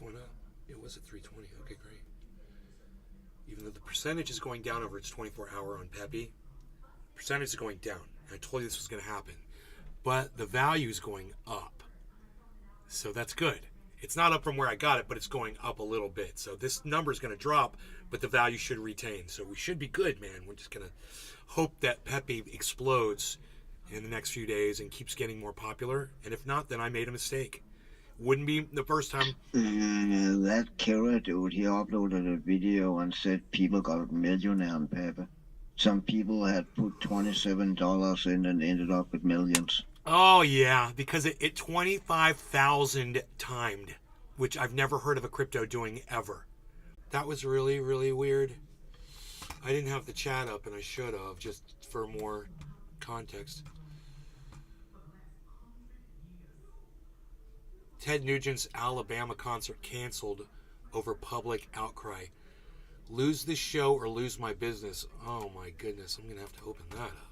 going up. It was at 320. Okay, great. Even though the percentage is going down over its 24-hour on Pepe, percentage is going down. And I told you this was going to happen. But the value is going up. So that's good. It's not up from where I got it, but it's going up a little bit. So this number is going to drop, but the value should retain. So we should be good, man. We're just going to hope that Pepe explodes in the next few days and keeps getting more popular. And if not, then I made a mistake. Wouldn't be the first time. That killer dude, he uploaded a video and said people got millionaire on Pepe. Some people had put $27 in and ended up with millions. Oh, yeah, because it 25,000 timed, which I've never heard of a crypto doing ever. That was really, really weird. I didn't have the chat up, and I should have, just for more context. Ted Nugent's Alabama concert canceled over public outcry. Lose this show or lose my business. Oh my goodness, I'm going to have to open that up.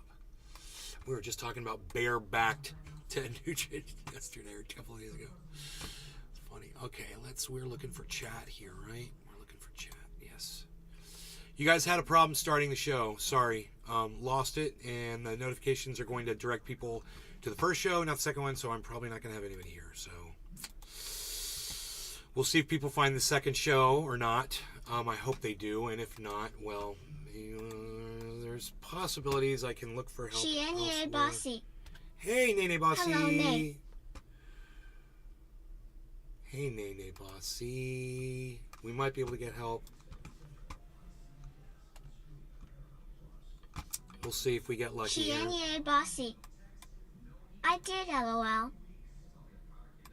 We were just talking about bare-backed Ted Nugent yesterday or a couple of days ago. It's funny. Okay, we're looking for chat here, right? We're looking for chat, yes. You guys had a problem starting the show. Sorry. Lost it, and the notifications are going to direct people to the first show, not the second one, so I'm probably not going to have anybody here, so... We'll see if people find the second show or not. I hope they do, and if not, well, there's possibilities I can look for help. Nene Bossy. Hey, Nene Bossy. Hello, Nene. Hey, Nene Bossy. We might be able to get help. We'll see if we get lucky. Nene Bossy. I did, LOL.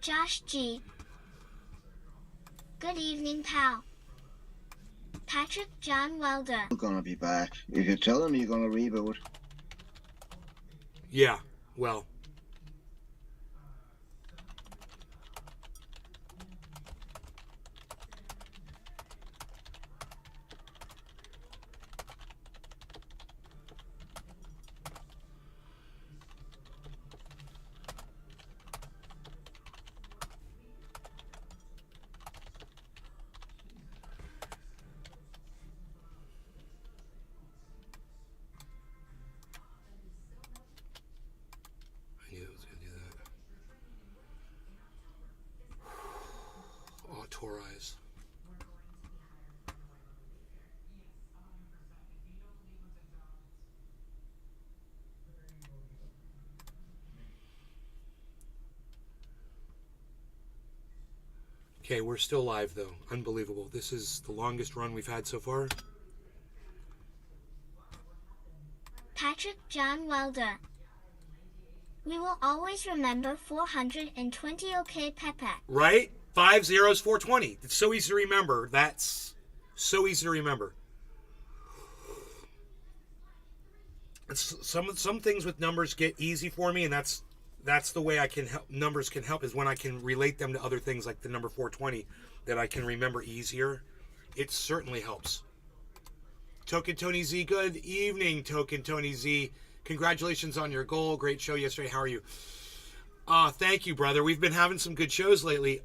Josh G. Good evening, pal. Patrick John Welder. You're gonna be back. If you tell him you're gonna reboot. Yeah, well. Autorize. Okay, we're still live though. Unbelievable. This is the longest run we've had so far. Patrick John Welder. We will always remember 420 OK Pepe. Right? 5 zeros, 420. It's so easy to remember. That's so easy to remember. Some things with numbers get easy for me, and that's the way I can help. Numbers can help is when I can relate them to other things like the number 420 that I can remember easier. It certainly helps. Token Tony Z, good evening, Token Tony Z. Congratulations on your goal. Great show yesterday. How are you? Thank you, brother. We've been having some good shows lately.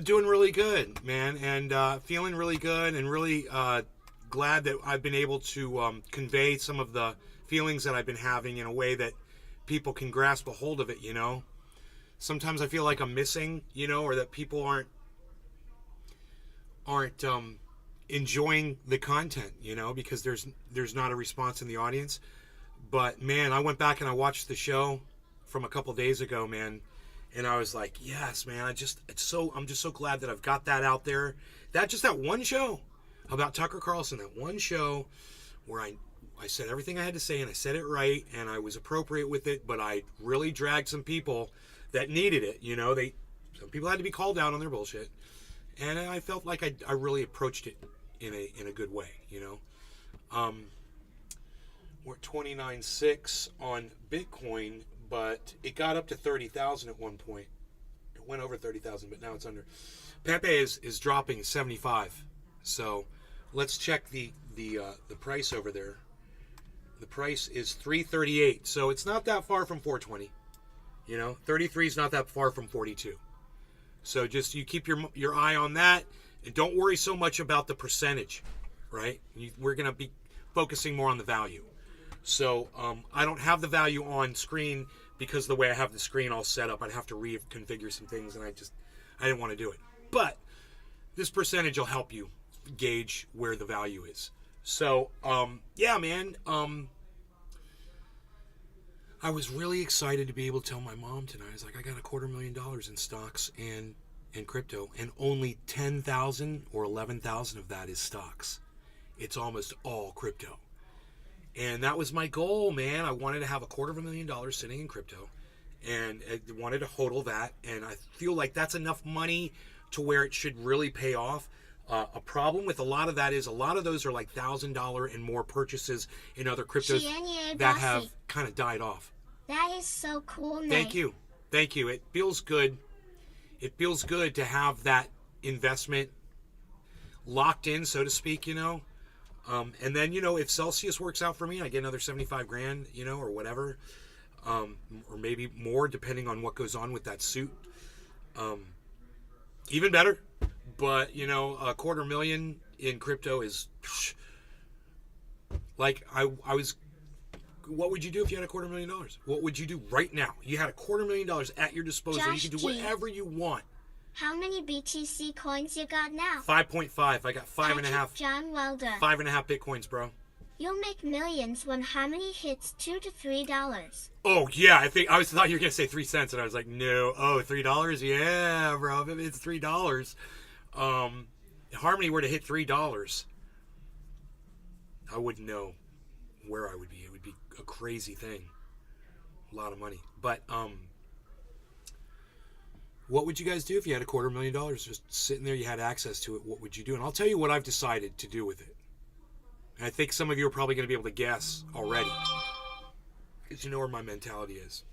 Doing really good, man, and feeling really good, and really glad that I've been able to convey some of the feelings that I've been having in a way that people can grasp a hold of it, you know? Sometimes I feel like I'm missing, you know, or that people aren't enjoying the content, you know, because there's not a response in the audience. But man, I went back and I watched the show from a couple days ago, man, and I was like, yes, man, I'm just so glad that I've got that out there. That one show about Tucker Carlson, that one show where I said everything I had to say, and I said it right, and I was appropriate with it, but I really dragged some people that needed it, you know. Some people had to be called out on their bullshit, and I felt like I really approached it in a good way, you know. We're at 29.6 on Bitcoin, but it got up to 30,000 at one point. It went over 30,000, but now it's under. Pepe is dropping 75. So let's check the price over there. The price is 338, so it's not that far from 420. You know, 33 is not that far from 42. So just you keep your eye on that, and don't worry so much about the percentage, right? We're going to be focusing more on the value. So I don't have the value on screen because the way I have the screen all set up, I'd have to reconfigure some things, and I didn't want to do it. But this percentage will help you gauge where the value is. So yeah, man. I was really excited to be able to tell my mom tonight. I was like, I got $250,000 in stocks and crypto, and only 10,000 or 11,000 of that is stocks. It's almost all crypto. And that was my goal, man. I wanted to have $250,000 sitting in crypto, and I wanted to hodl that. And I feel like that's enough money to where it should really pay off. A problem with a lot of that is a lot of those are like $1,000 and more purchases in other cryptos that have kind of died off. That is so cool, Nate. Thank you. Thank you. It feels good. It feels good to have that investment locked in, so to speak, you know. And then, you know, if Celsius works out for me, I get another 75 grand, you know, or whatever. Or maybe more, depending on what goes on with that suit. Even better. But, you know, $250,000 in crypto is like, I was, what would you do if you had $250,000? What would you do right now? You had $250,000 at your disposal. Josh You can do G. whatever you want. How many BTC coins you got now? 5.5. I got five and a half. John Welder. 5.5 Bitcoins, bro. You'll make millions when Harmony hits $2 to $3. Oh yeah, I thought you were gonna say 3 cents, and I was like, no. Oh, $3? Yeah, bro. If it's $3. Harmony were to hit $3, I wouldn't know where I would be. It would be a crazy thing. A lot of money. But what would you guys do if you had $250,000 just sitting there, you had access to it? What would you do? And I'll tell you what I've decided to do with it. And I think some of you are probably going to be able to guess already, because you know where my mentality is.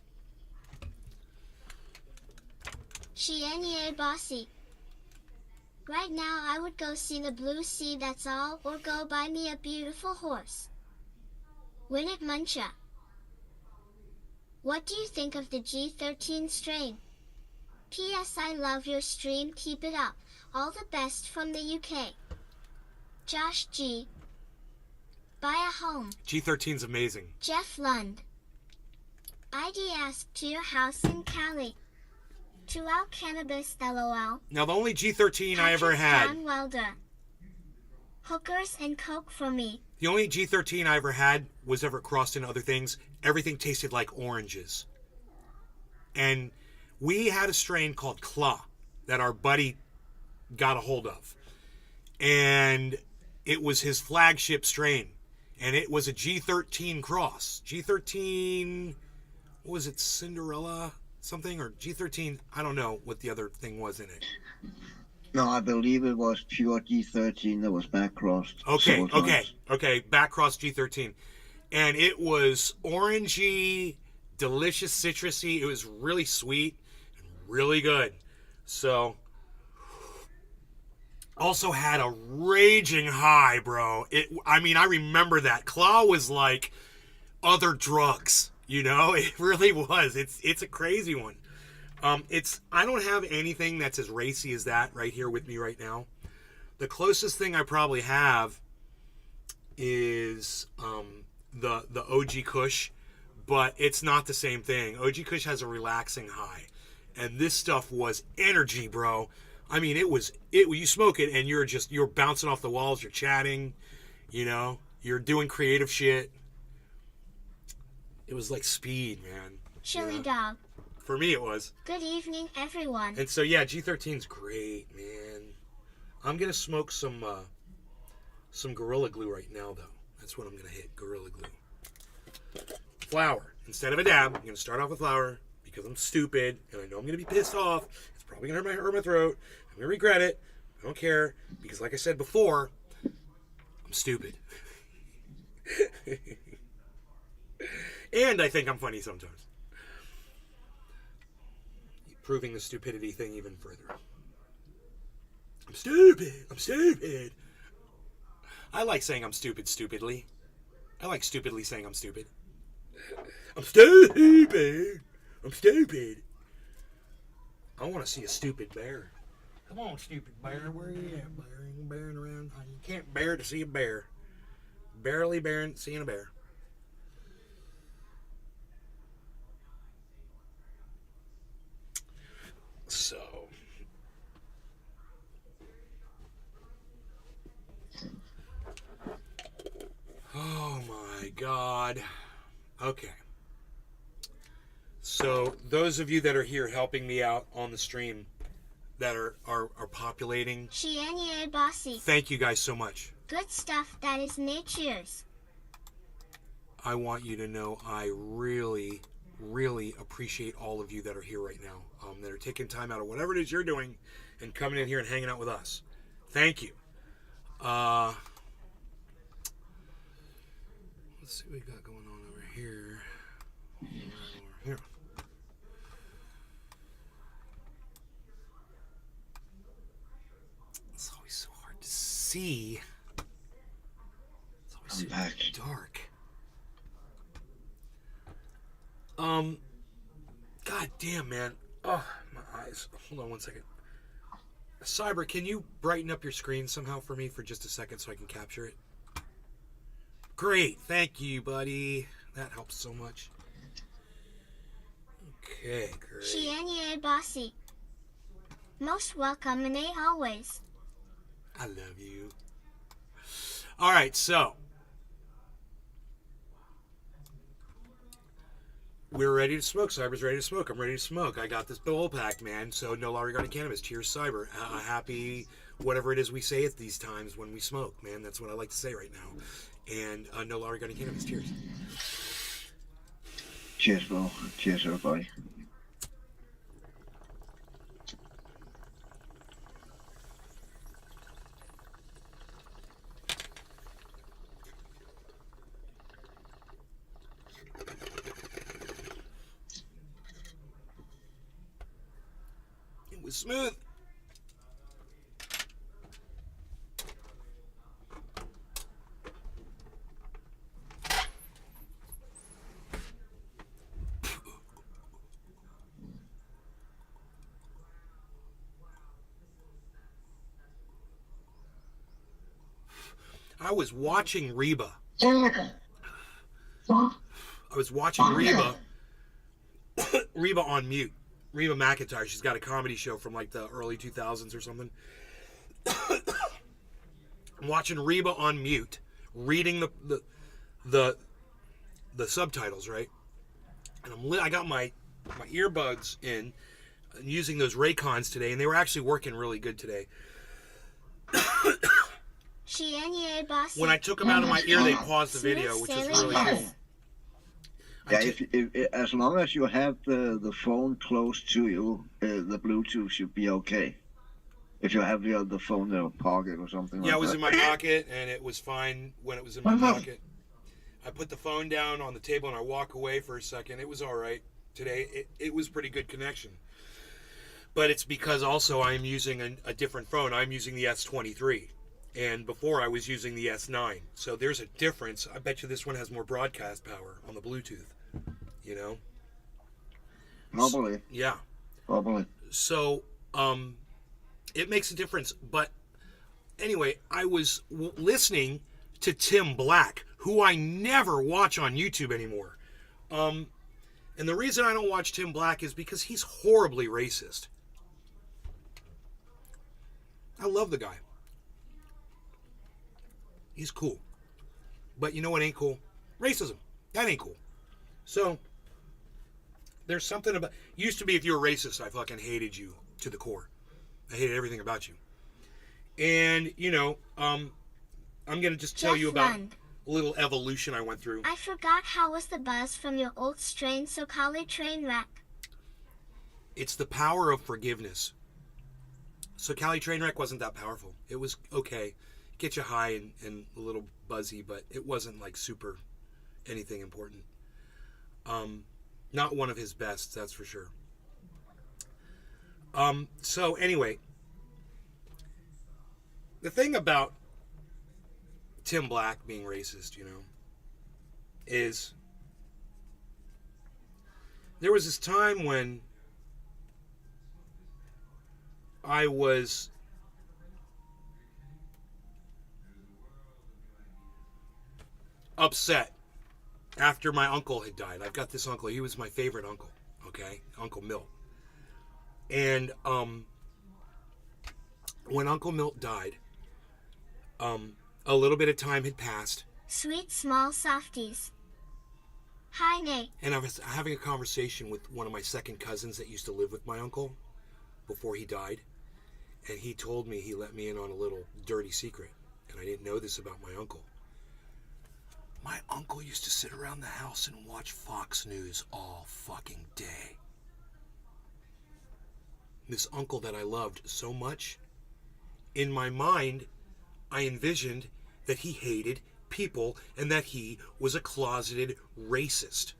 Shianye Bossy. Right now I would go see the blue sea, that's all, or go buy me a beautiful horse. Win it, Muncha. What do you think of the G13 strain? P.S. I love your stream, keep it up. All the best from the UK. Josh G. Buy a home. G13's amazing. Jeff Lund. ID ask to your house in Cali. To out cannabis, LOL. Now the only G13 I ever had. John Welder. Hookers and Coke for me. The only G13 I ever had was ever crossed into other things. Everything tasted like oranges. And we had a strain called Claw that our buddy got a hold of. And it was his flagship strain. And it was a G13 cross. G13, what was it, Cinderella something? Or G13, I don't know what the other thing was in it. No, I believe it was pure G13 that was back crossed. Okay, back cross G13. And it was orangey, delicious, citrusy. It was really sweet and really good. So, also had a raging high, bro. I remember that. Claw was like other drugs, you know? It really was. It's a crazy one. I don't have anything that's as racy as that right here with me right now. The closest thing I probably have is the OG Kush, but it's not the same thing. OG Kush has a relaxing high, and this stuff was energy, bro. I mean, you smoke it and you're bouncing off the walls, you're chatting, you know, you're doing creative shit. It was like speed, man. Chili Dog. For me, it was. Good evening, everyone. And so, yeah, G13's great, man. I'm going to smoke some Gorilla Glue right now, though. That's what I'm going to hit, Gorilla Glue. Flower. Instead of a dab, I'm going to start off with flower because I'm stupid, and I know I'm going to be pissed off. It's probably going to hurt my throat. I'm going to regret it. I don't care because, like I said before, I'm stupid. And I think I'm funny sometimes. Proving the stupidity thing even further. I'm stupid. I like saying I'm stupid stupidly. I like stupidly saying I'm stupid. I'm stupid. I want to see a stupid bear. Come on, stupid bear. Where you at, bear? You bearing around? You can't bear to see a bear. Barely bearing, seeing a bear. So. Oh my God. Okay. So those of you that are here helping me out on the stream that are populating, Shianye Bossy. thank you guys so much. Good stuff, that is nature's. I want you to know I really, really appreciate all of you that are here right now, that are taking time out of whatever it is you're doing and coming in here and hanging out with us. Thank you. Let's see what we got going on over here. Here. It's always so hard to see. It's always so I'm back. dark. God damn, man. Oh, my eyes. Hold on one second. Cyber, can you brighten up your screen somehow for me for just a second so I can capture it? Great. Thank you, buddy. That helps so much. Okay, great. Shianye Bossy. Most welcome and always. I love you. All right, so we're ready to smoke. Cyber's ready to smoke. I'm ready to smoke. I got this bowl packed, man. So no law regarding cannabis. Cheers, Cyber. Happy whatever it is we say at these times when we smoke, man. That's what I like to say right now. And no law regarding cannabis. Cheers. Cheers, bro. Cheers, everybody. It was smooth. I was watching Reba. I was watching Reba. Reba on mute. Reba McEntire. She's got a comedy show from like the early 2000s or something. I'm watching Reba on mute, reading the subtitles, right? And I got my earbuds in, using those Raycons today, and they were actually working really good today. Shianye Bossy. When I took them out of my ear, they paused the video, which was really cool. Yeah, if as long as you have the phone close to you, the Bluetooth should be okay. If you have the phone in a pocket or something like that. Yeah, it was in my pocket, and it was fine when it was in my pocket. I put the phone down on the table, and I walk away for a second. It was all right today. It was pretty good connection. But it's because also I'm using a different phone. I'm using the S23. And before I was using the S9. So there's a difference. I bet you this one has more broadcast power on the Bluetooth. You know? Probably. Yeah. Probably. So, it makes a difference. But anyway, I was listening to Tim Black, who I never watch on YouTube anymore. And the reason I don't watch Tim Black is because he's horribly racist. I love the guy. He's cool. But you know what ain't cool? Racism. That ain't cool. So, there's something about... Used to be if you were racist, I fucking hated you to the core. I hated everything about you. And, you know, I'm going to just tell you about a little evolution I went through. I forgot how was the buzz from your old strain Socali train wreck. It's the power of forgiveness. So Cali Trainwreck wasn't that powerful. It was okay. Get you high and a little buzzy, but it wasn't like super anything important. Not one of his best, that's for sure. So anyway, the thing about Tim Black being racist, you know, is there was this time when I was upset after my uncle had died. I've got this uncle. He was my favorite uncle. Okay, Uncle Milt. And when Uncle Milt died, a little bit of time had passed, Sweet small softies. Hi, Nate. and I was having a conversation with one of my second cousins that used to live with my uncle before he died, and he told me, he let me in on a little dirty secret, and I didn't know this about my uncle. My uncle used to sit around the house and watch Fox News all fucking day. This uncle that I loved so much, in my mind, I envisioned that he hated people and that he was a closeted racist.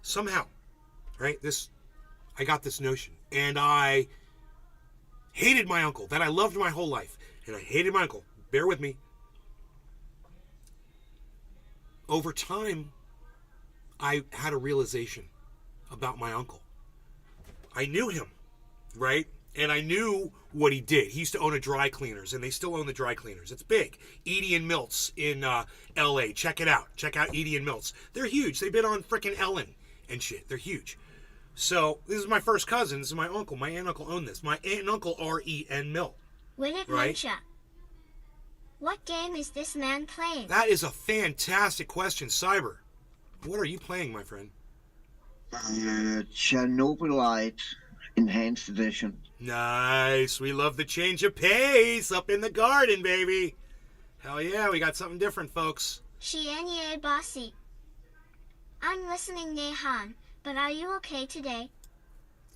Somehow, right? I got this notion. And I hated my uncle that I loved my whole life. And I hated my uncle. Bear with me. Over time, I had a realization about my uncle. I knew him, right? And I knew what he did. He used to own a dry cleaners, and they still own the dry cleaners. It's big. Edie and Milts in L.A. Check it out. Check out Edie and Milts. They're huge. They've been on frickin' Ellen and shit. They're huge. So this is my first cousin. This is my uncle. My aunt and uncle own this. My aunt and uncle are E.N. Milt. Winnet Right. Muncha. What game is this man playing? That is a fantastic question, Cyber. What are you playing, my friend? Chernobylite Enhanced Edition. Nice. We love the change of pace up in the garden, baby. Hell yeah, we got something different, folks. Shianye Bossy. I'm listening, Nehan, but are you okay today?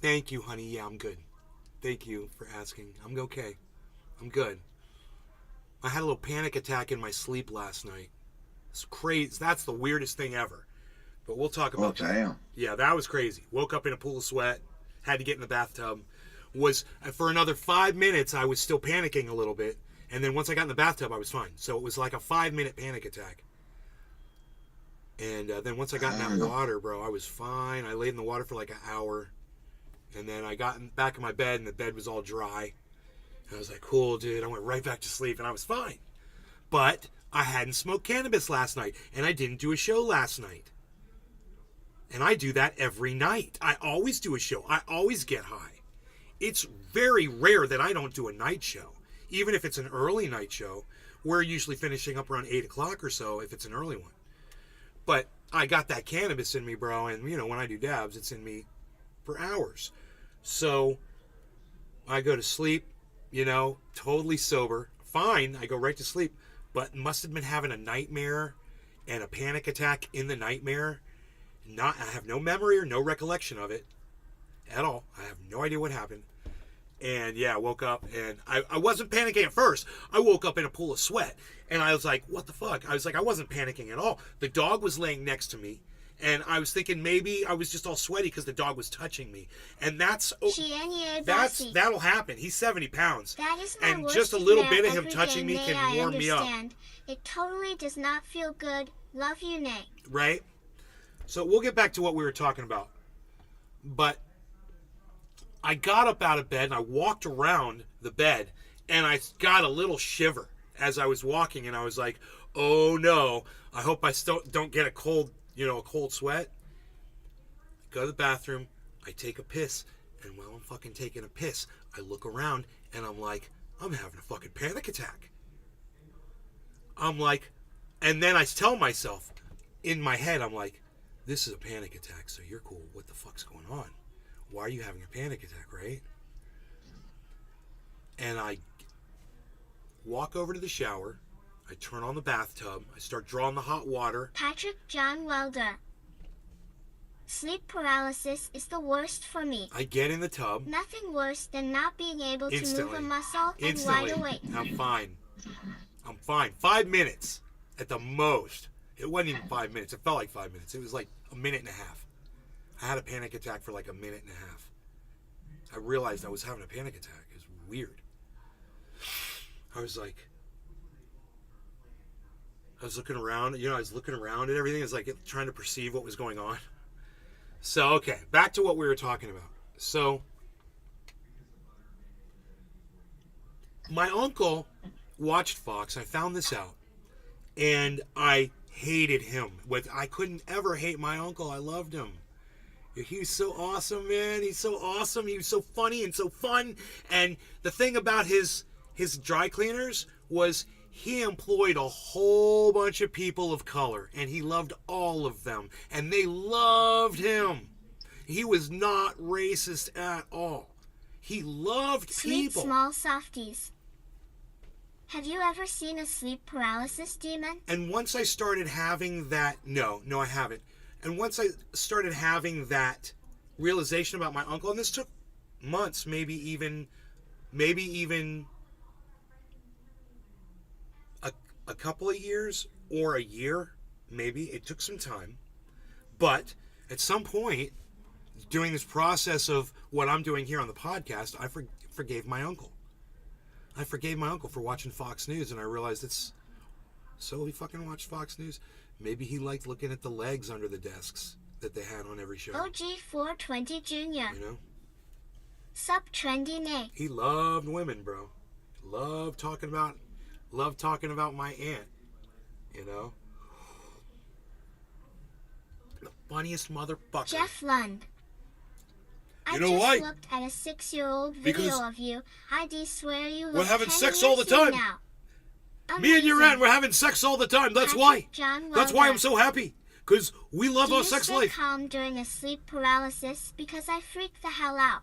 Thank you, honey. Yeah, I'm good. Thank you for asking. I'm okay. I'm good. I had a little panic attack in my sleep last night. It's crazy. That's the weirdest thing ever. But we'll talk about that. Damn. Yeah, that was crazy. Woke up in a pool of sweat. Had to get in the bathtub. For another 5 minutes, I was still panicking a little bit. And then once I got in the bathtub, I was fine. So it was like a 5-minute panic attack. And then once I got in that water, bro, I was fine. I laid in the water for like an hour. And then I got back in my bed, and the bed was all dry. And I was like, cool, dude. I went right back to sleep, and I was fine. But I hadn't smoked cannabis last night, and I didn't do a show last night. And I do that every night. I always do a show. I always get high. It's very rare that I don't do a night show. Even if it's an early night show, we're usually finishing up around 8 o'clock or so if it's an early one. But I got that cannabis in me, bro, and, when I do dabs, it's in me for hours. So I go to sleep, totally sober. Fine, I go right to sleep, but must have been having a nightmare and a panic attack in the nightmare. I have no memory or no recollection of it at all. I have no idea what happened. And yeah, I woke up, and I wasn't panicking at first. I woke up in a pool of sweat, and I was like, what the fuck? I was like, I wasn't panicking at all. The dog was laying next to me, and I was thinking maybe I was just all sweaty because the dog was touching me. And Shianye Bossy. that'll happen. He's 70 pounds. That is my And worst just a little nightmare bit of him every touching day, me Nay, can I warm me up. understand. It totally does not feel good. Love you, Nay. Right? So we'll get back to what we were talking about. But I got up out of bed and I walked around the bed and I got a little shiver as I was walking, and I was like, oh no, I hope I still don't get a cold sweat. Go to the bathroom, I take a piss, and while I'm fucking taking a piss, I look around and I'm like, I'm having a fucking panic attack. I'm like, and then I tell myself in my head, I'm like, this is a panic attack, so you're cool. What the fuck's going on? Why are you having a panic attack, right? And I walk over to the shower. I turn on the bathtub. I start drawing the hot water. Patrick John Welder. Sleep paralysis is the worst for me. I get in the tub. Nothing worse than not being able to move Instantly. a muscle and Instantly. wide awake. I'm fine. 5 minutes at the most. It wasn't even 5 minutes. It felt like 5 minutes. It was like a minute and a half. I had a panic attack for like a minute and a half. I realized I was having a panic attack. It was weird. I was looking around, I was looking around at everything. I was like trying to perceive what was going on. So, okay, back to what we were talking about. So, my uncle watched Fox. I found this out, and I hated him. I couldn't ever hate my uncle. I loved him. He was so awesome, man. He's so awesome. He was so funny and so fun. And the thing about his dry cleaners was he employed a whole bunch of people of color, and he loved all of them, and they loved him. He was not racist at all. He loved Sweet people. small softies. Have you ever seen a sleep paralysis demon? And once I started having that, no, I haven't. And once I started having that realization about my uncle, and this took months, maybe even a couple of years or a year, maybe. It took some time. But at some point, doing this process of what I'm doing here on the podcast, I forgave my uncle. I forgave my uncle for watching Fox News, and I realized so he fucking watched Fox News. Maybe he liked looking at the legs under the desks that they had on every show. OG420 Jr. You know? Sup trendy Nate. He loved women, bro. Loved talking about my aunt. You know? The funniest motherfucker. Jeff Lund. You know I why? just looked at a 6-year-old Because video of you. I swear you look we're having 10 sex all the years time. now. Me and your Amazing. aunt, we're having sex all the time. That's Patrick why. John That's why I'm Logan. so happy. Because we love Do our you sex stay life. calm during a sleep paralysis? Because I freak the hell out.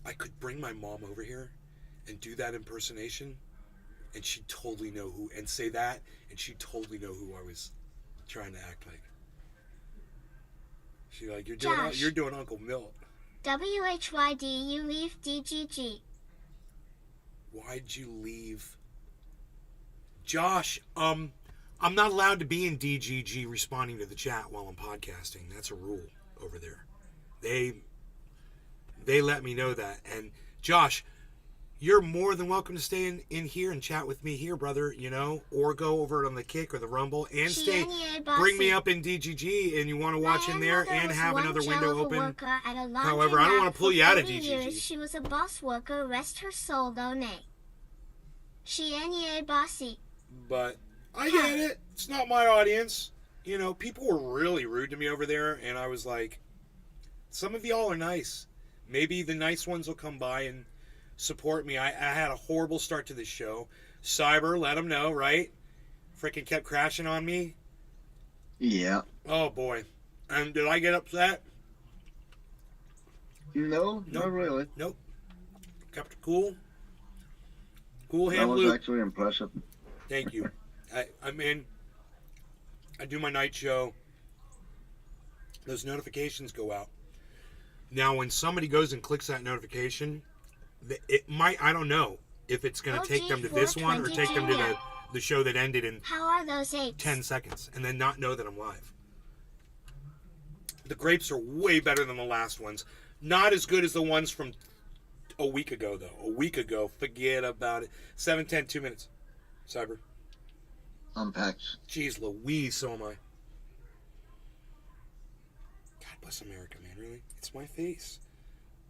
I could bring my mom over here and do that impersonation, and she'd totally know who, and say that, and she'd totally know who I was trying to act like. She's like, Josh. you're doing Uncle Milt. WHYD, you leave DGG. Why'd you leave? Josh, I'm not allowed to be in DGG responding to the chat while I'm podcasting. That's a rule over there. They let me know that. And Josh, you're more than welcome to stay in here and chat with me here, brother, you know, or go over on the Kick or the Rumble and stay. Bring me up in DGG and you want to watch in there and have another window open. However, I don't want to pull you out of DGG. She was a boss worker, rest her soul though, nay. She bossy. But I get it. It's not my audience. You know, people were really rude to me over there, and I was like, some of y'all are nice. Maybe the nice ones will come by and support me. I had a horrible start to this show. Cyber, let them know, right? Freaking kept crashing on me. Yeah. Oh, boy. And did I get upset? No, not really. Nope. Kept it cool. Cool That hand was Luke. actually impressive. Thank you. I mean, I do my night show. Those notifications go out. Now, when somebody goes and clicks that notification, it might, I don't know if it's going to take them to this one or take them to the show that ended in How are those apes? 10 seconds and then not know that I'm live. The grapes are way better than the last ones. Not as good as the ones from a week ago, though. A week ago, forget about it. 7:10, 2 minutes. Cyber. Unpacks. Jeez Louise, so am I. God bless America, man, really? It's my face.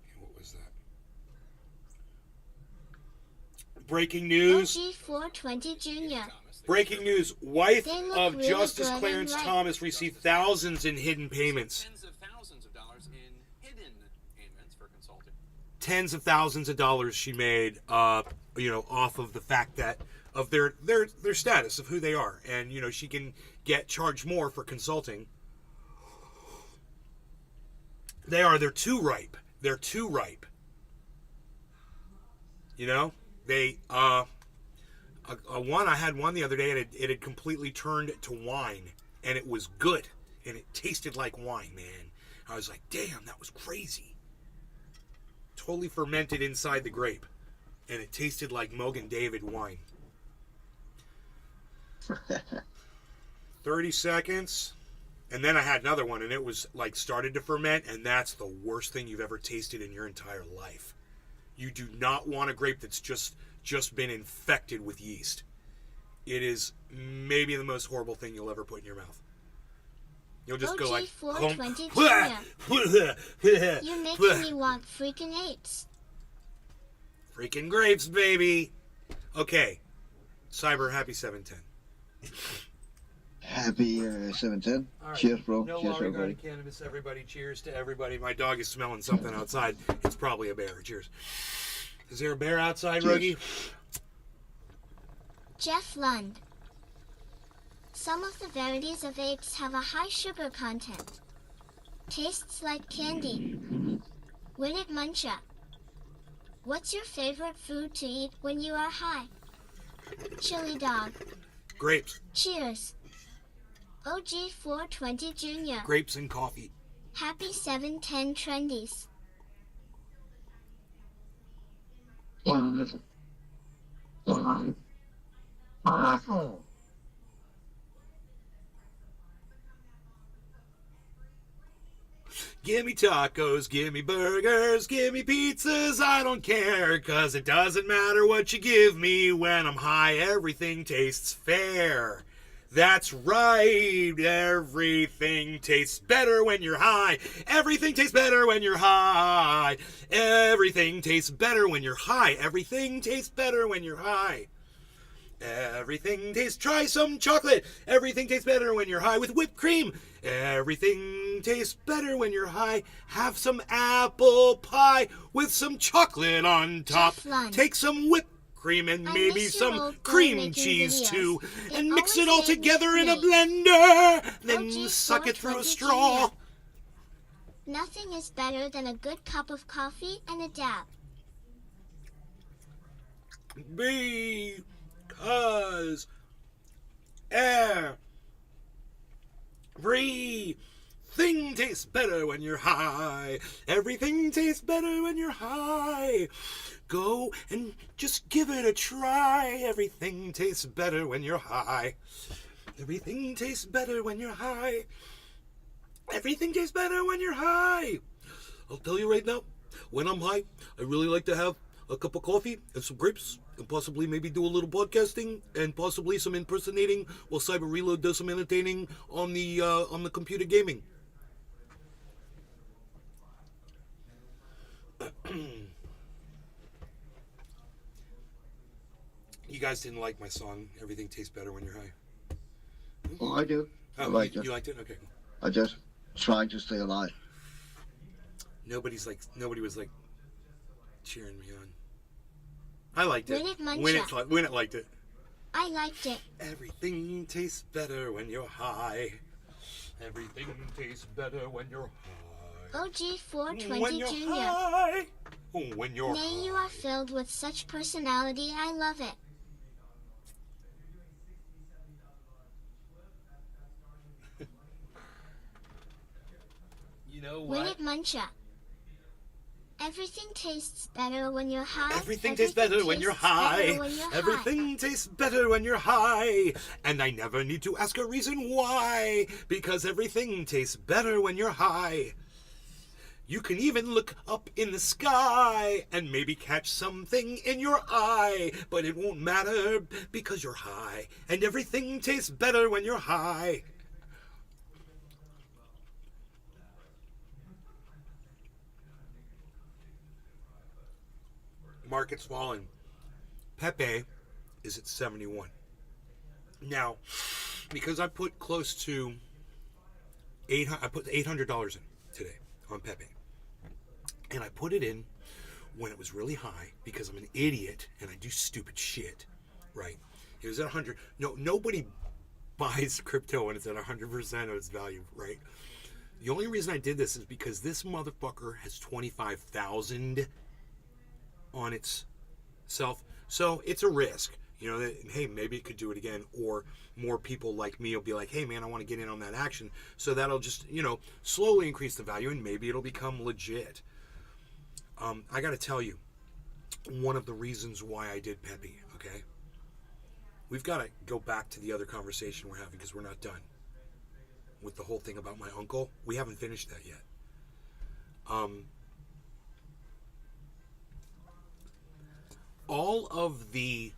Okay, what was that? Breaking news. OG420 Jr. Breaking news. Wife They look of really Justice good and Clarence right. Thomas received thousands in hidden payments. Tens of thousands of dollars in hidden payments for consulting. Tens of thousands of dollars she made, off of the fact that of their status of who they are, and she can get charged more for consulting. They're too ripe. They're too ripe. They I had one the other day, and it had completely turned to wine, and it was good, and it tasted like wine, man. I was like, damn, that was crazy. Totally fermented inside the grape, and it tasted like Mogan David wine. 30 seconds, and then I had another one, and it was like started to ferment, and that's the worst thing you've ever tasted in your entire life. You do not want a grape that's just been infected with yeast. It is maybe the most horrible thing you'll ever put in your mouth. You'll just go like, OG420 You're making me want freaking apes. freaking grapes, baby. Okay. Cyber, happy 710. Happy 710. All right. Cheers, bro. No Cheers, law regarding everybody. cannabis, everybody. Cheers to everybody. My dog is smelling something outside. It's probably a bear. Cheers. Is there a bear outside, Cheers. Rogie? Jeff Lund. Some of the varieties of vapes have a high sugar content. Tastes like candy. Winnet Muncha. What's your favorite food to eat when you are high? Chili dog. Grapes. Cheers. OG 420 Jr. Grapes and coffee. Happy 710 Trendies. Give me tacos, give me burgers, give me pizzas, I don't care, 'cause it doesn't matter what you give me, when I'm high, everything tastes fair. That's right, everything tastes better when you're high. Everything tastes better when you're high. Everything tastes better when you're high. Everything tastes better when you're high. Everything tastes, try some chocolate. Everything tastes better when you're high with whipped cream. Everything tastes better when you're high. Have some apple pie with some chocolate on top. Jeff Lund. Take some whipped cream and I maybe miss your some old boy cream making cheese videos. too. It And mix it always all made me together in a great. blender. Then OG suck it through a 420 straw. Jr. Nothing is better than a good cup of coffee and a dab. Because everything tastes better when you're high. Everything tastes better when you're high. Go and just give it a try. Everything tastes better when you're high. Everything tastes better when you're high. Everything tastes better when you're high. I'll tell you right now, when I'm high, I really like to have a cup of coffee and some grapes, and possibly maybe do a little podcasting, and possibly some impersonating, while Cyber Reload does some entertaining on the computer gaming. You guys didn't like my song, Everything Tastes Better When You're High. Oh, I do. I Oh, like you it. liked it? Okay. I just trying to stay alive. Nobody was like cheering me on. I liked it. Winnet Muncha. Winnet liked it. I liked it. Everything tastes better when you're high. Everything tastes better when you're high. OG When 420 you're Jr. high. When you're May you high. are filled with such personality. I love it. You know what? Winnet Muncha. Everything tastes better when you're high. Everything tastes better when you're tastes better high. when you're high. Everything tastes better when you're high. And I never need to ask a reason why. Because everything tastes better when you're high. You can even look up in the sky and maybe catch something in your eye. But it won't matter because you're high. And everything tastes better when you're high. Market's fallen. Pepe is at 71. Now, because I put close to I put $800 in today on Pepe, and I put it in when it was really high because I'm an idiot and I do stupid shit. Right? It was at 100. No, nobody buys crypto when it's at 100% of its value. Right? The only reason I did this is because this motherfucker has 25,000 on itself, so it's a risk, you know, that, hey, maybe it could do it again, or more people like me will be like, hey man, I want to get in on that action, so that'll just, you know, slowly increase the value, and maybe it'll become legit. I gotta tell you, one of the reasons why I did Pepe, okay, we've got to go back to the other conversation we're having, because we're not done with the whole thing about my uncle. We haven't finished that yet. All of the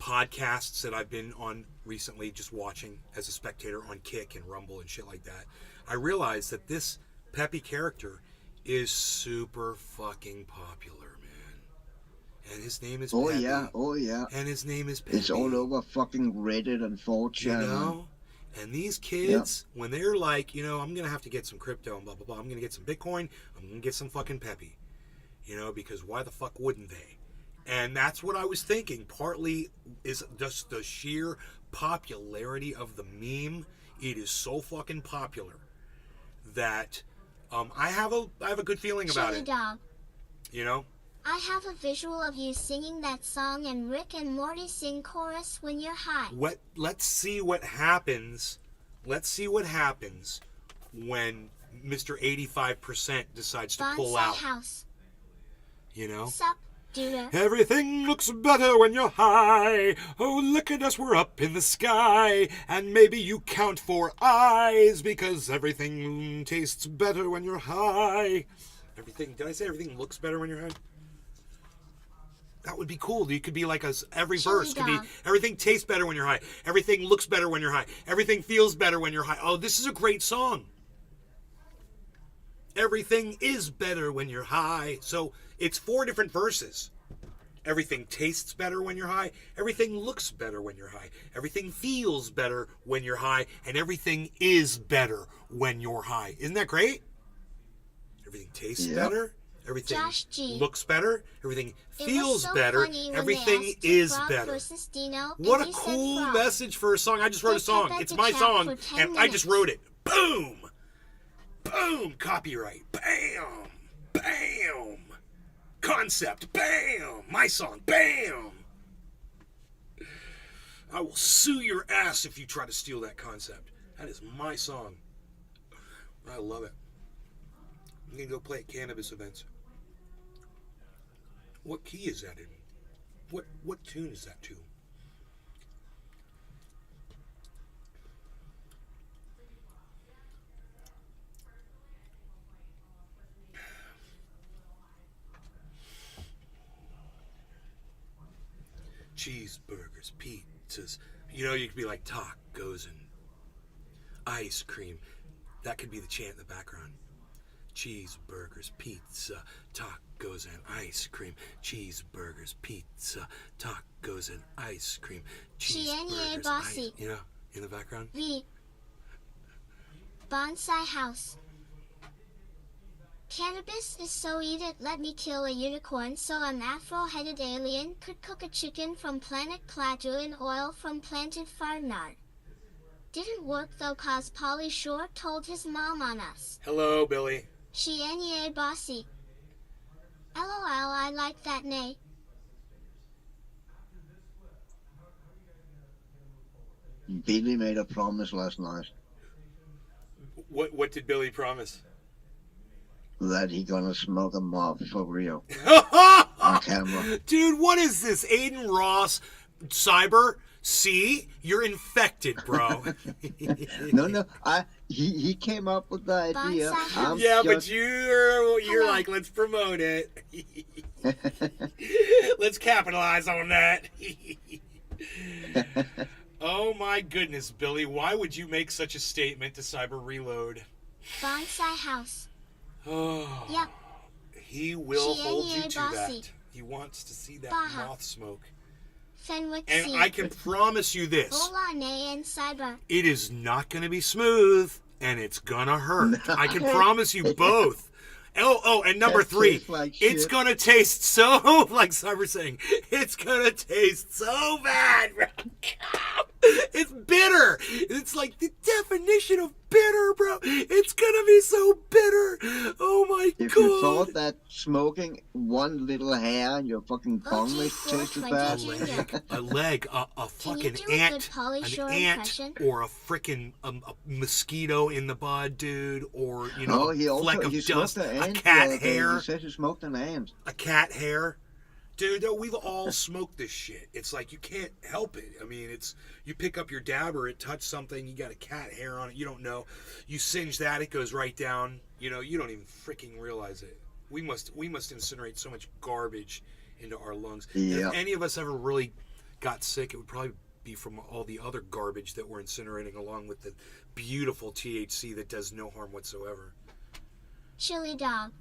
podcasts that I've been on recently, just watching as a spectator on Kick and Rumble and shit like that, I realized that this Pepe character is super fucking popular, man. and his name is Oh Peppy, yeah, oh yeah. and his name is Peppy. It's all over fucking Reddit and 4chan. You know? And these kids, when they're like, I'm going to have to get some crypto and blah, blah, blah. I'm going to get some Bitcoin. I'm going to get some fucking Peppy. Because why the fuck wouldn't they? And that's what I was thinking. Partly is just the sheer popularity of the meme. It is so fucking popular that I have a good feeling about Chili it. dog. I have a visual of you singing that song and Rick and Morty sing chorus when you're high. Let's see what happens. Let's see what happens when Mr. 85% decides to pull Bonsai out. house. Sup, dude? Everything looks better when you're high. Oh, look at us, we're up in the sky. And maybe you count 4 eyes because everything tastes better when you're high. Did I say everything looks better when you're high? That would be cool. You could be like every verse could be everything tastes better when you're high. Everything looks better when you're high. Everything feels better when you're high. Oh, this is a great song. Everything is better when you're high. So it's 4 different verses. Everything tastes better when you're high. Everything looks better when you're high. Everything feels better when you're high. And everything is better when you're high. Isn't that great? Everything tastes better. Everything looks better. Everything feels better. Everything is better. What a cool message for a song. I just wrote a song. It's my song, and I just wrote it. Boom! Boom! Copyright. Bam! Bam! Concept. Bam! My song. Bam! I will sue your ass if you try to steal that concept. That is my song. I love it. I'm going to go play at cannabis events. What key is that in? What tune is that to? Cheeseburgers, pizzas. You could be like tacos and ice cream. That could be the chant in the background. Cheeseburgers, pizza, tacos, and ice cream. Cheeseburgers, pizza, tacos, and ice cream. Cheeseburgers, ice, in the background. V. Bonsai house. Cannabis is so eat it let me kill a unicorn so an afro-headed alien could cook a chicken from planet Plateau in oil from planted farnard. Didn't work though cause Pauly Shore told his mom on us. Hello, Billy. She bossy. LOL, I like that nay. Billy made a promise last night. What did Billy promise? That he gonna smoke a mob for real. On camera. Dude, what is this? Aiden Ross, Cyber? See? You're infected, bro. No. He came up with the idea. But you're like, let's promote it. Let's capitalize on that. Oh my goodness, Billy. Why would you make such a statement to Cyber Reload? Bonsai house. Oh. Yep. He will hold you to that. He wants to see that moth smoke. Fenwick and C. I can promise you this. Olane and Cyber. It is not going to be smooth, and it's going to hurt. I can promise you both. Oh, and number 3, it's going to taste so, like Cyber saying, it's going to taste so bad, bro. It's bitter. It's like the definition of bitter, bro. It's going to be so bitter. Oh, my God. If you thought that smoking one little hair on your fucking bong tasted bad. A leg, a fucking ant, an ant, or a freaking a mosquito in the bud, dude, or, fleck of dust, a cat hair. He said he smoked an ant. A cat hair. Dude, we've all smoked this shit. It's like you can't help it. I mean, you pick up your dabber, it touched something, you got a cat hair on it, you don't know. You singe that, it goes right down. You don't even freaking realize it. We must incinerate so much garbage into our lungs. Yeah. If any of us ever really got sick, it would probably be from all the other garbage that we're incinerating along with the beautiful THC that does no harm whatsoever. Chili dog.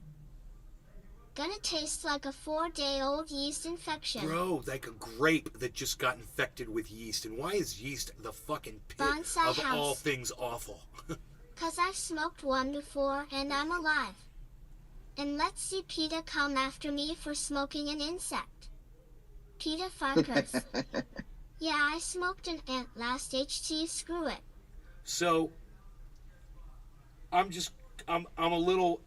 Gonna taste like a 4-day-old yeast infection. Bro, like a grape that just got infected with yeast. And why is yeast the fucking pit Bonsai of house. all things awful? 'Cause I've smoked one before and I'm alive. And let's see PETA come after me for smoking an insect. PETA Farkas. Yeah, I smoked an ant last HT, screw it. So, I'm a little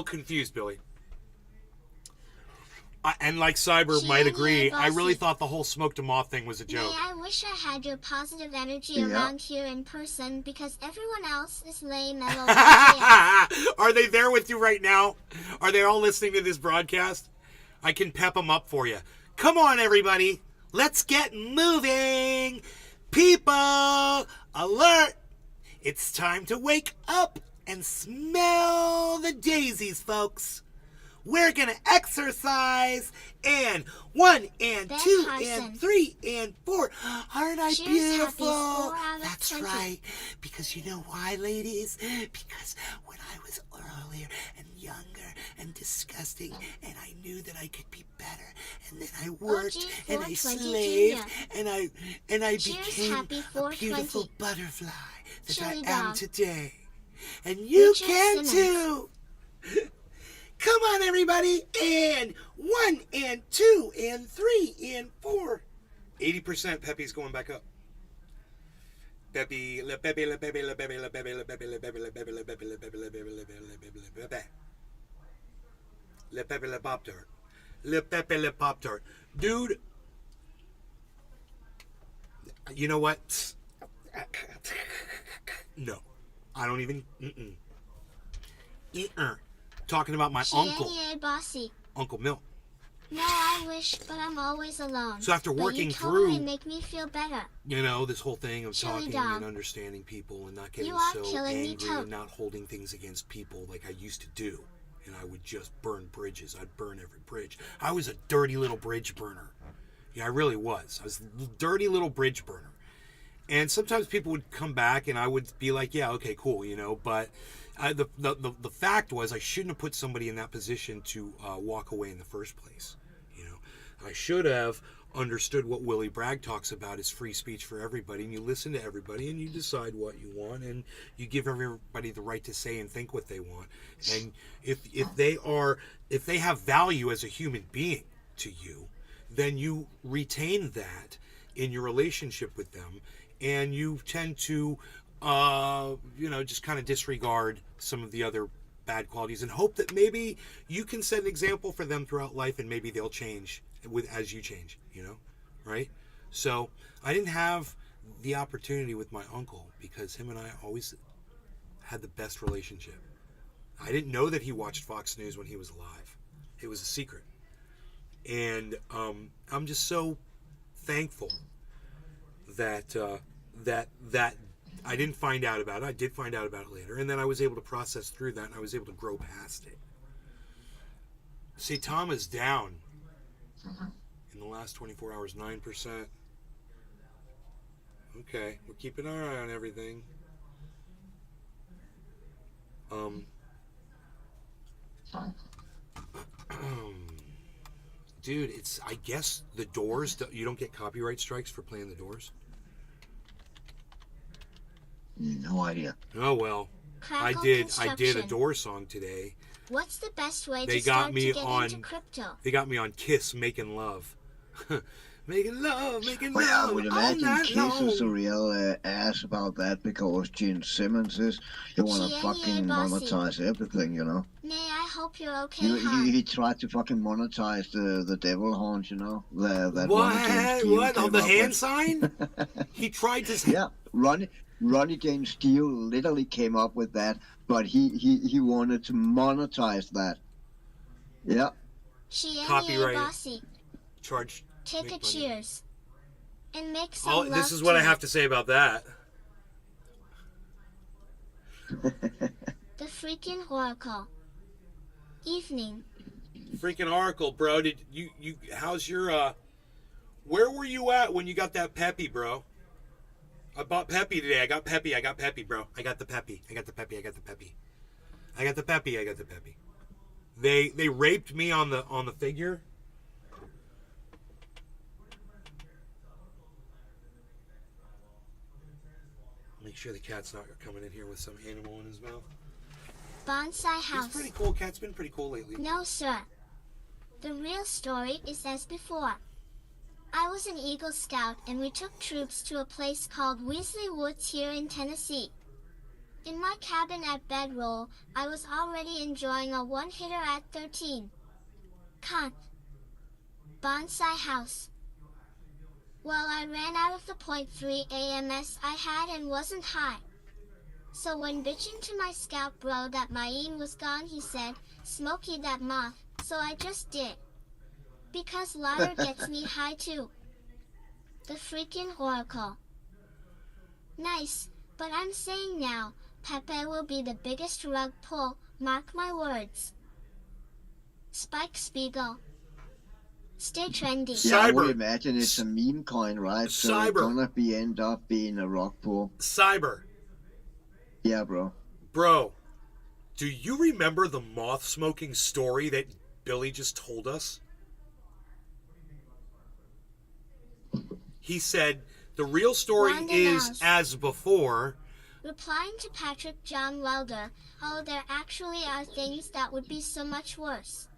confused, Billy. And like Cyber might agree, I really thought the whole smoked a moth thing was a joke. May, I wish I had your positive energy Yeah. around here in person because everyone else is lame LOL. Are they there with you right now? Are they all listening to this broadcast? I can pep them up for you. Come on, everybody. Let's get moving. People, alert. It's time to wake up and smell the daisies, folks. We're going to exercise. And 1 and Ben 2 Carson. and 3 and 4. Aren't I Cheers, beautiful? Happy 4 out of That's 20. right. Because you know why, ladies? Because when I was earlier and younger and disgusting, and I knew that I could be better, and then I worked OG and I 420 slaved Junior. and I Cheers, became Happy a 420. beautiful butterfly that Chili I am dog. today. And you Richard can Simmons. too. Come on, everybody. And 1 and 2 and 3 and 4. 80% Pepe's going back up. Pepe, le Pepe, le Pepe, le Pepe, le Pepe, le Pepe, le Pepe, le Pepe, le Pepe, le Pepe, le Pepe, le Pepe, le Pepe. Le Pepe, le Pop-Tart. Le Pepe, le Pop-Tart. Dude, you know what? No. I don't even... Talking about my uncle, Chianye Bossy. Uncle Milt. No, I wish, but I'm always alone. So after But working you totally through- make me feel better. You know, this whole thing of Chili talking dog. and understanding people and not getting You are so killing me, angry Toad. and not holding things against people like I used to do. And I would just burn bridges. I'd burn every bridge. I was a dirty little bridge burner. Yeah, I really was. I was a dirty little bridge burner. And sometimes people would come back and I would be like, yeah, okay, cool, you know. But the fact was I shouldn't have put somebody in that position to walk away in the first place. You know, I should have understood what Willie Bragg talks about is free speech for everybody, and you listen to everybody and you decide what you want and you give everybody the right to say and think what they want. And if they have value as a human being to you, then you retain that in your relationship with them, and you tend to just kind of disregard some of the other bad qualities and hope that maybe you can set an example for them throughout life, and maybe they'll change as you change, right? So I didn't have the opportunity with my uncle because him and I always had the best relationship. I didn't know that he watched Fox News when he was alive. It was a secret. And I'm just so thankful that I didn't find out about it. I did find out about it later, and then I was able to process through that, and I was able to grow past it. See, Tom is down in the last 24 hours, 9%. Okay, we're keeping our eye on everything. Dude, I guess the Doors, you don't get copyright strikes for playing the Doors? No idea. Oh, well. I Crackle did a Construction. Doors song today. What's the best way They to got start me to get on- into crypto? They got me on Kiss, Making Love. Making love Well, I would all imagine night Kiss is a long. real ass about that because Gene Simmons is. They want to Chianye fucking Bossy. monetize everything, you know. Nay, I hope you're okay, He, hon. he tried to fucking monetize the devil horns, you know. That What? Ronnie James Dio What? Oh, came the up hand with. sign? He tried to... Yeah, Ronnie James Dio literally came up with that, but he wanted to monetize that. Yeah. Chianye Copyright. Bossy. Charge... Take make a money. cheers. And make some Oh, love this is what I to have to say about that. the freaking oracle. Evening. Freaking Oracle, bro. Did you how's your where were you at when you got that Peppy, bro? I bought Peppy today. I got Peppy, bro. I got the Peppy. They raped me on the figure. Make sure the cat's not coming in here with some animal in his mouth. Bonsai He's house. pretty cool. Cat's been pretty cool lately. No, sir. The real story is as before. I was an Eagle Scout and we took troops to a place called Weasley Woods here in Tennessee. In my cabin at bedroll, I was already enjoying a one-hitter at 13. Cunt. Bonsai house. Well, I ran out of the .3 AMS I had and wasn't high. So when bitching to my scout bro that my Ian was gone, he said, "Smokey that moth," so I just did. Because ladder gets me high too. The freaking oracle. Nice, but I'm saying now, Pepe will be the biggest rug pull, mark my words. Spike Spiegel. Stay trendy. Yeah, I would Cyber. imagine it's a meme coin, right? So Cyber. it's gonna be end up being a rock pool. Cyber. Yeah, bro. Bro, do you remember the moth smoking story that Billy just told us? He said the real story Wanda is Mouse. as before. Replying to Patrick John Welder, "Oh, there actually are things that would be so much worse.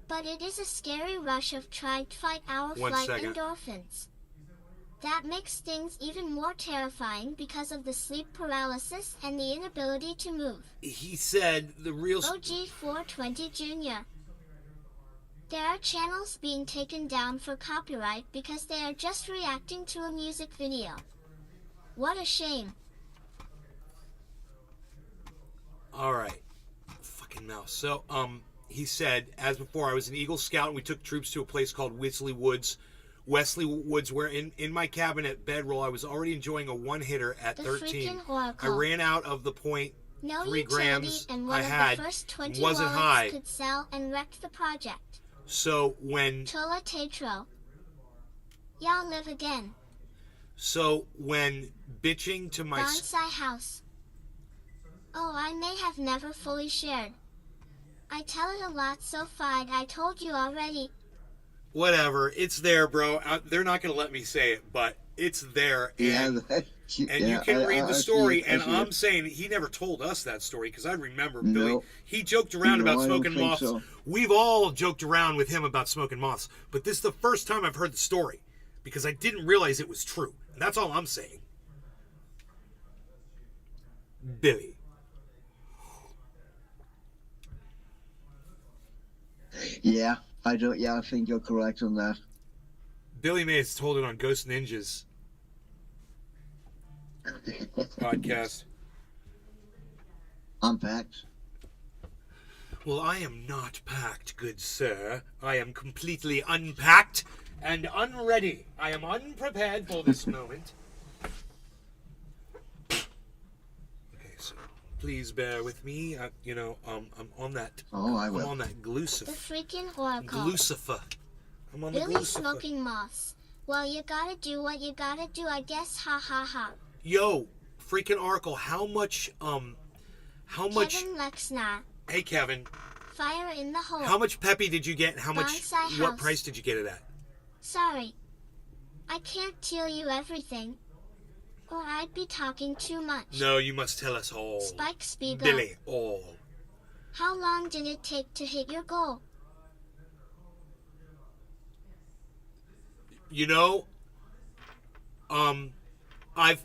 But it is a scary rush of trying to fight our 1 flight second. endorphins. That makes things even more terrifying because of the sleep paralysis and the inability to move." He said the real OG 420 Jr. There are channels being taken down for copyright because they are just reacting to a music video. What a shame. All right. Fucking mouse. So, he said, as before, I was an Eagle Scout and we took troops to a place called Wesley Woods, where in my cabin at bedroll, I was already enjoying a one-hitter at The 13. freaking oracle. I ran out of the No 3 utility grams and I one of had, the first 20 wasn't wallets high. could sell and wrecked the project. So when Tola Tetro. Y'all live again. bitching to my Bonsai house. Oh, I may have never fully shared. I tell it a lot, so fine. I told you already. whatever, it's there, bro. They're not gonna let me say it, but it's there. And, and you can read the story. And I'm saying he never told us that story because I remember Billy. No. He joked around No, about I don't smoking think moths. so. We've all joked around with him about smoking moths, but this is the first time I've heard the story because I didn't realize it was true. And that's all I'm saying. Billy. Yeah, I don't. Yeah, I think you're correct on that. Billy May has told it on Ghost Ninjas podcast. I'm packed. Well, I am not packed, good sir. I am completely unpacked and unready. I am unprepared for this moment. Okay, so please bear with me. I'm on that. Oh, I I'm will. on that The Glucifer. freaking oracle. Glucifer. I'm on the Billy Glucifer. smoking moths. Well, you gotta do what you gotta do, I guess. Ha ha ha. Yo, freaking Oracle, how much? Kevin Lexnar. Hey, Kevin, Fire in the hole. how much Peppy did you get? How much? Bonsai What house. price did you get it at? Sorry. I can't tell you everything. Or I'd be talking too much. No, you must tell us all. Spike Spiegel. Billy, all. How long did it take to hit your goal? You know, I've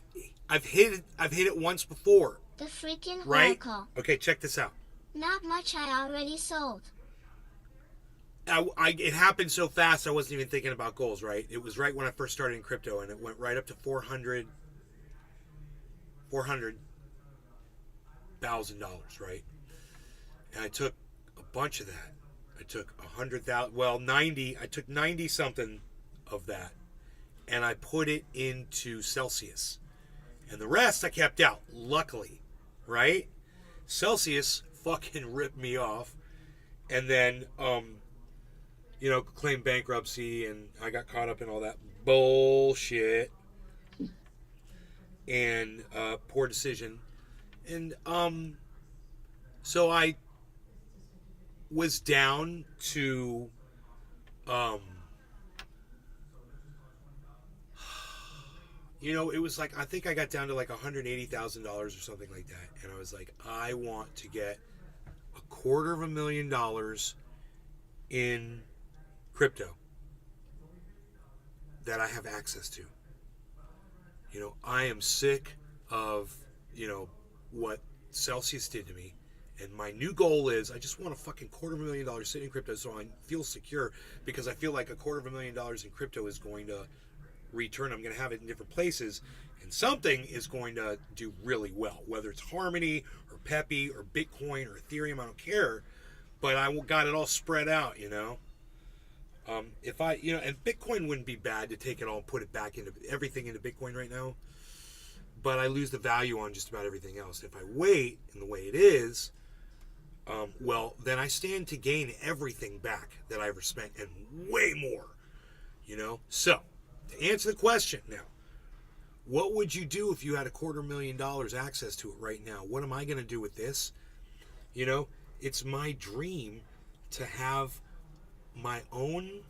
hit it once before, The freaking right? oracle. Okay, check this out. Not much I already sold. It happened so fast I wasn't even thinking about goals, right? It was right when I first started in crypto, and it went right up to $400,000, right? And I took a bunch of that. I took 100,000, well, 90. I took 90 something of that, and I put it into Celsius, and the rest I kept out. Luckily, right? Celsius fucking ripped me off, and then claimed bankruptcy, and I got caught up in all that bullshit and poor decision, and so I was down to it was like, I think I got down to like $180,000 or something like that, and I was like, I want to get $250,000 in crypto that I have access to. I am sick of what Celsius did to me. And my new goal is I just want a fucking $250,000 sitting in crypto so I feel secure, because I feel like $250,000 in crypto is going to return. I'm going to have it in different places, and something is going to do really well, whether it's Harmony or Pepe or Bitcoin or Ethereum, I don't care, but I got it all spread out, if I, and Bitcoin wouldn't be bad to take it all and put it back into everything into Bitcoin right now, but I lose the value on just about everything else. If I wait in the way it is, well, then I stand to gain everything back that I ever spent and way more, So, to answer the question now, what would you do if you had $250,000 access to it right now? What am I going to do with this? It's my dream to have my own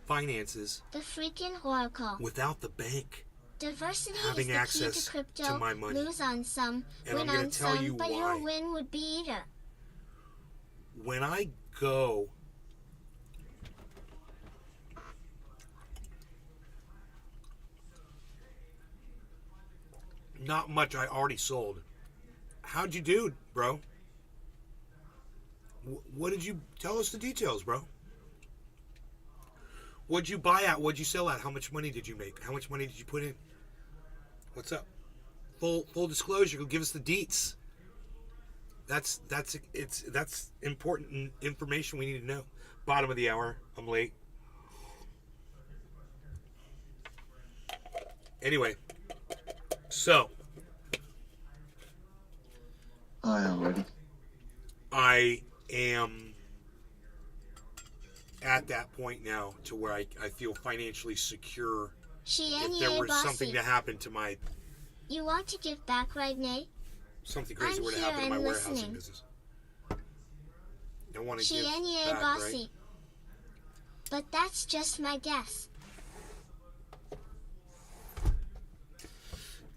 finances The freaking oracle. without the bank Diversity having is the access key to crypto. to my money. Lose on some, And win I'm gonna on tell some, you but why. your win would be either. When I go not much I already sold. How'd you do, bro? What did you tell us the details, bro? What'd you buy at? What'd you sell at? How much money did you make? How much money did you put in? What's up? Full disclosure. Give us the deets. That's important information we need to know. Bottom of the hour. I'm late. Anyway, so I am ready. I am at that point now to where I feel financially secure. If there were something to happen to my You want to give back, right, Nate? something crazy I'm were to here happen to my and warehousing listening. business, I want to She give any back, bossy. right? But that's just my guess.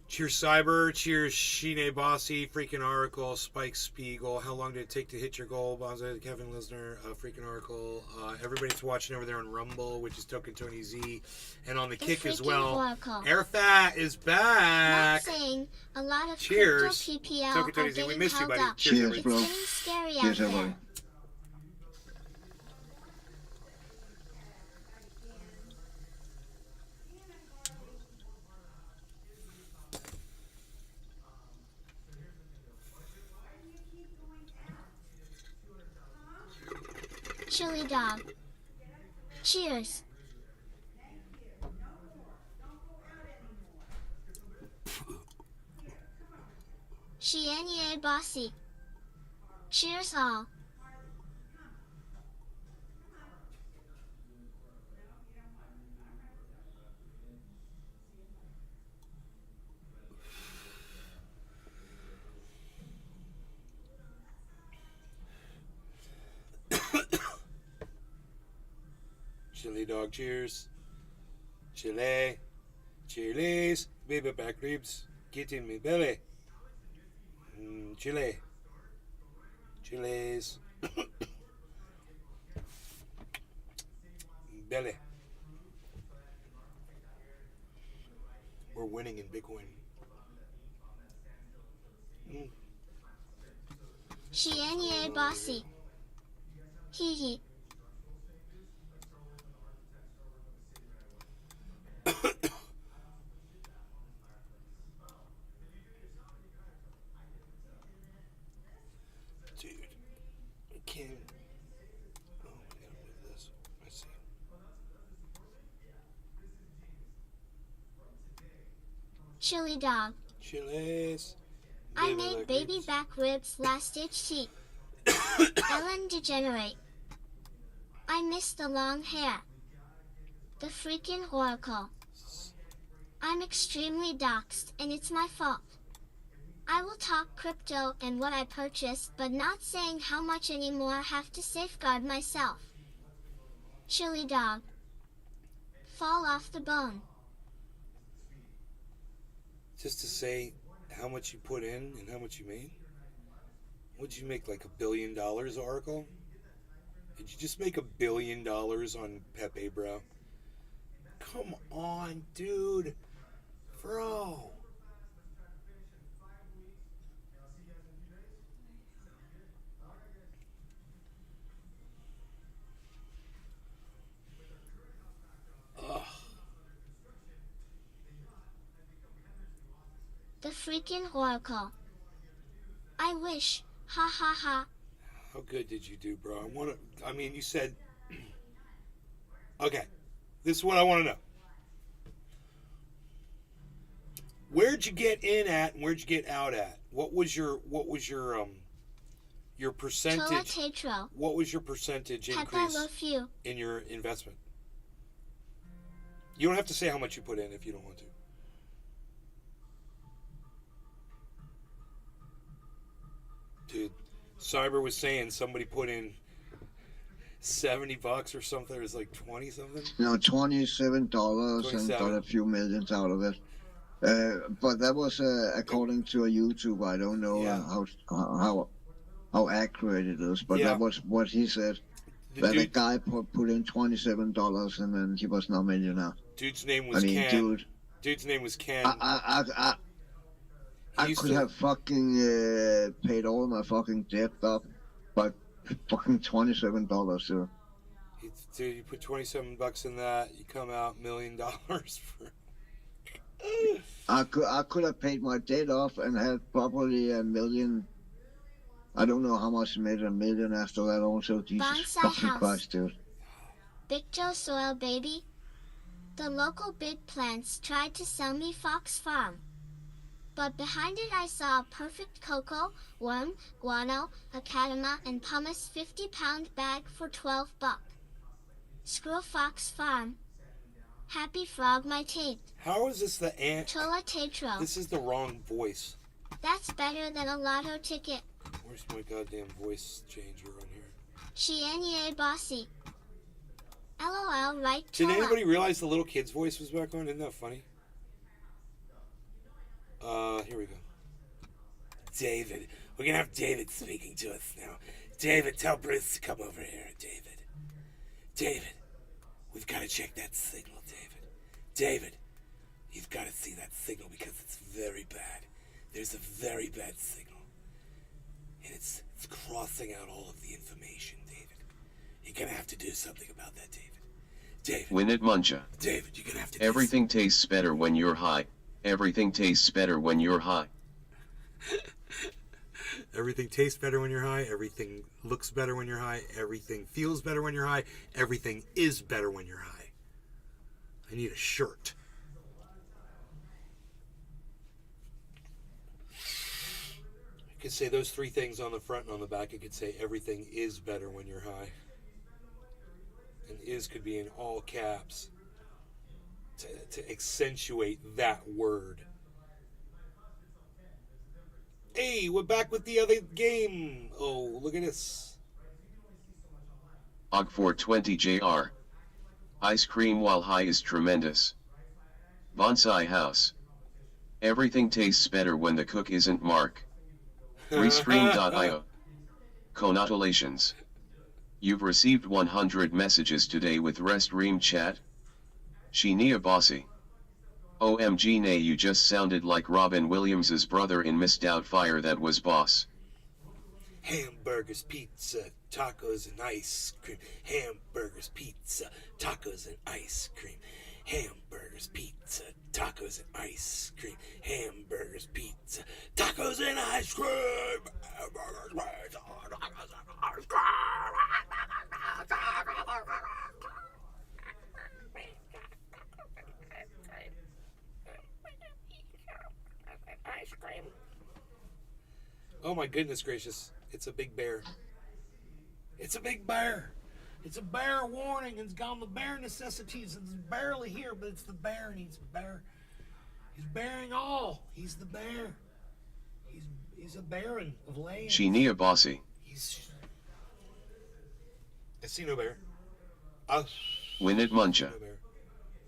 Cheers, Cyber. Cheers, Shine Bossy. Freaking Oracle. Spike Spiegel. How long did it take to hit your goal? Bonza, Kevin Lisner. Freaking Oracle. Everybody's watching over there on Rumble, which is Token Tony Z. And on the Kick as freaking well. Oracle. Airfat is Not back. saying a lot of Cheers. crypto PPL Token Tony are Z. We getting missed you, held buddy. up. Cheers, Cheers, It's everybody. bro. getting scary Cheers, out everybody. there. Chili dog. Cheers. Shianye bossy. Cheers all. Chili dog, cheers. Chile. Chiles. Baby back ribs. Get in me belly. Chile. Chiles. Belly. We're winning in Bitcoin. Shianye bossy. Hee hee. Dude, I can't. Oh, I gotta move this. I see. Chili dog. Chiles. I made baby back ribs last ditch cheat. Ellen degenerate. I miss the long hair. The freaking oracle. I'm extremely doxxed and it's my fault. I will talk crypto and what I purchased, but not saying how much anymore. I have to safeguard myself. Chili dog. Fall off the bone. Just to say how much you put in and how much you made? What'd you make, like $1 billion, Oracle? Did you just make $1 billion on Pepe, bro? Come on, dude. Bro. Ugh. The freaking Oracle. I wish. Ha ha ha. How good did you do, bro? I mean, you said... Okay. This is what I want to know. Where'd you get in at and where'd you get out at? What was your percentage? Tola Tetro. What was your percentage Pepe, I increase love you. in your investment? You don't have to say how much you put in if you don't want to. Dude, Cyber was saying somebody put in $70 or something. It was like 20 something. No, $27 and 27. got a few millions out of it. But that was according to a YouTube. I don't know Yeah. how accurate it is, but Yeah. that was what he said. The That a dude, guy put in $27 and then he was now millionaire. dude's name I was mean, Ken. dude, Dude's name was Ken. I He used could to- have fucking paid all my fucking debt up, but fucking $27, dude. Dude, you put $27 in that, you come out $1 million for. I could have paid my debt off and had probably $1 million. I don't know how much I made $1 million after that. Also, Jesus Bonsai fucking house. Christ, dude. Big Joe Soil baby. The local big plants tried to sell me Fox Farm. But behind it I saw a perfect cocoa, worm, guano, academa, and pumice 50-pound bag for $12. Screw Fox Farm. Happy frog my taint. How is this the ant? Tola Tetro. This is the wrong voice. That's better than a lotto ticket. Where's my goddamn voice changer on here? Shianye bossy. LOL right Did Tola. anybody realize the little kid's voice was back on? Isn't that funny? Here we go. David. We're gonna have David speaking to us now. David, tell Bruce to come over here, David. David, we've got to check that signal, David. David, you've got to see that signal because it's very bad. There's a very bad signal. And it's crossing out all of the information, David. You're gonna have to do something about that, David. David, Win it, Muncha. David, you're gonna have to do Everything tastes better when you're high. Everything tastes better when you're high. Everything tastes better when you're high. Everything looks better when you're high. Everything feels better when you're high. Everything is better when you're high. I need a shirt. I could say those three things on the front and on the back. I could say everything is better when you're high. And is could be in all caps to accentuate that word. Hey, we're back with the other game. Oh, look at this. Og420 JR. Ice cream while high is tremendous. Bonsai house. Everything tastes better when the cook isn't Mark. Restream.io. Congratulations. You've received 100 messages today with Restream chat. Shinia Bossy. OMG nay, you just sounded like Robin Williams' brother in Miss Doubtfire. That was boss. Hamburgers, pizza, tacos, and ice cream. Hamburgers, pizza, tacos, and ice cream. Hamburgers, pizza, tacos, and ice cream. Hamburgers, pizza, tacos, and ice cream. Hamburgers, pizza, tacos, and ice cream. Oh my goodness gracious. It's a big bear. It's a big bear. It's a bear warning. It's got the bear necessities. It's barely here, but it's the bear needs bear. bearing all. He's the bear. He's a baron of land. Shinia Bossy. He's. I see no bear. Winnet Muncha. No bear.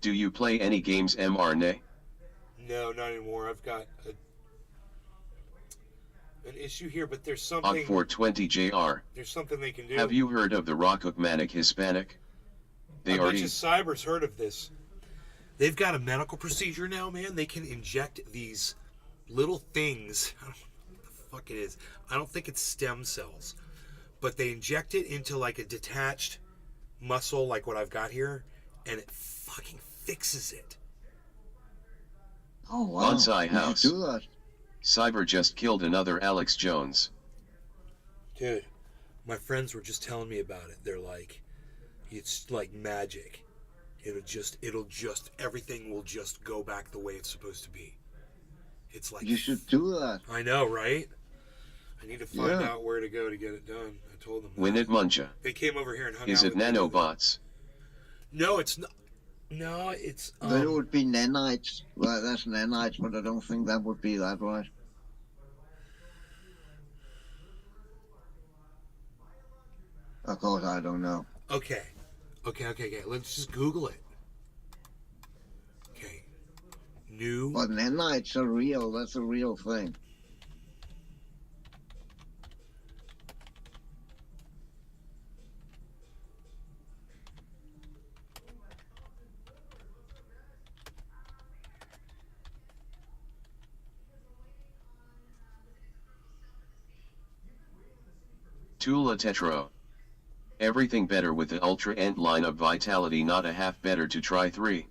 Do you play any games mRNA? No, not anymore. I've got an issue here, but there's something. Og420JR. There's something they can do. Have you heard of the Rockhook Hispanic? They I are bet you Cyber's heard of this. They've got a medical procedure now, man. They can inject these little things. I don't know what the fuck it is. I don't think it's stem cells, but they inject it into like a detached muscle, like what I've got here, and it fucking fixes it. Oh wow! Bonsai You House. should do that. Cyber just killed another Alex Jones. Dude, my friends were just telling me about it. They're like, it's like magic. It'll just everything will just go back the way it's supposed to be. It's like You should do that. I know, right? I need to find Yeah. out where to go to get it done. I told them. that. Winnet Muncha. They came over here and hung Is out it with me. nanobots? No, it's not. No, it's There would be nanites. Well, that's nanites, but I don't think that would be that right. Of course, I don't know. okay. Let's just Google it. Okay. New. But nanites are real. That's a real thing. Tula Tetro. Everything better with the Ultra End line of Vitality, not a half better to try 3.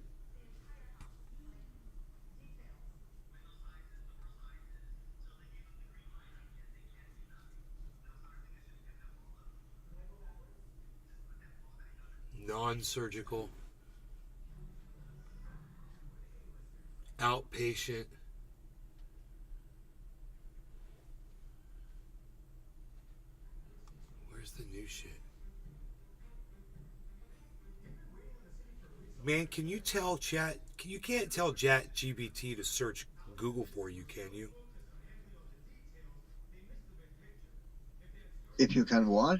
Non-surgical. Outpatient. Where's the new shit? Man, can you tell chat? You can't tell Chat GPT to search Google for you, can you? If you can what?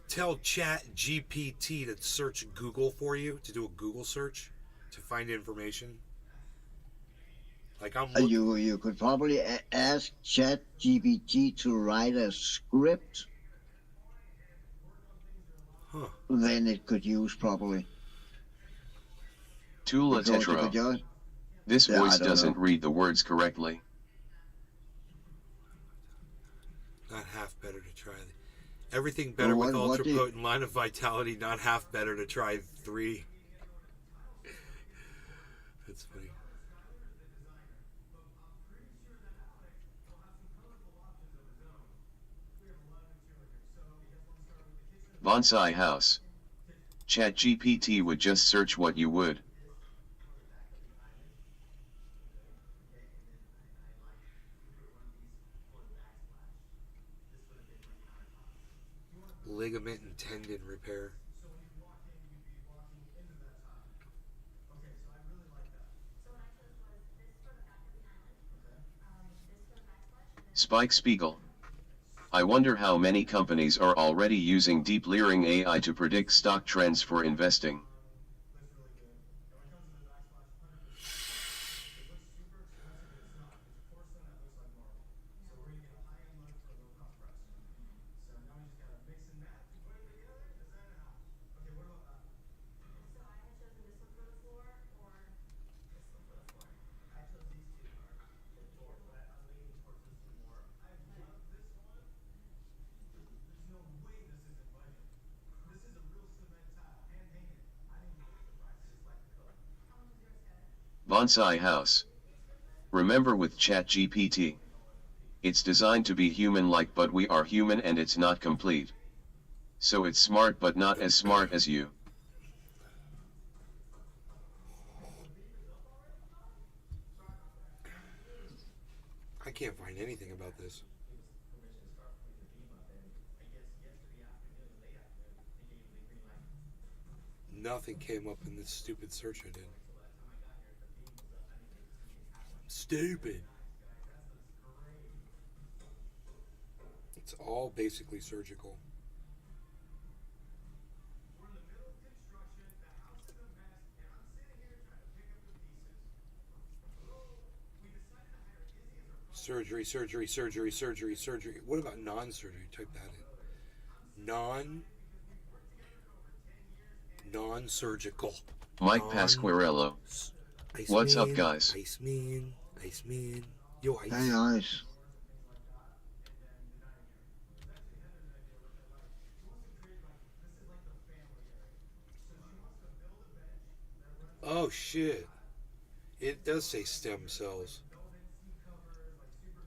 Tell Chat GPT to search Google for you, to do a Google search to find information. Like I'm looking, You could probably ask ChatGPT to write a script. huh? Then it could use properly. Tula Because you could Tetro. just- This Yeah, I voice don't doesn't know. read the words correctly. Not half better to try. Everything better Well, with what ultra do you- potent line of vitality. Not half better to try 3. That's funny. Bonsai House. ChatGPT would just search what you would. Ligament and tendon repair. Spike Spiegel. I wonder how many companies are already using deep learning AI to predict stock trends for investing. Bonsai House. Remember with ChatGPT. It's designed to be human-like, but we are human and it's not complete. So it's smart but not as smart as you. I can't find anything about this. Nothing came up in this stupid search I did. stupid. It's all basically surgical. Surgery, surgery, surgery, surgery, surgery. What about non-surgery? Type that in. Non-surgical. Mike Pasquarello. What's up, guys? Iceman. Yo, Ice. Hey, Ice. Oh, shit. It does say stem cells.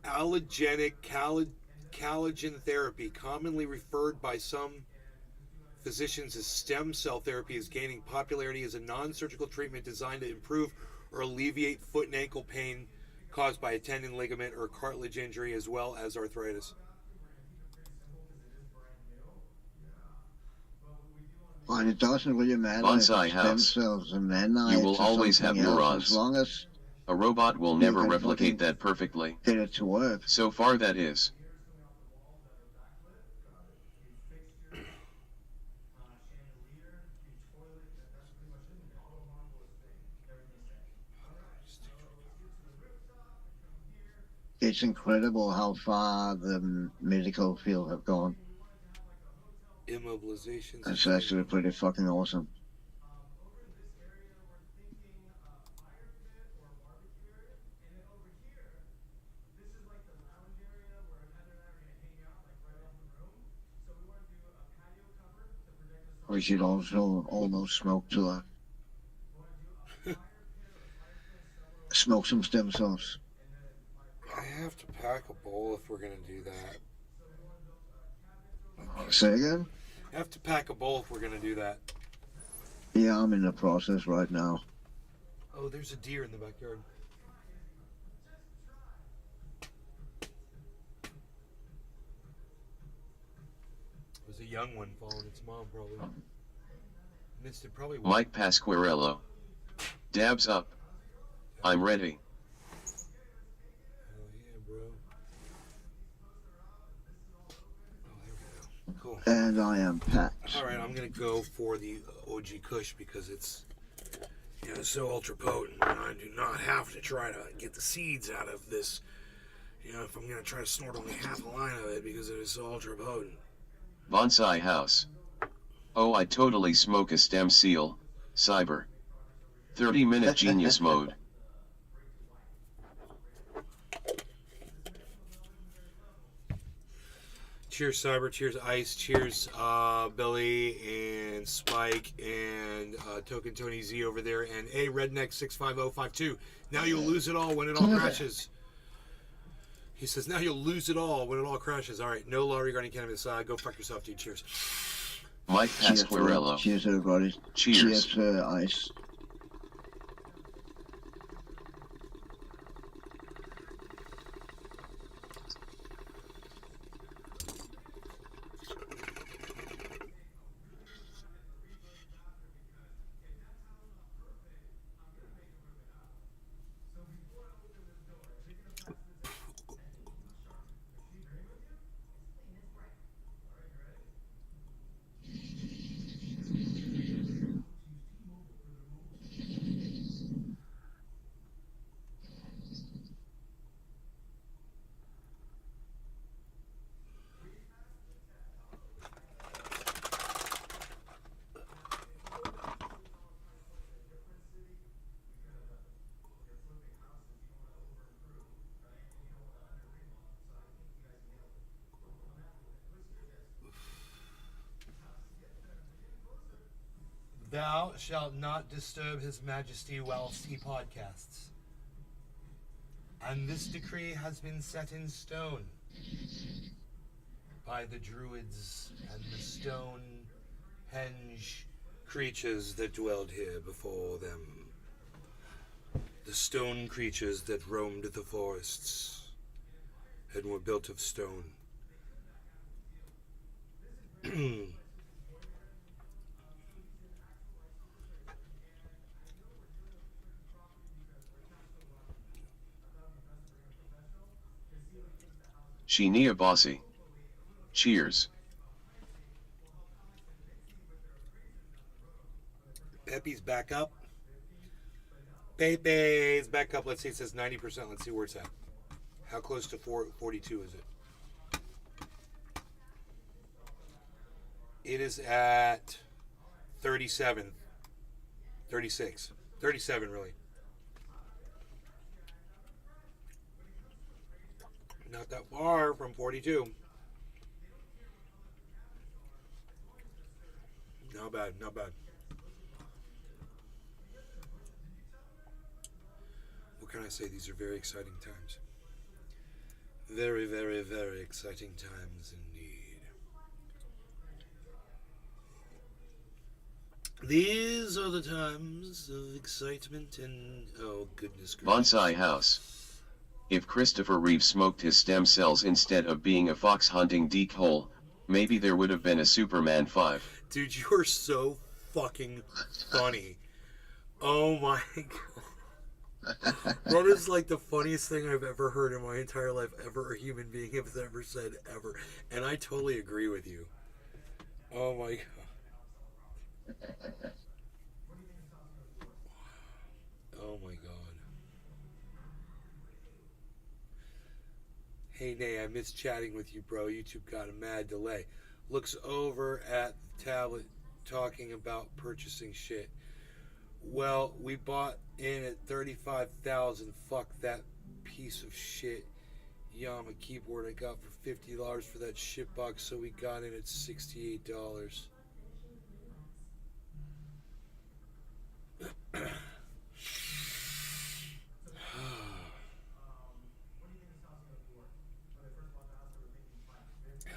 Allogenic collagen therapy, commonly referred by some physicians as stem cell therapy, is gaining popularity as a non-surgical treatment designed to improve or alleviate foot and ankle pain caused by a tendon, ligament, or cartilage injury, as well as arthritis. Well, it doesn't really matter Bonsai if it's stem house. cells and nanites You will or always have something else, neurons. as long as A robot will You never can replicate fucking- that perfectly. get it to work. So far, that is. It's incredible how far the medical field have gone. Immobilizations. It's actually pretty fucking awesome. We should also almost smoke to smoke some stem cells. I have to pack a bowl if we're going to do that. Say again? I have to pack a bowl if we're going to do that. Yeah, I'm in the process right now. Oh, there's a deer in the backyard. It was a young one following its mom, probably. Missed it probably. Mike Pasquarello. Dabs up. I'm ready. Hell yeah, bro. Oh, there we go. Cool. And I am packed. All right, I'm gonna go for the OG Kush because it's, you know, so ultra potent. And I do not have to try to get the seeds out of this. You know, if I'm gonna try to snort only half a line of it because it is so ultra potent. Bonsai house. Oh, I totally smoke a stem seal. Cyber. 30-minute genius mode. Cheers, Cyber. Cheers, Ice. Cheers, Billy and Spike and Token Tony Z over there and A Redneck 65052. Now you'll lose it all when it all crashes. He says, now you'll lose it all when it all crashes. All right, no law regarding cannabis. Go fuck yourself, dude. Cheers. Mike Cheers, Pasquarello. cheers, everybody. Cheers. Cheers, Ice. Thou shalt not disturb his majesty whilst he podcasts. And this decree has been set in stone by the druids and the Stonehenge creatures that dwelled here before them. The stone creatures that roamed the forests and were built of stone. Shinia Bossy. Cheers. Pepe's back up. Pepe's back up. Let's see. It says 90%. Let's see where it's at. How close to 42 is it? It is at 37. 36. 37, really. Not that far from 42. Not bad, not bad. What can I say? These are very exciting times. Very, very, very exciting times indeed. These are the times of excitement and, oh goodness gracious. Bonsai House. If Christopher Reeve smoked his stem cells instead of being a fox hunting deek hole, maybe there would have been a Superman 5. Dude, you are so fucking funny. Oh my god. That is like the funniest thing I've ever heard in my entire life, ever a human being has ever said, ever. And I totally agree with you. Oh my god. Oh my god. Hey Nay, I miss chatting with you, bro. YouTube got a mad delay. Looks over at the tablet talking about purchasing shit. Well, we bought in at 35,000. Fuck that piece of shit Yama keyboard I got for $50 for that shit box, so we got in at $68.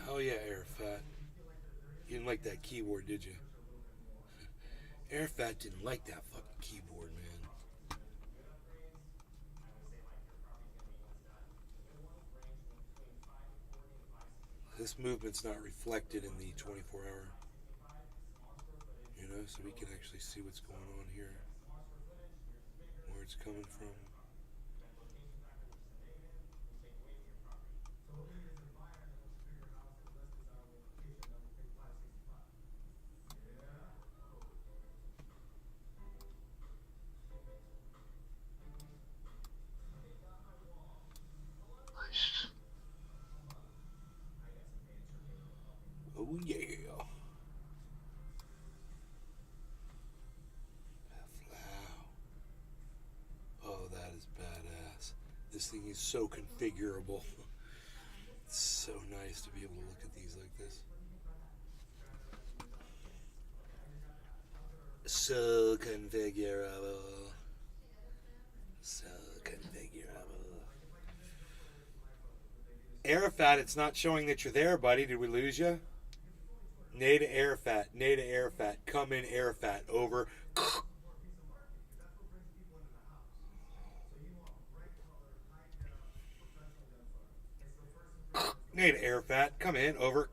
Hell yeah, Arafat. You didn't like that keyboard, did you? Arafat didn't like that fucking keyboard, man. This movement's not reflected in the 24-hour. You know, so we can actually see what's going on here. Where it's coming from. Oh yeah. Oh, that is badass. This thing is so configurable. It's so nice to be able to look at these like this. So configurable. So configurable. Arafat, it's not showing that you're there, buddy. Did we lose you? Nay to Arafat. Nay to Arafat. Come in, Arafat. Over. Nay to Arafat. Come in. Over.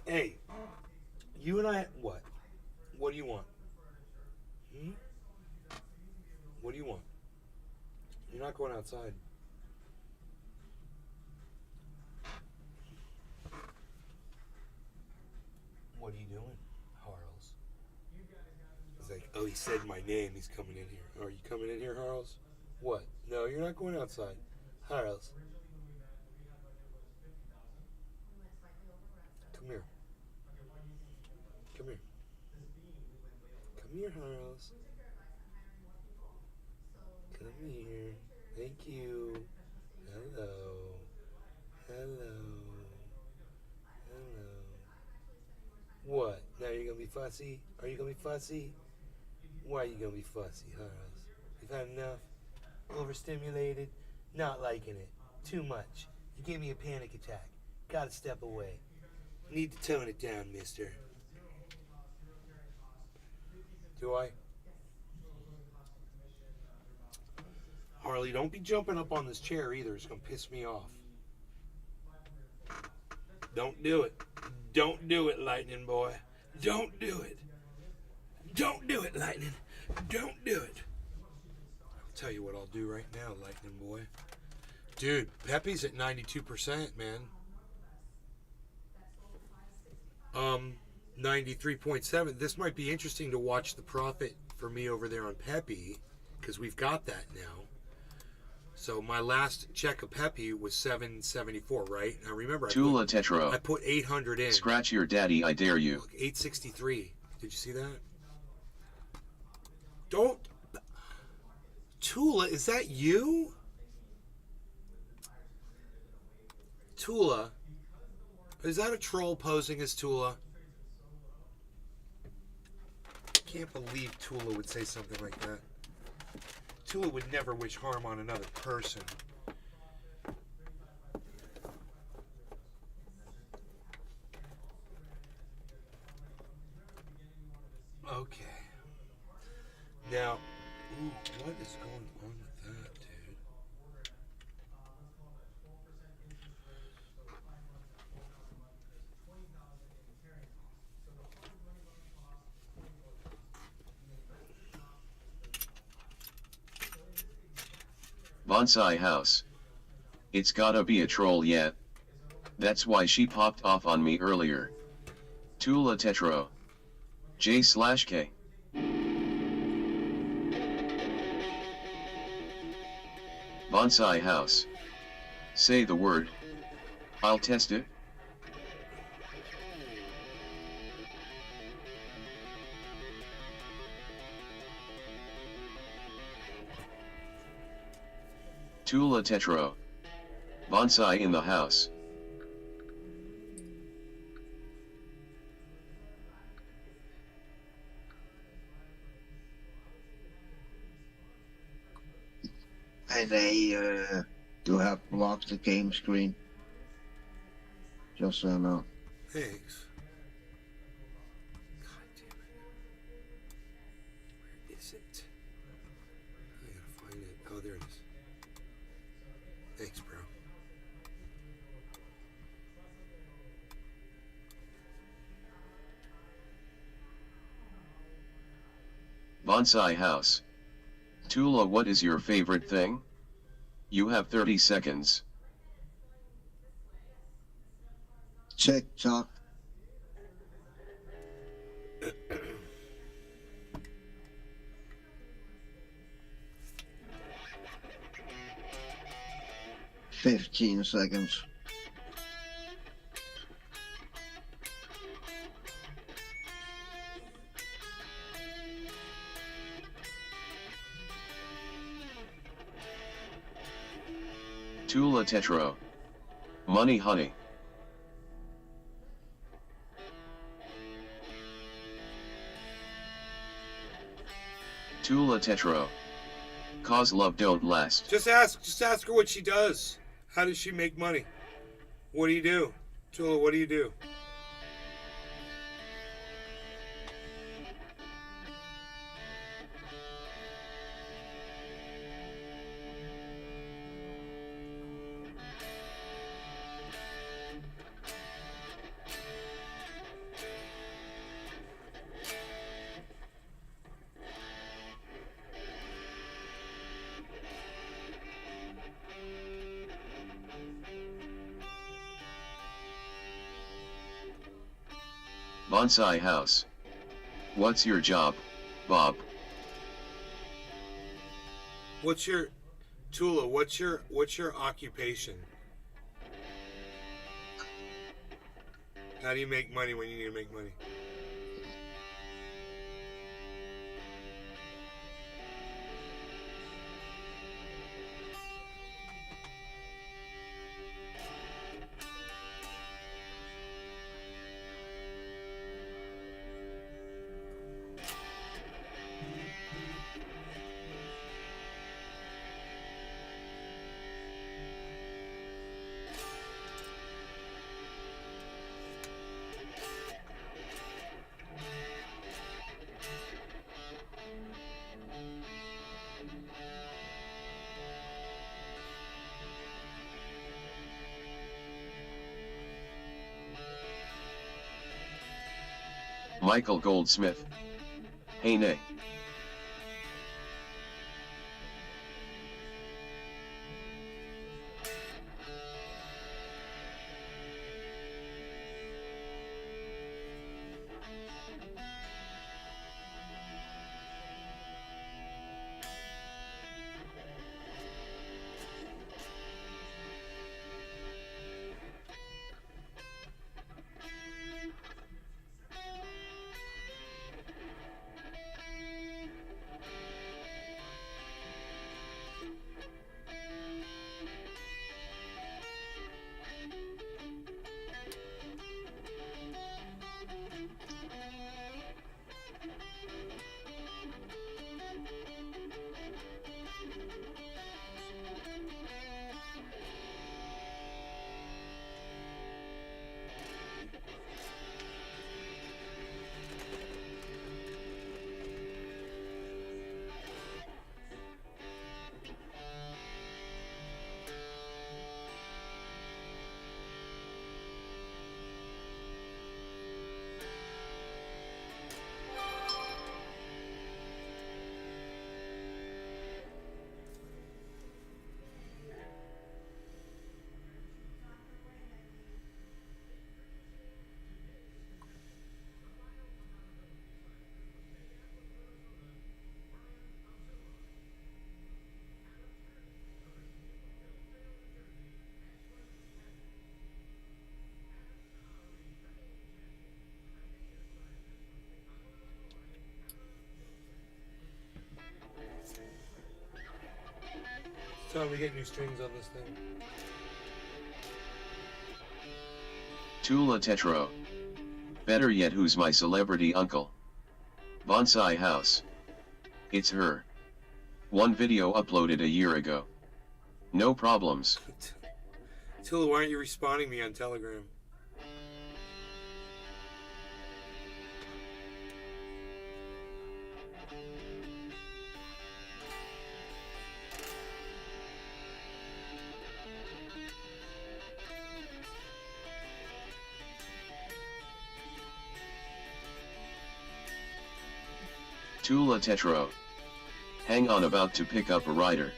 Hey, you and I, what? What do you want? Hmm? What do you want? You're not going outside. What are you doing, Harles? He's like, oh, he said my name. He's coming in here. Are you coming in here, Harles? What? No, you're not going outside. Harles. Come here. Come here. Come here, Harles. Come here. Thank you. Hello. Hello. Hello. What? Now you're gonna be fussy? Are you gonna be fussy? Why are you gonna be fussy, Harles? You've had enough? Overstimulated? Not liking it. Too much. You gave me a panic attack. Gotta step away. Need to tone it down, mister. Do I? Harley Charlie. Don't be jumping up on this chair either. It's going to piss me off. Don't do it. Don't do it, Lightning Boy. Don't do it. Don't do it, Lightning. Don't do it. I'll tell you what I'll do right now, Lightning Boy. Dude, Pepe's at 92%, man. 93.7. This might be interesting to watch the profit for me over there on Pepe, because we've got that now. So my last check of Pepe was 774, right? Now remember, Tula Tetro. I put 800 in. Scratch your daddy, I dare you. Look, 863. Did you see that? Don't. Tula, is that you? Tula. Is that a troll posing as Tula? I can't believe Tula would say something like that. Tula would never wish harm on another person. Okay. Now, ooh, what is going on with that, dude? Bonsai house. It's gotta be a troll yet. That's why she popped off on me earlier. Tula Tetro. J/K. Bonsai house. Say the word. I'll test it. Tula Tetro. Bonsai in the house. And you have blocked the game screen. Just so you know. Thanks. God damn it. Where is it? I gotta find it. Oh, there it is. Thanks, bro. Bonsai house. Tula, what is your favorite thing? You have 30 seconds. TikTok. "15 seconds. Tula Tetro. Money honey. Tula Tetro. Cause love don't last. Just ask her what she does. How does she make money? What do you do? Tula, what do you do? Bonsai house. What's your job, Bob? What's your Tula, what's your occupation? How do you make money when you need to make money? Michael Goldsmith. Hey nay. So we get new strings on this thing. Tula Tetro. Better yet, who's my celebrity uncle? Bonsai House. It's her. One video uploaded a year ago. No problems. Tula, why aren't you responding me on Telegram? Tula Tetro. Hang on, about to pick up a rider.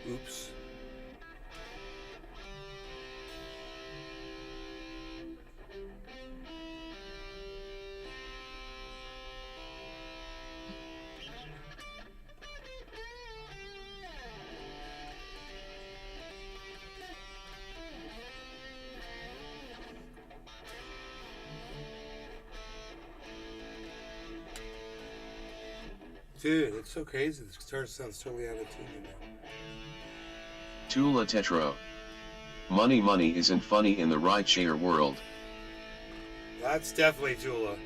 Oops. Dude, it's so crazy. This guitar sounds totally out of tune now. Tula Tetro. Money isn't funny in the rideshare world. That's definitely Tula.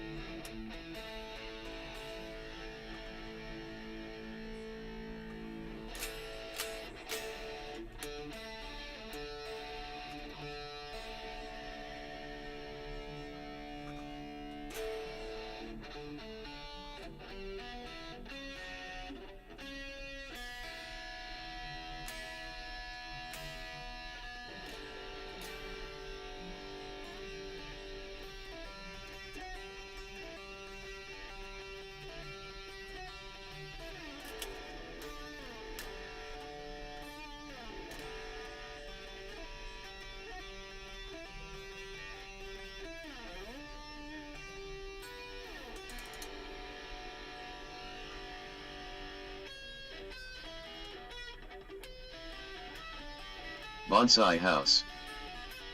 Bonsai House.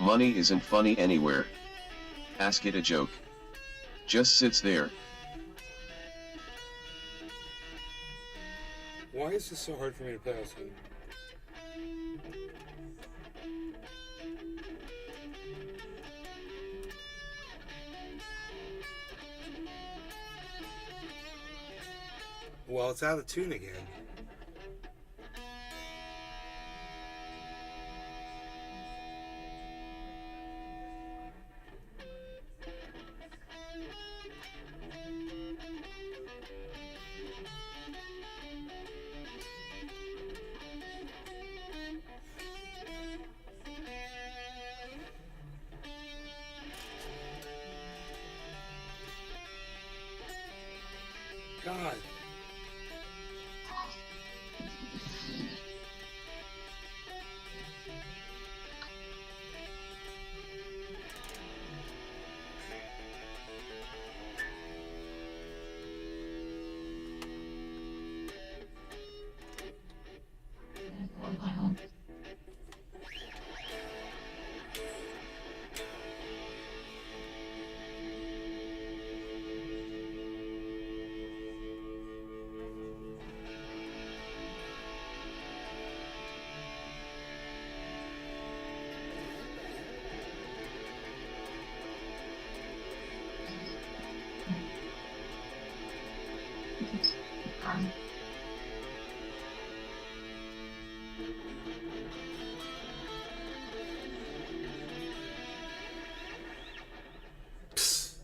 Money isn't funny anywhere. Ask it a joke. Just sits there. Why is this so hard for me to play on song? Well, it's out of tune again. God. Psst.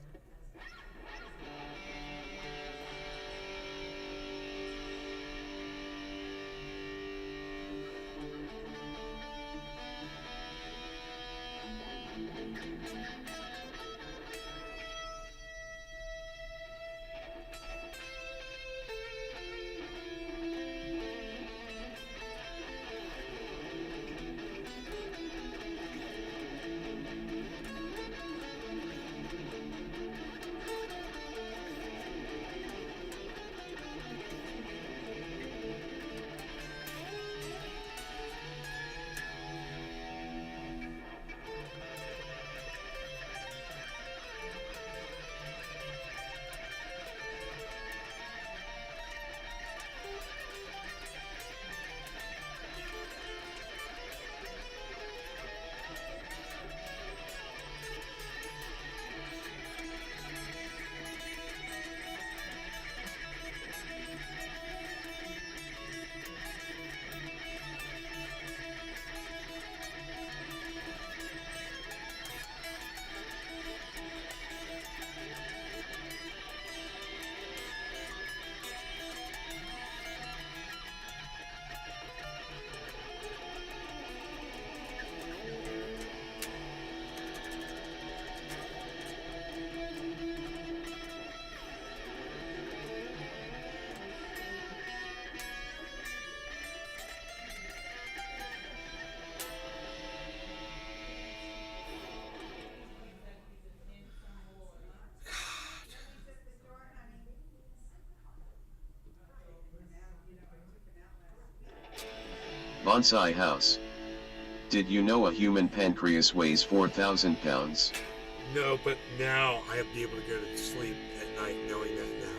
Bonsai House. Did you know a human pancreas weighs 4,000 pounds? No, but now I have to be able to go to sleep at night knowing that now.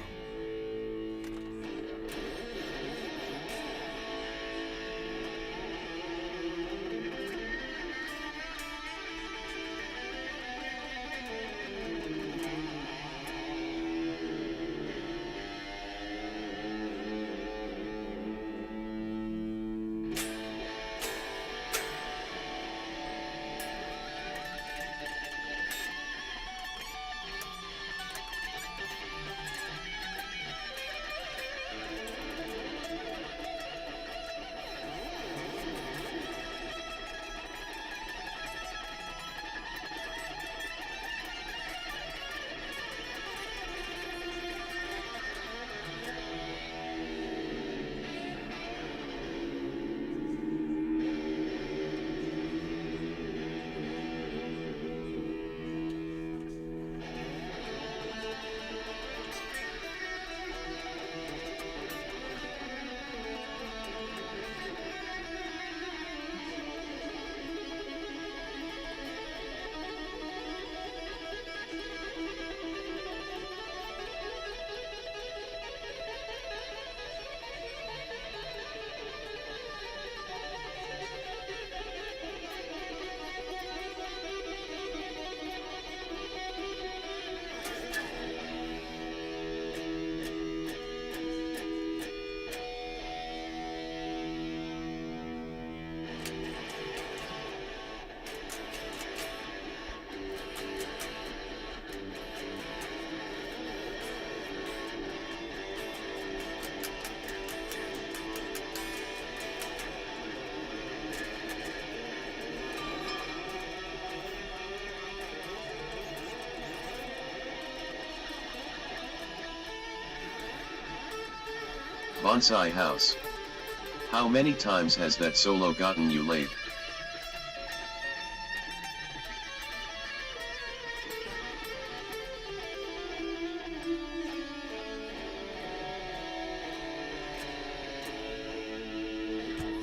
Bonsai House. How many times has that solo gotten you laid?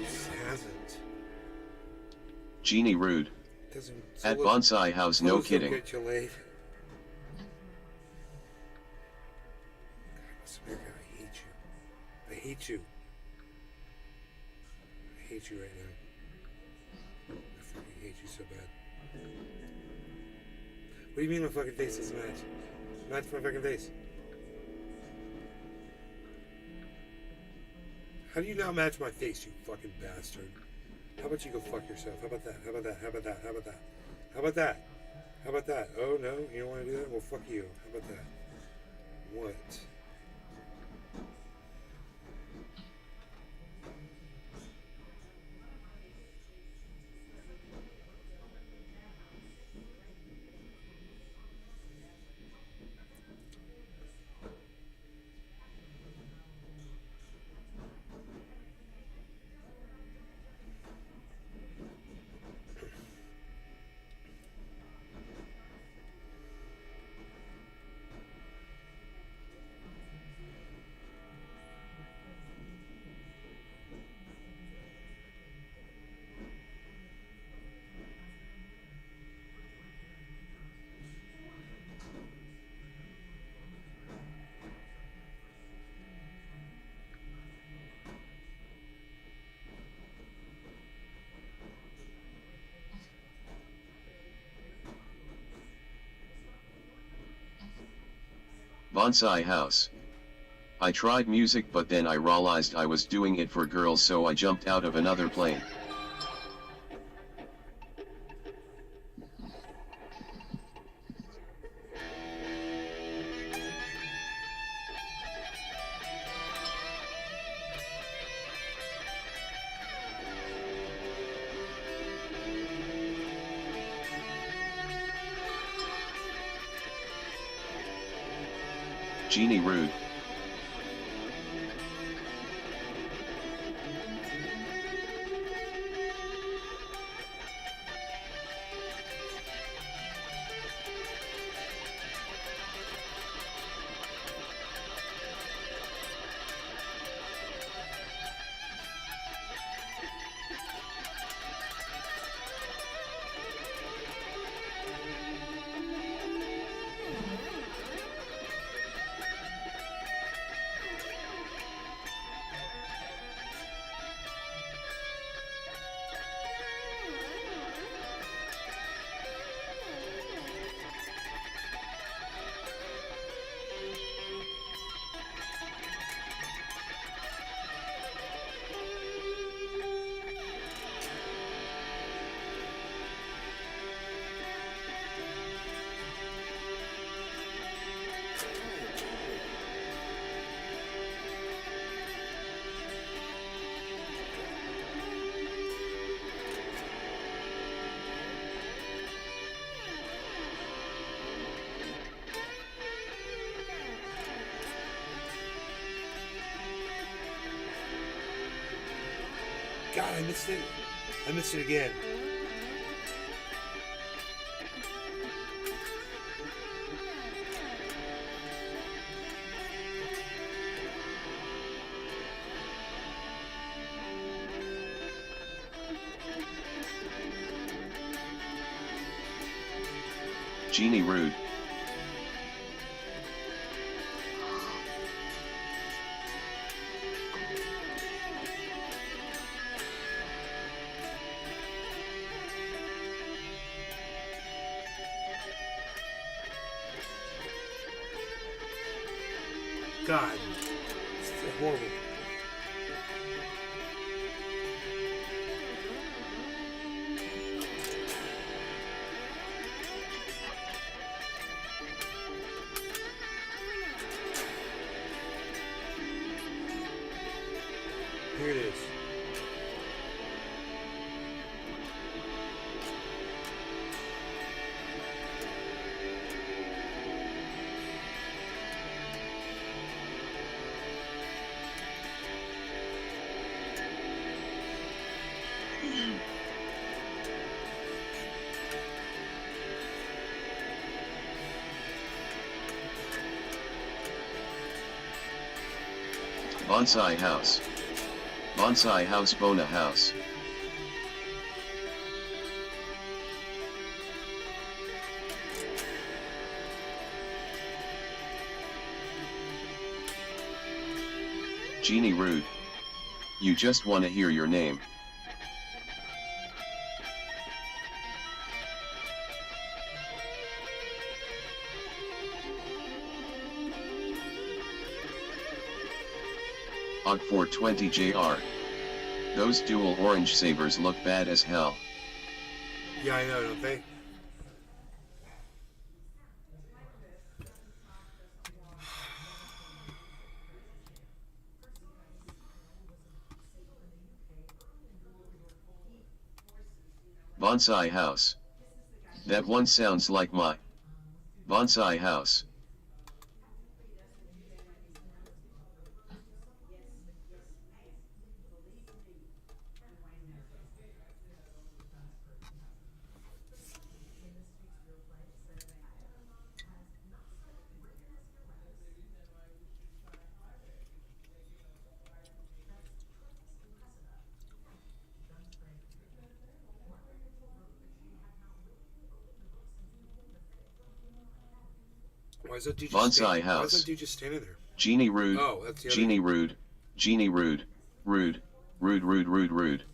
This hasn't. Genie Rude. Doesn't. At solo- Bonsai House, no solos don't kidding. Get you laid. God, America, I hate you. I hate you. I hate you right now. I fucking hate you so bad. What do you mean my fucking face doesn't match? Match my fucking face. How do you not match my face, you fucking bastard? How about you go fuck yourself? How about that? How about that? How about that? How about that? How about that? How about that? Oh no, you don't want to do that? Well, fuck you. How about that? What? Bonsai House. I tried music but then I realized I was doing it for girls, so I jumped out of another plane. Genie Rude. God, I missed it. I missed it again. Genie Rude. God, it's horrible. Here it is. Bonsai House. Bonsai House Bona House. Jeannie Rude. You just wanna hear your name. Og 420 JR. Those dual orange sabers look bad as hell. Yeah, I know, don't they? Bonsai House. That one sounds like my Bonsai House. Why is that dude Bonsai just Why House. is that dude just standing there? Jeannie Rude. Oh, that's the other. Jeannie Rude. Jeannie Rude. Rude. Rude, rude, rude, rude.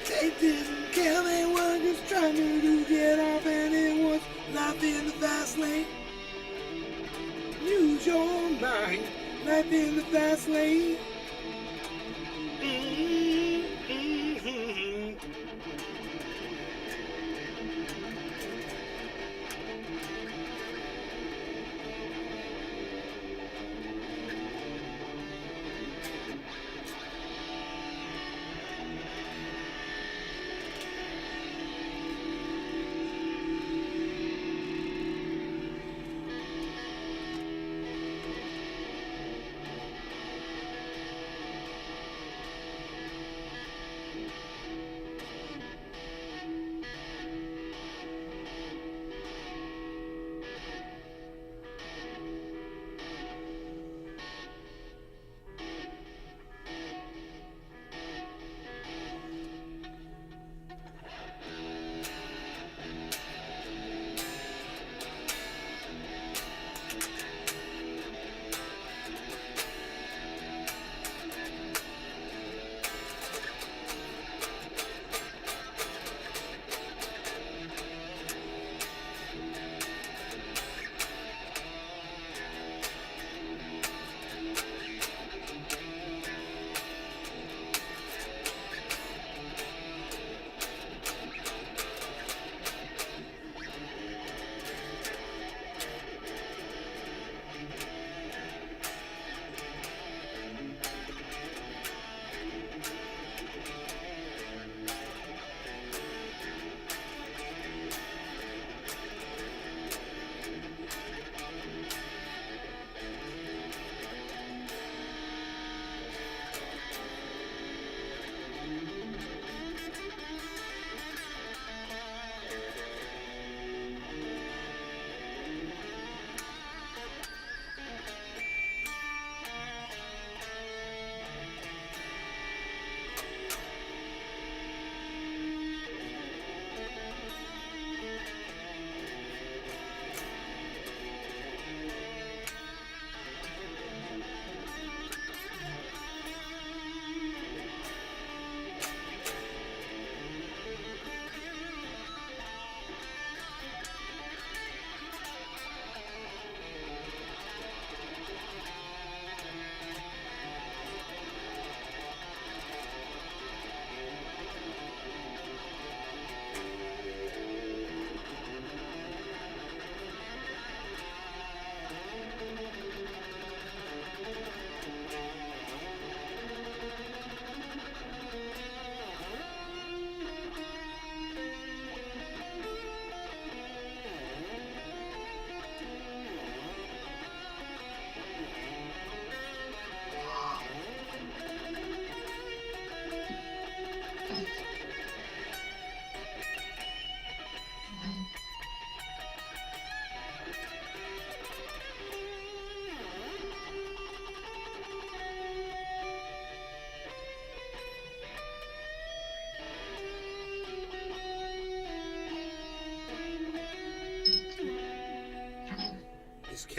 They didn't kill, they were just trying to get off, and it was life in the fast lane. Use your mind, life in the fast lane.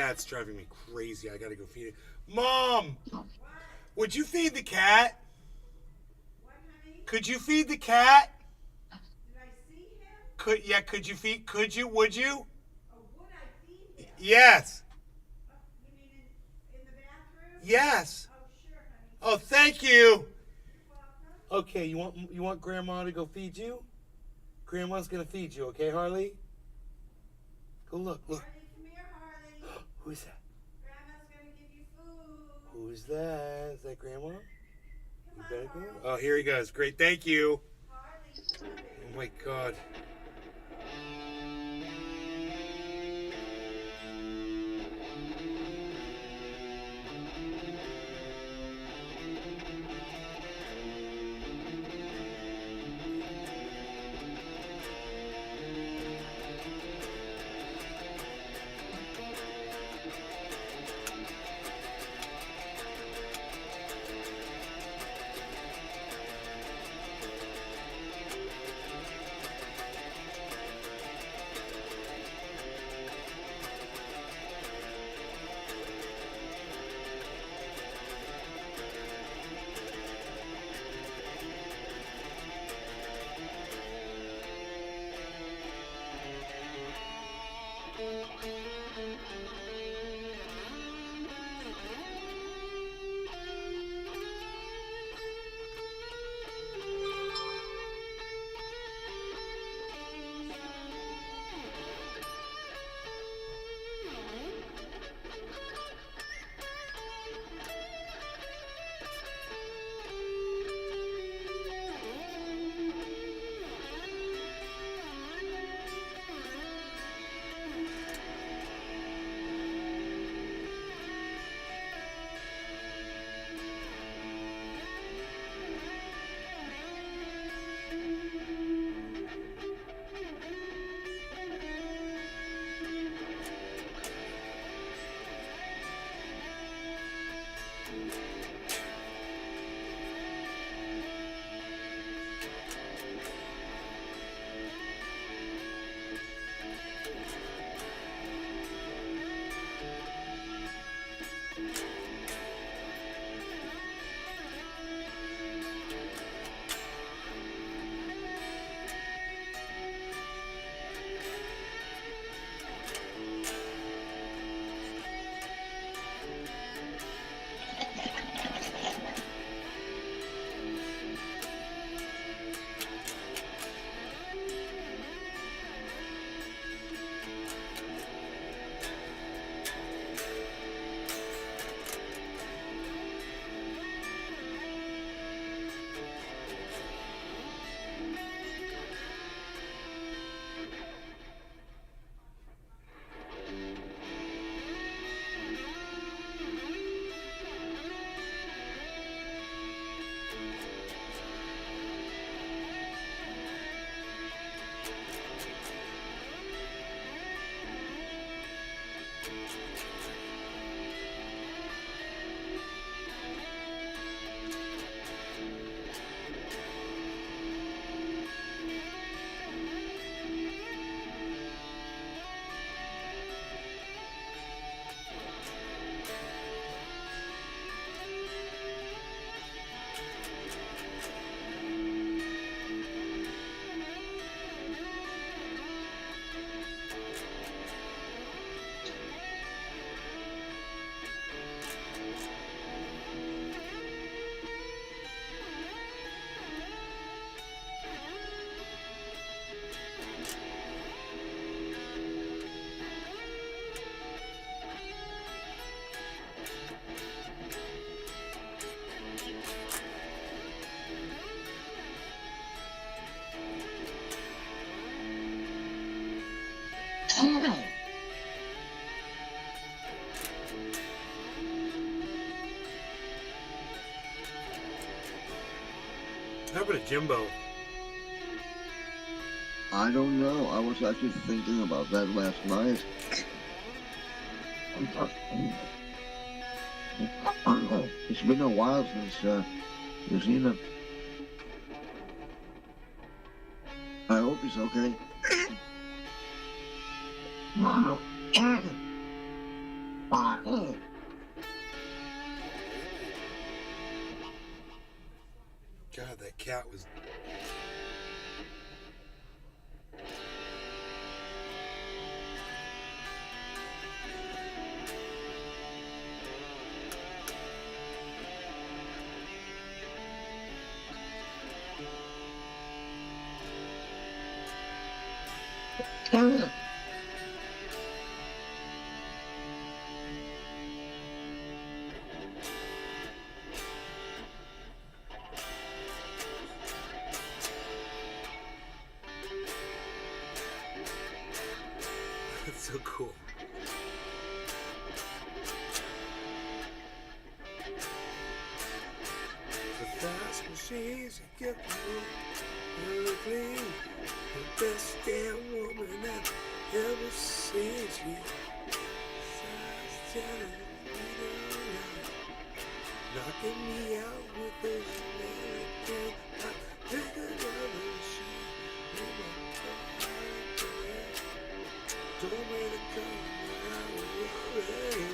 cat's driving me crazy. I gotta go feed it. Mom, would you feed the cat? Could you feed the cat? Did I see him? Could you feed? Could you? Would you? Oh, would I feed him? Yes. You mean in the bathroom? Yes. Oh, sure, honey. Oh, thank you. Okay, you want Grandma to go feed you? Grandma's gonna feed you, okay, Harley? Go look. Harley, come here, Harley. Who's that? Grandma's gonna give you food. Who's that? Is that Grandma? Come You on, better go. Harley. Oh, here he goes. Great, thank you. Harley, come on, baby. Oh my God. How happened to Jimbo? I don't know. I was actually thinking about that last night. It's been a while since you've seen him. I hope he's okay. God, that cat was. That's so cool. The fast machines you get the clean. The best damn woman I've ever seen. She knocking me out with those American. I take another shot in my pocket. Don't let it come around already.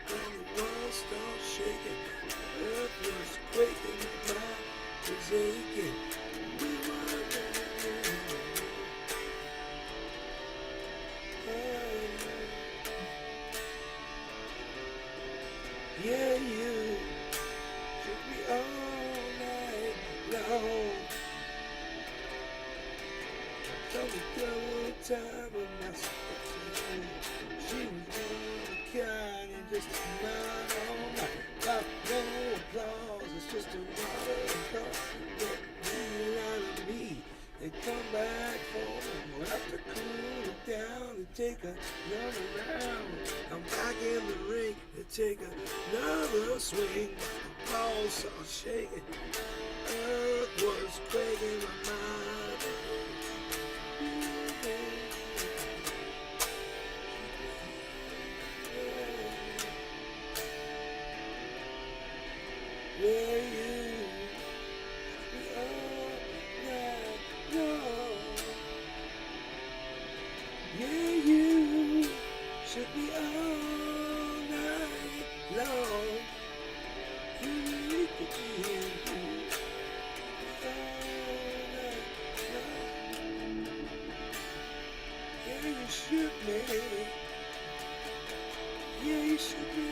When the world starts shaking, the earth was quaking, my mind was aching. We were yeah, you took me all night long. Tell me double time of my soul. She was one of a kind and just a mind all night. Got no applause, it's just a matter of thought. But me out of me, they come back for me. We'll have to cool it down and take another round. I'm back in the ring and take another swing. The balls are shaking, earth was quaking, my mind. Where you all night long. Yeah, you should be all night long. You could be here all night long. Yeah, you should be. Yeah, you should be.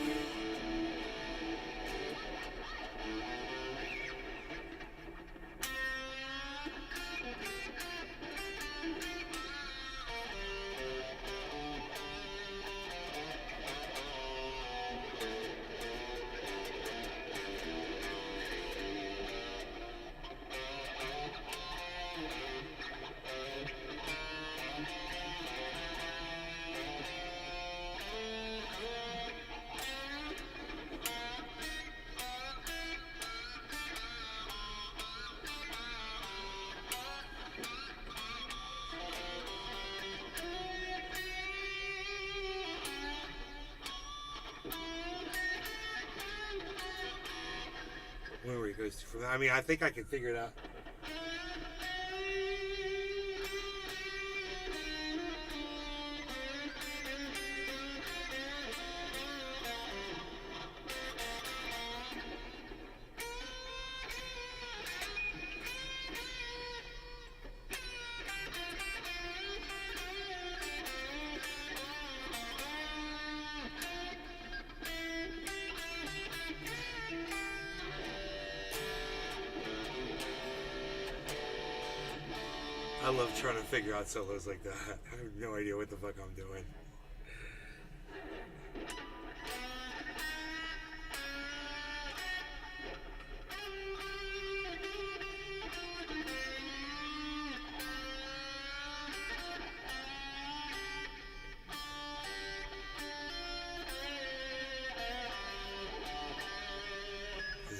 Where he goes from, I mean, I think I can figure it out. I love trying to figure out solos like that. I have no idea what the fuck I'm doing.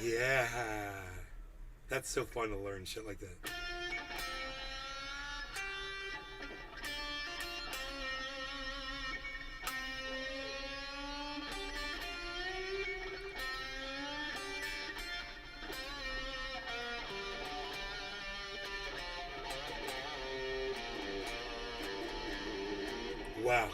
Yeah. That's so fun to learn shit like that. Wow.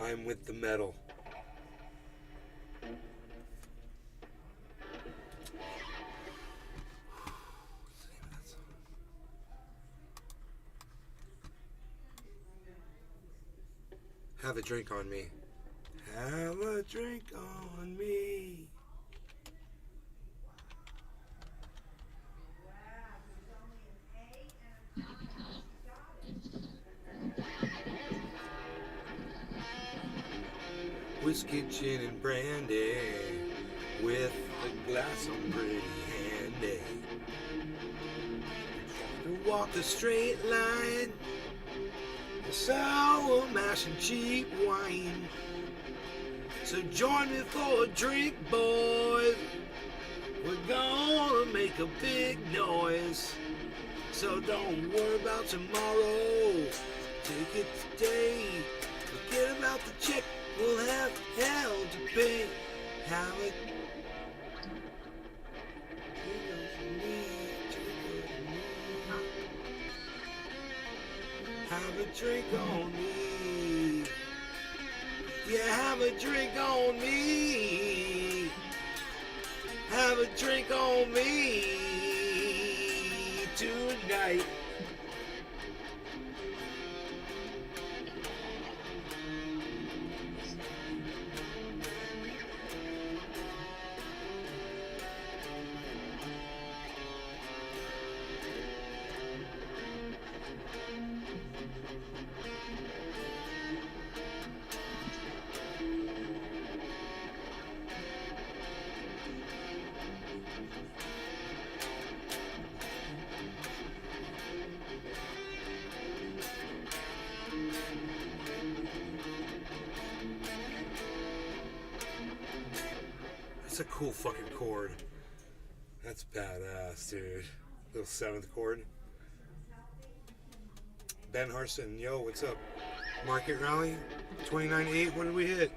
I'm with the metal. Have a drink on me. Have a drink on me. Whiskey, gin, and brandy with a glass of pretty handy. To walk the straight line, sour mash and cheap wine. So join me for a drink, boys. We're gonna make a big noise. So don't worry about tomorrow. Take it today. Forget about the check. We'll have hell to pay. Have it. Have a drink on me. Yeah, have a drink on me. Have a drink on me tonight. That's a cool fucking chord. That's badass, dude. Little 7th chord. Ben Harson, yo, what's up? Market Rally, 29.8, what did we hit?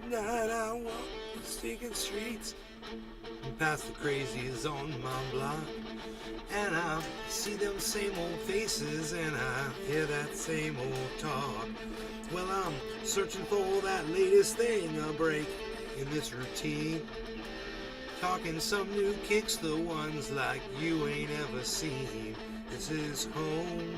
Night I walk the stinking streets and past the crazies on my block, and I see them same old faces and I hear that same old talk. Well, I'm searching for that latest thing, a break in this routine, talking some new kicks, the ones like you ain't ever seen. This is home.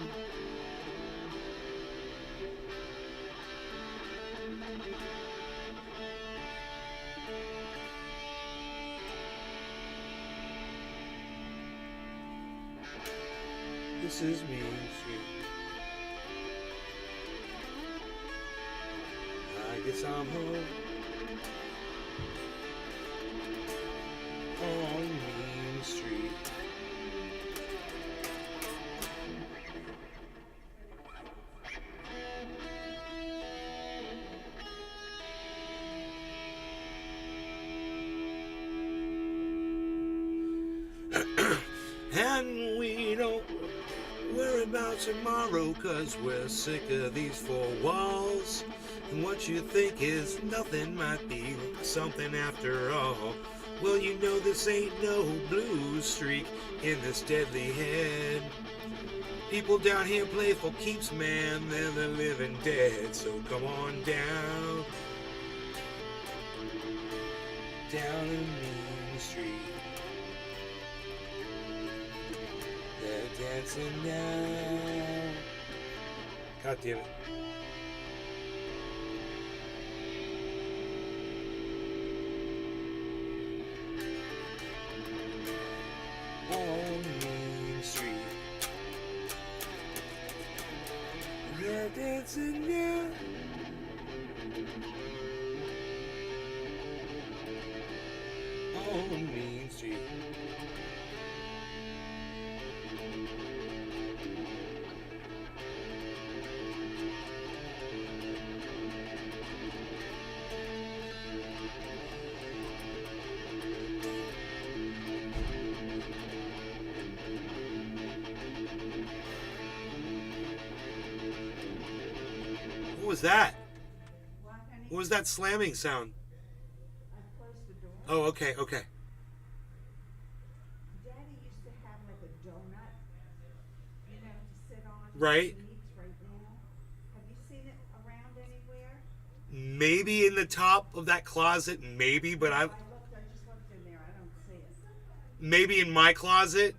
This is Main Street. I guess I'm home on Main Street. And we don't worry about tomorrow, 'cause we're sick of these four walls. And what you think is nothing might be something after all. Well, you know this ain't no blue streak in this deadly head. People down here play for keeps, man. They're the living dead. So come on down. Down in Main Street. They're dancing now. God damn it. On Main Street. They're dancing now. On Main Street. What was that? What, honey? What was that slamming sound? I closed the door. Oh, okay, okay. Daddy used to have like a donut, you know, to sit on. Right. He eats right now. Have you seen it around anywhere? Maybe in the top of that closet, maybe, but I just looked in there. I don't see it. maybe in my closet.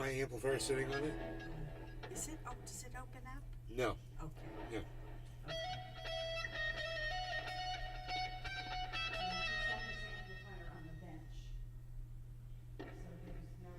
my amplifier sitting on it? Is it? Oh, does it open up? No. Okay. Yeah. And he's got his amplifier on the bench. So there's no.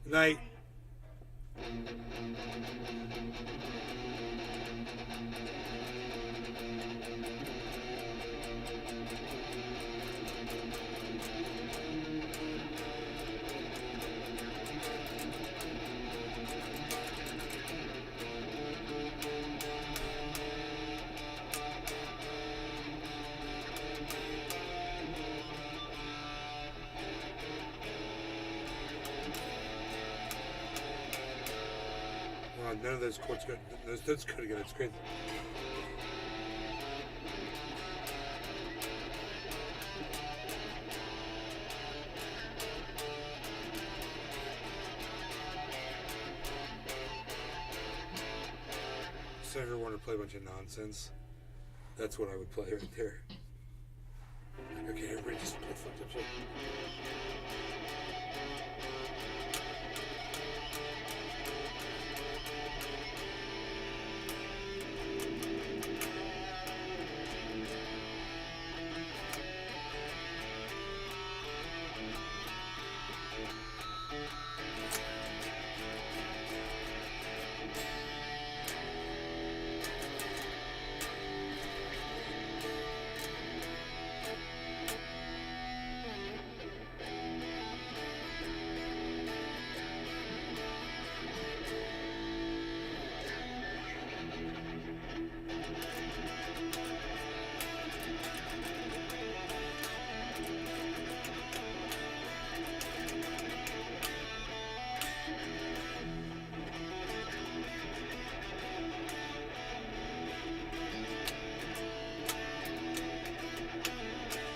Night. none of those chords go. Those notes go together. It's crazy. So if I ever want to play a bunch of nonsense, that's what I would play right there. Okay, everybody just play fucked up shit.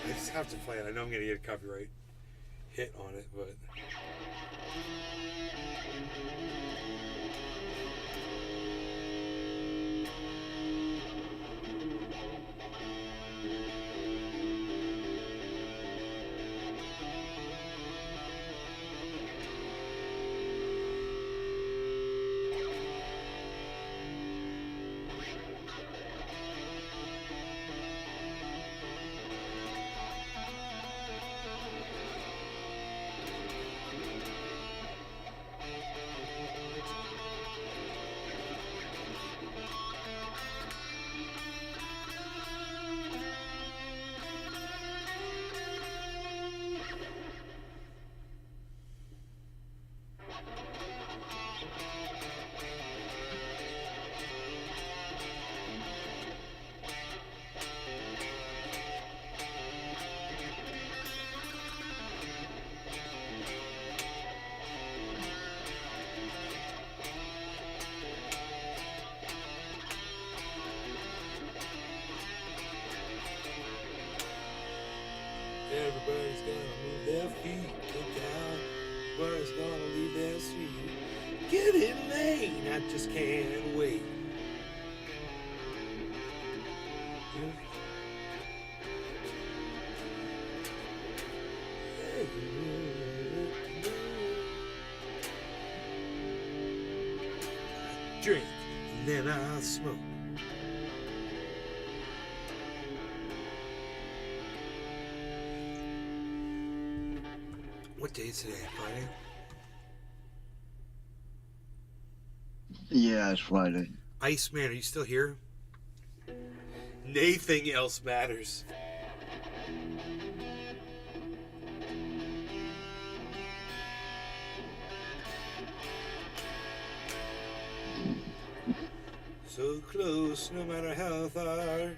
I just have to play it. I know I'm going to get a copyright hit on it, but... Everybody's gonna move their feet, get down. Everybody's gonna leave their seat. Get in lane, I just can't wait. Drink, and then I'll smoke. What day is today? Friday? Yeah, it's Friday. Iceman, are you still here? Nothing else matters. So close, no matter how far.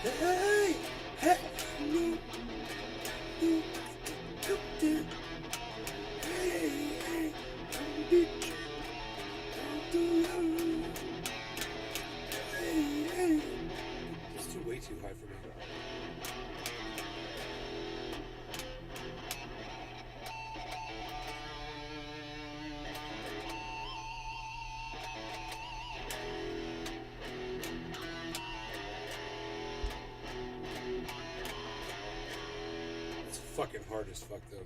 Hey, hey, no, no, come down. Hey, hey, I'm a bitch. Hey, hey. It's way too high for me. It's fucking hard as fuck though.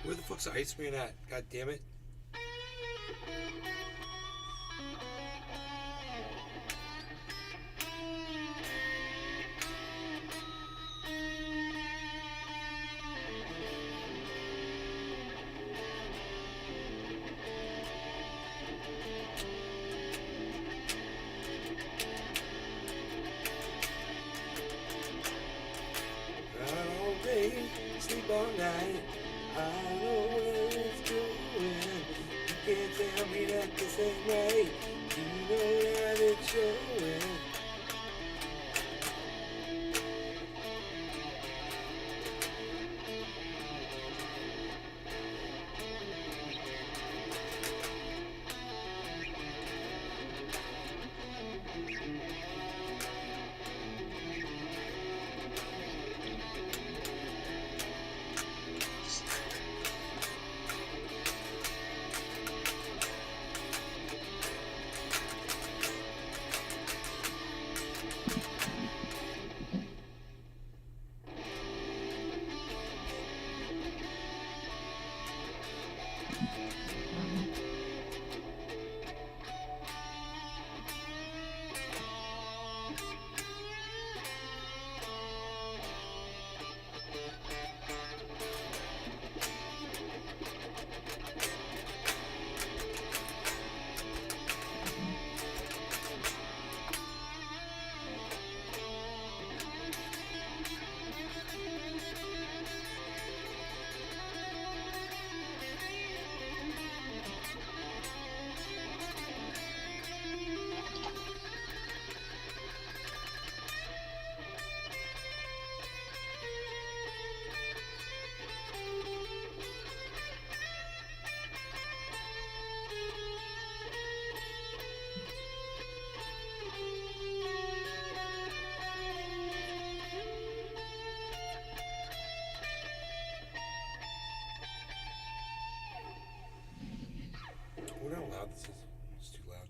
Where the fuck's the Iceman at? God damn it. sleep all night. I know where it's going. You can't tell me that this ain't right. You know that it's showing. I wonder how loud this is. It's too loud.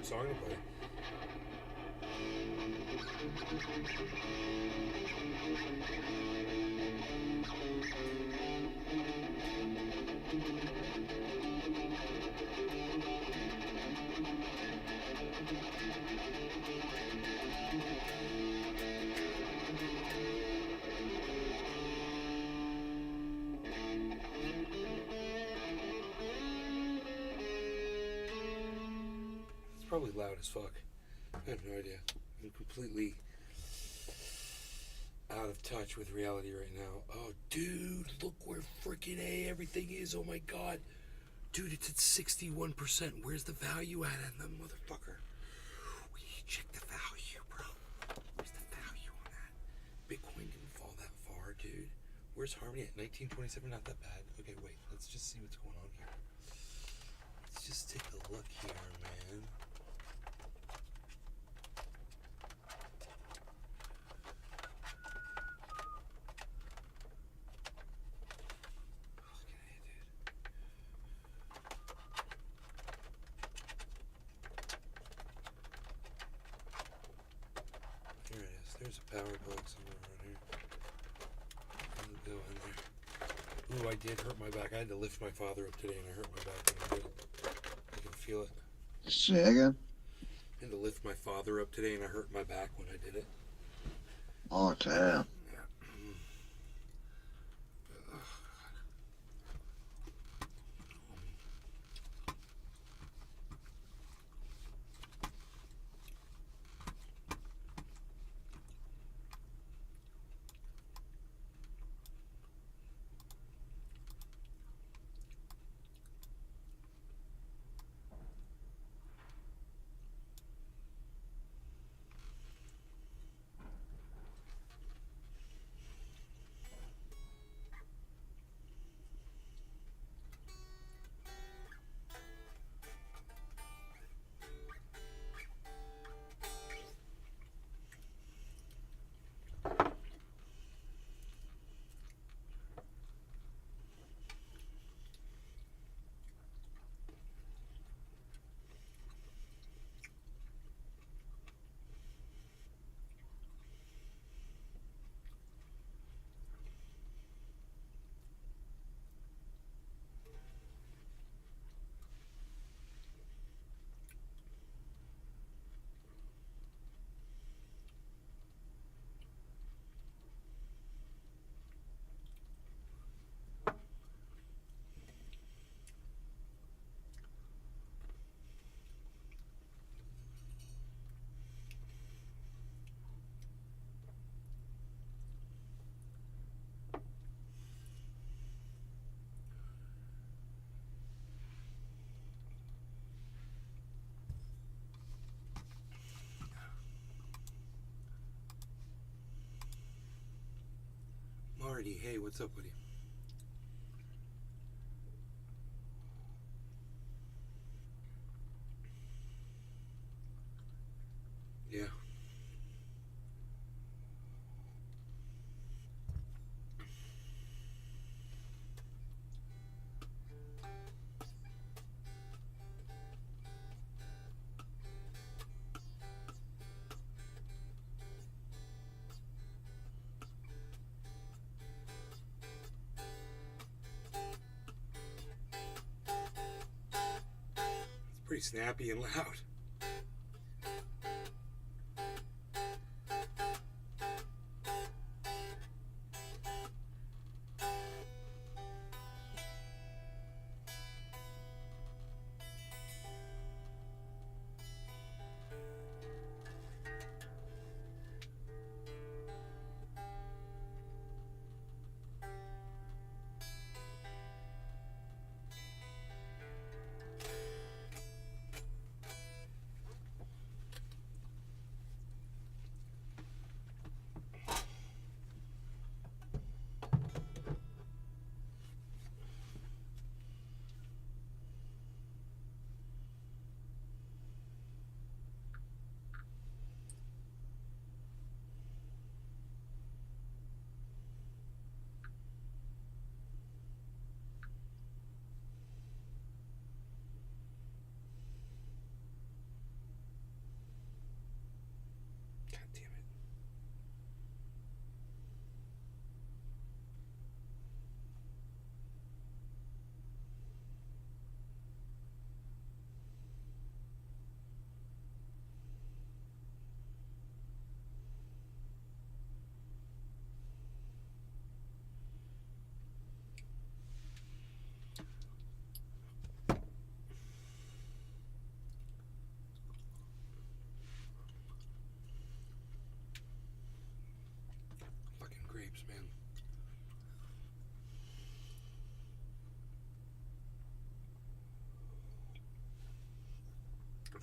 hard song to play. It's probably loud as fuck. I have no idea. I'm completely out of touch with reality right now. Oh, dude, look where freaking everything is. Oh my god. Dude, it's at 61%. Where's the value at in them, motherfucker? We need to check the value, bro. Where's the value on that? Bitcoin didn't fall that far, dude. Where's Harmony at 1927? Not that bad. Okay, wait. Let's just see what's going on here. Let's just take a look here, man. Look at it, dude. Here it is. There's a power plug somewhere around here. I'll go in there. Ooh, I did hurt my back. I had to lift my father up today and I hurt my back when I did it. I can feel it. Say again? I had to lift my father up today and I hurt my back when I did it. Oh, damn. Marty, hey, what's up, buddy? Yeah. It's pretty snappy and loud.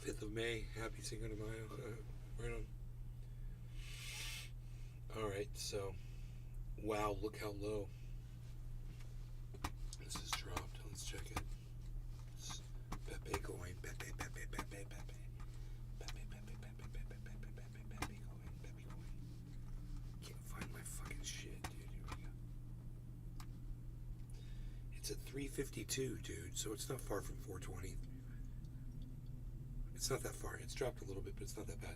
5th of May. Happy Cinco de Mayo. Right on. Alright, so. Wow, look how low. This has dropped. Let's check it. It's Pepe coin. Pepe, Pepe, Pepe, Pepe. Pepe, Pepe, Pepe, Pepe, Pepe, Pepe, Pepe coin. Pepe coin. Can't find my fucking shit, dude. Here we go. It's at 352, dude, so it's not far from 420. It's not that far. It's dropped a little bit, but it's not that bad.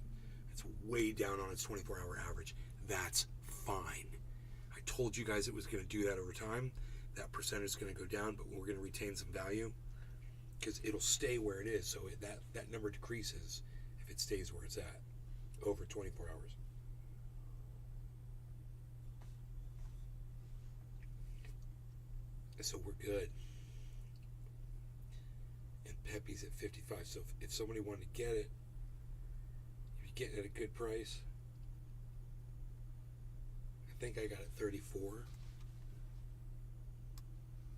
It's way down on its 24-hour average. That's fine. I told you guys it was going to do that over time. That percentage is going to go down, but we're going to retain some value because it'll stay where it is. So that number decreases if it stays where it's at over 24 hours. So we're good. And Pepe's at 55. So if somebody wanted to get it, you'd be getting it at a good price. I think I got it 34,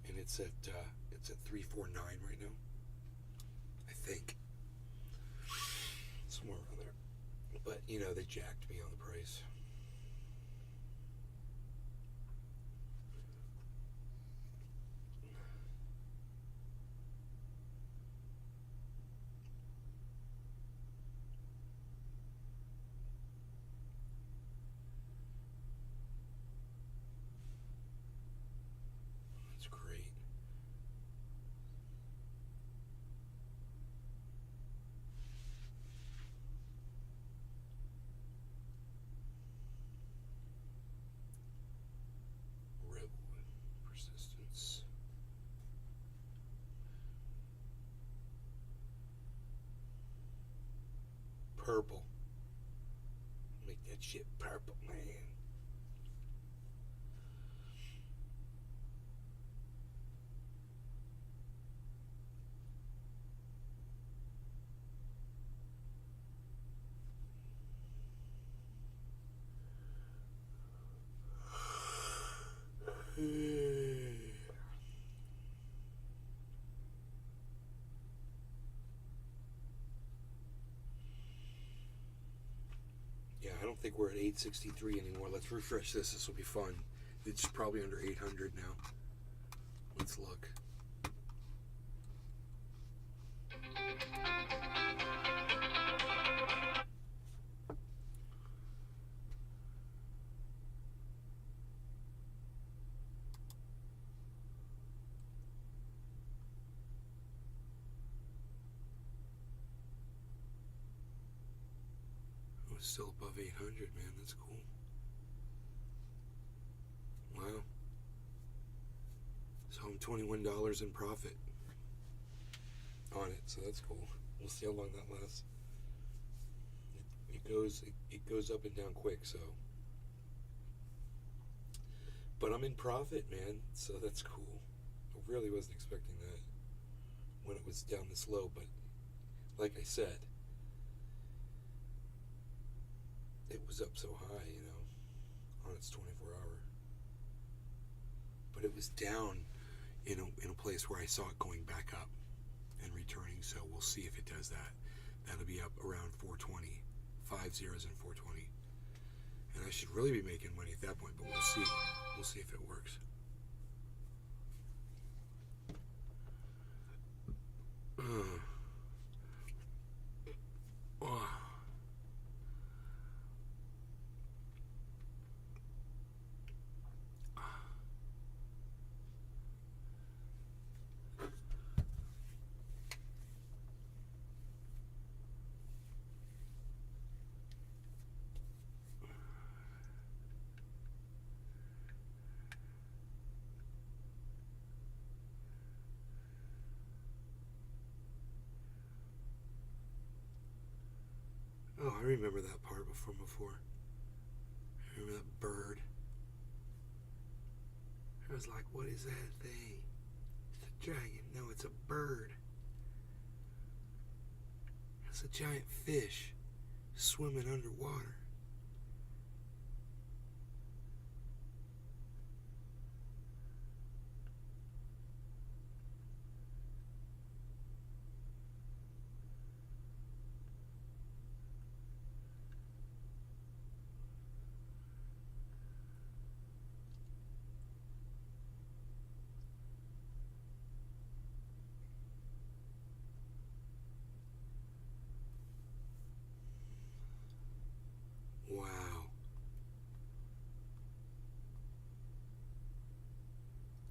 and it's at 349 right now. I think somewhere around there. But you know they jacked me on the price. That's great. Redwood persistence. Purple. Make that shit purple, man. Yeah, I don't think we're at 863 anymore. Let's refresh this. This will be fun. It's probably under 800 now. Let's look. Oh, it's still above 800, man. That's cool. Wow. So I'm $21 in profit on it, so that's cool. We'll see how long that lasts. It goes up and down quick, so. But I'm in profit, man, so that's cool. I really wasn't expecting that when it was down this low, but like I said, it was up so high, you know, on its 24-hour. But it was down in a place where I saw it going back up and returning, so we'll see if it does that. That'll be up around 420, 5 zeros and 420. And I should really be making money at that point, but we'll see. We'll see if it works. Oh, I remember that part from before. I remember that bird. I was like, what is that thing? It's a dragon. No, it's a bird. It's a giant fish swimming underwater.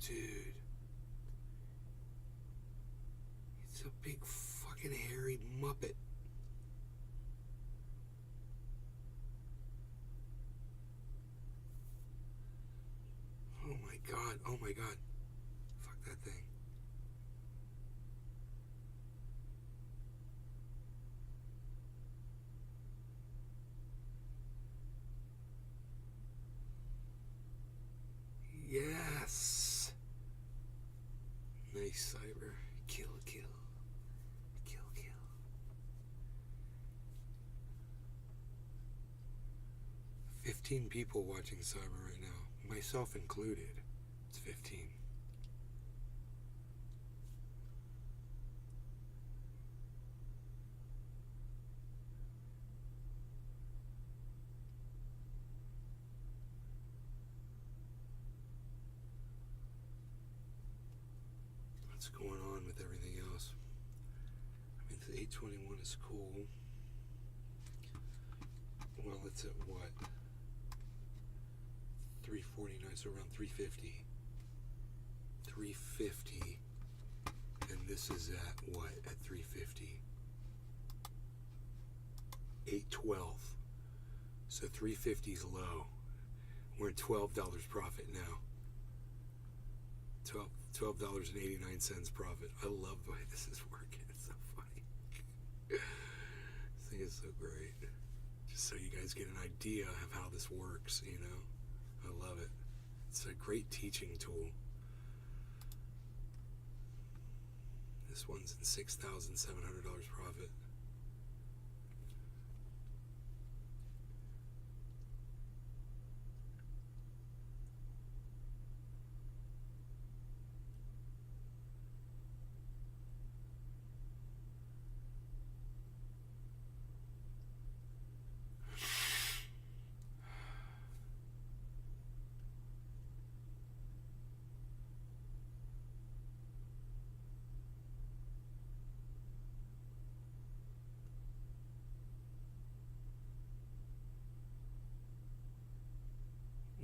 Dude. It's a big fucking hairy muppet. Oh my god, oh my god. Fuck that thing. Yes. Nice, Cyber. Kill, kill. Kill, kill. "15 people watching Cyber right now, myself included. It's 15. What's going on with everything else? I mean, the 821 is cool. Well, it's at what? 349, so around 350. 350. And this is at what? At 350. 812. So 350 is low. We're at $12 profit now. $12.89 profit. I love the way this is working. It's so funny. This thing is so great. Just so you guys get an idea of how this works, you know. I love it. It's a great teaching tool. This one's in $6,700 profit.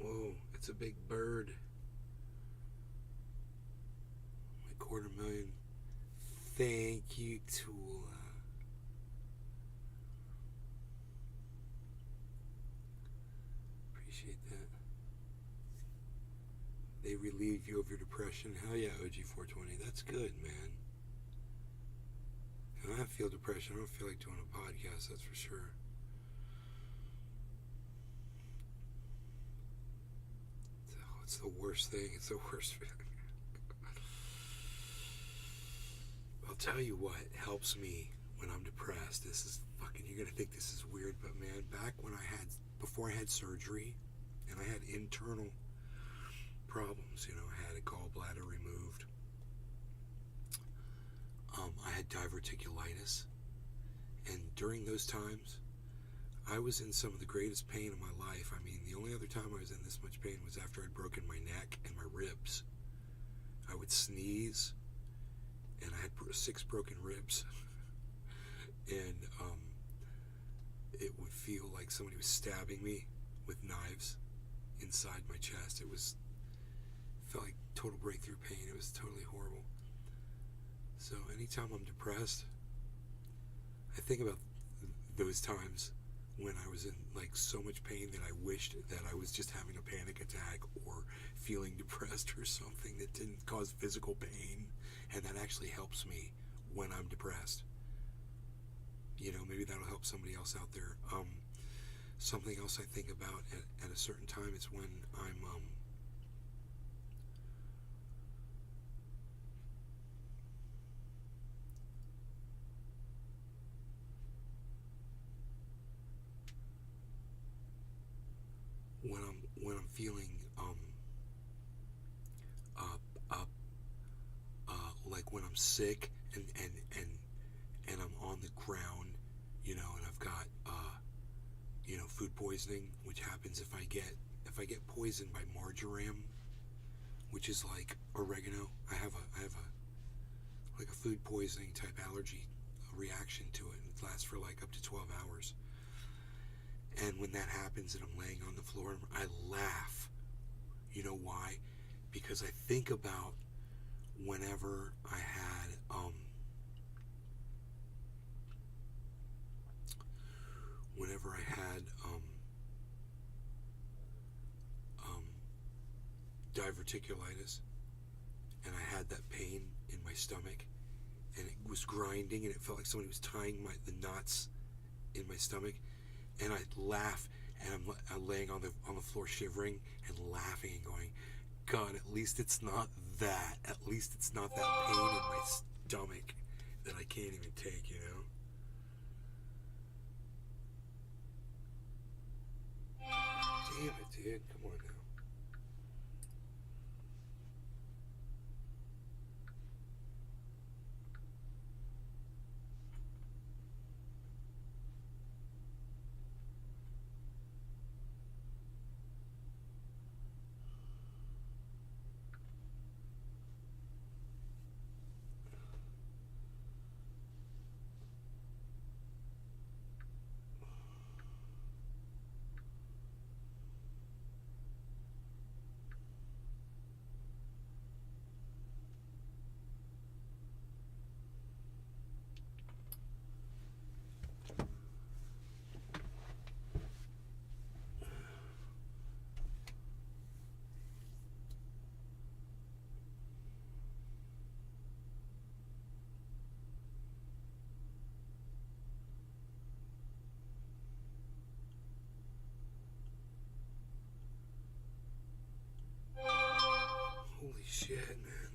Whoa, it's a big bird. My $250,000. Thank you, Tula. Appreciate that. They relieve you of your depression. Hell yeah, OG420. That's good, man. If I feel depression, I don't feel like doing a podcast, that's for sure. It's the worst thing. It's the worst feeling. I'll tell you what helps me when I'm depressed. This is fucking, you're gonna think this is weird, but man, back when before I had surgery and I had internal problems, you know, I had a gallbladder removed. I had diverticulitis. And during those times, I was in some of the greatest pain of my life. I mean, the only other time I was in this much pain was after I'd broken my neck and my ribs. I would sneeze, and I had 6 broken ribs. And it would feel like somebody was stabbing me with knives inside my chest. It felt like total breakthrough pain. It was totally horrible. So anytime I'm depressed, I think about those times when I was in like so much pain that I wished that I was just having a panic attack or feeling depressed or something that didn't cause physical pain, and that actually helps me when I'm depressed. You know, maybe that'll help somebody else out there. Something else I think about at a certain time is when I'm when I'm feeling like when I'm sick and I'm on the ground, you know, and I've got you know, food poisoning, which happens if I get poisoned by marjoram, which is like oregano. I have a like a food poisoning type allergy reaction to it, and it lasts for like up to 12 hours. And when that happens and I'm laying on the floor, I laugh. You know why? because I think about whenever I had diverticulitis, and I had that pain in my stomach, and it was grinding, and it felt like somebody was tying the knots in my stomach, and I'd laugh, and I'm laying on the floor shivering and laughing and going, God, at least it's not that. At least it's not that pain in my stomach that I can't even take, you know? Damn it, dude. Come on now. Holy shit, man.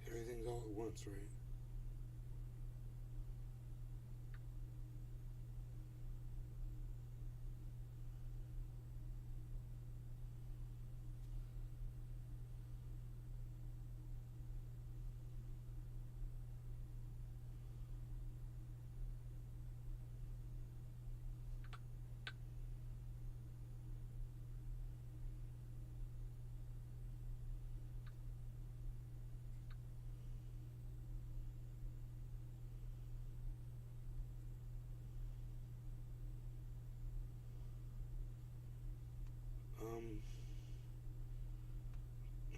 Everything's all at once, right?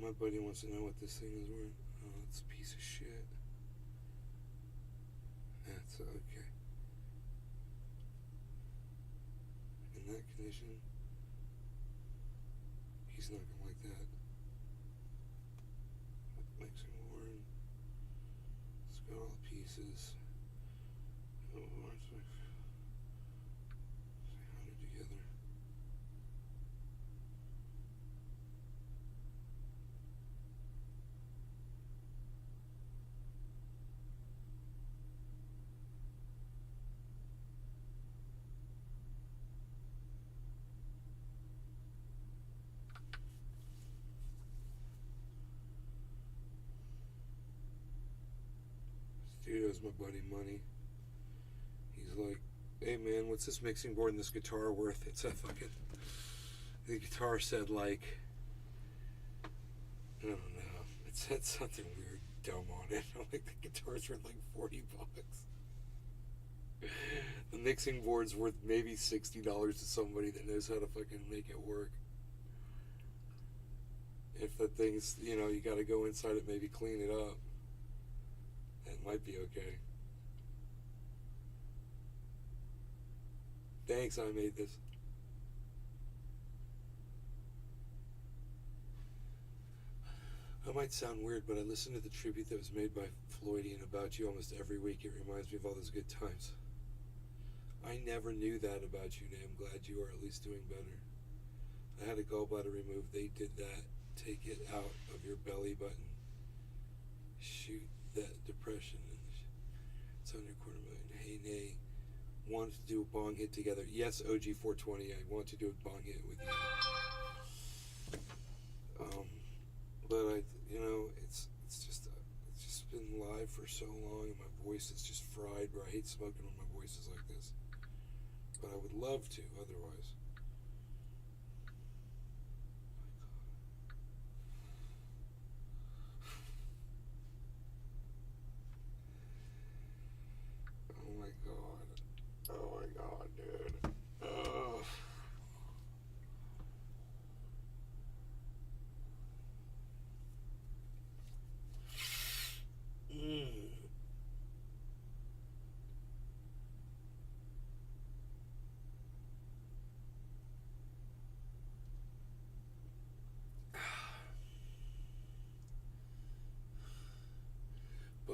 My buddy wants to know what this thing is worth. Oh, it's a piece of shit. That's okay. In that condition, he's not gonna like that. Mixing worn. It's got all the pieces. Oh, it's like 100 together. Dude owes my buddy money. He's like, hey man, what's this mixing board and this guitar worth? It's a fucking... The guitar said like... I don't know. It said something weird, dumb on it. I'm like, the guitar's worth like $40. The mixing board's worth maybe $60 to somebody that knows how to fucking make it work. If the thing's, you know, you gotta go inside it, maybe clean it up. That might be okay. Thanks, I made this. I might sound weird, but I listen to the tribute that was made by Floydy and About You almost every week. It reminds me of all those good times. I never knew that about you, and I'm glad you are at least doing better. I had a gallbladder removed. They did that. Take it out of your belly button. Shoot that depression. It's under $250,000. Hey, Nay. Want to do a bong hit together? Yes, OG420. I want to do a bong hit with you. But you know, it's just been live for so long, and my voice is just fried. Where I hate smoking when my voice is like this. But I would love to, otherwise. Oh my God.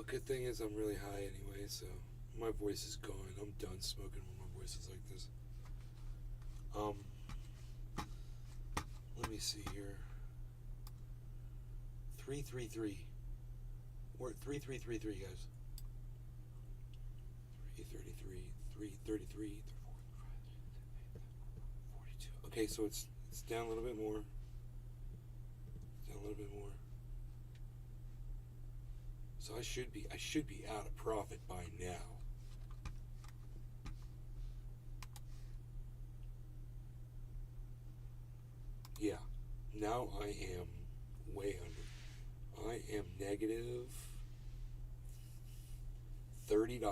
Well, good thing is I'm really high anyway, so my voice is gone. I'm done smoking when my voice is like this. Let me see here. 333. We're at 3333, guys. 333, 333, 42. Okay, so it's down a little bit more. Down a little bit more. So I should be out of profit by now. Yeah. Now I am way under. I am negative $30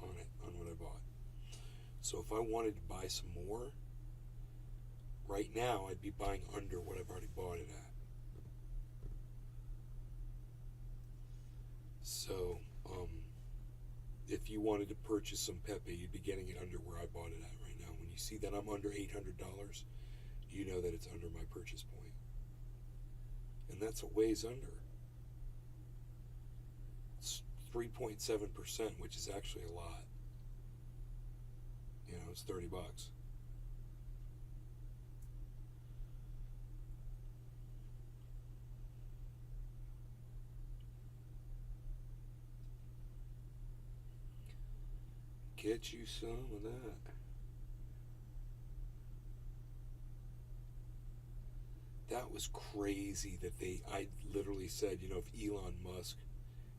on it, on what I bought. So if I wanted to buy some more, right now I'd be buying under what I've already bought it at. So, if you wanted to purchase some Pepe, you'd be getting it under where I bought it at right now. When you see that I'm under $800, you know that it's under my purchase point. And that's a ways under. It's 3.7%, which is actually a lot. You know, it's $30. Get you some of that. That was crazy that I literally said, you know, if Elon Musk,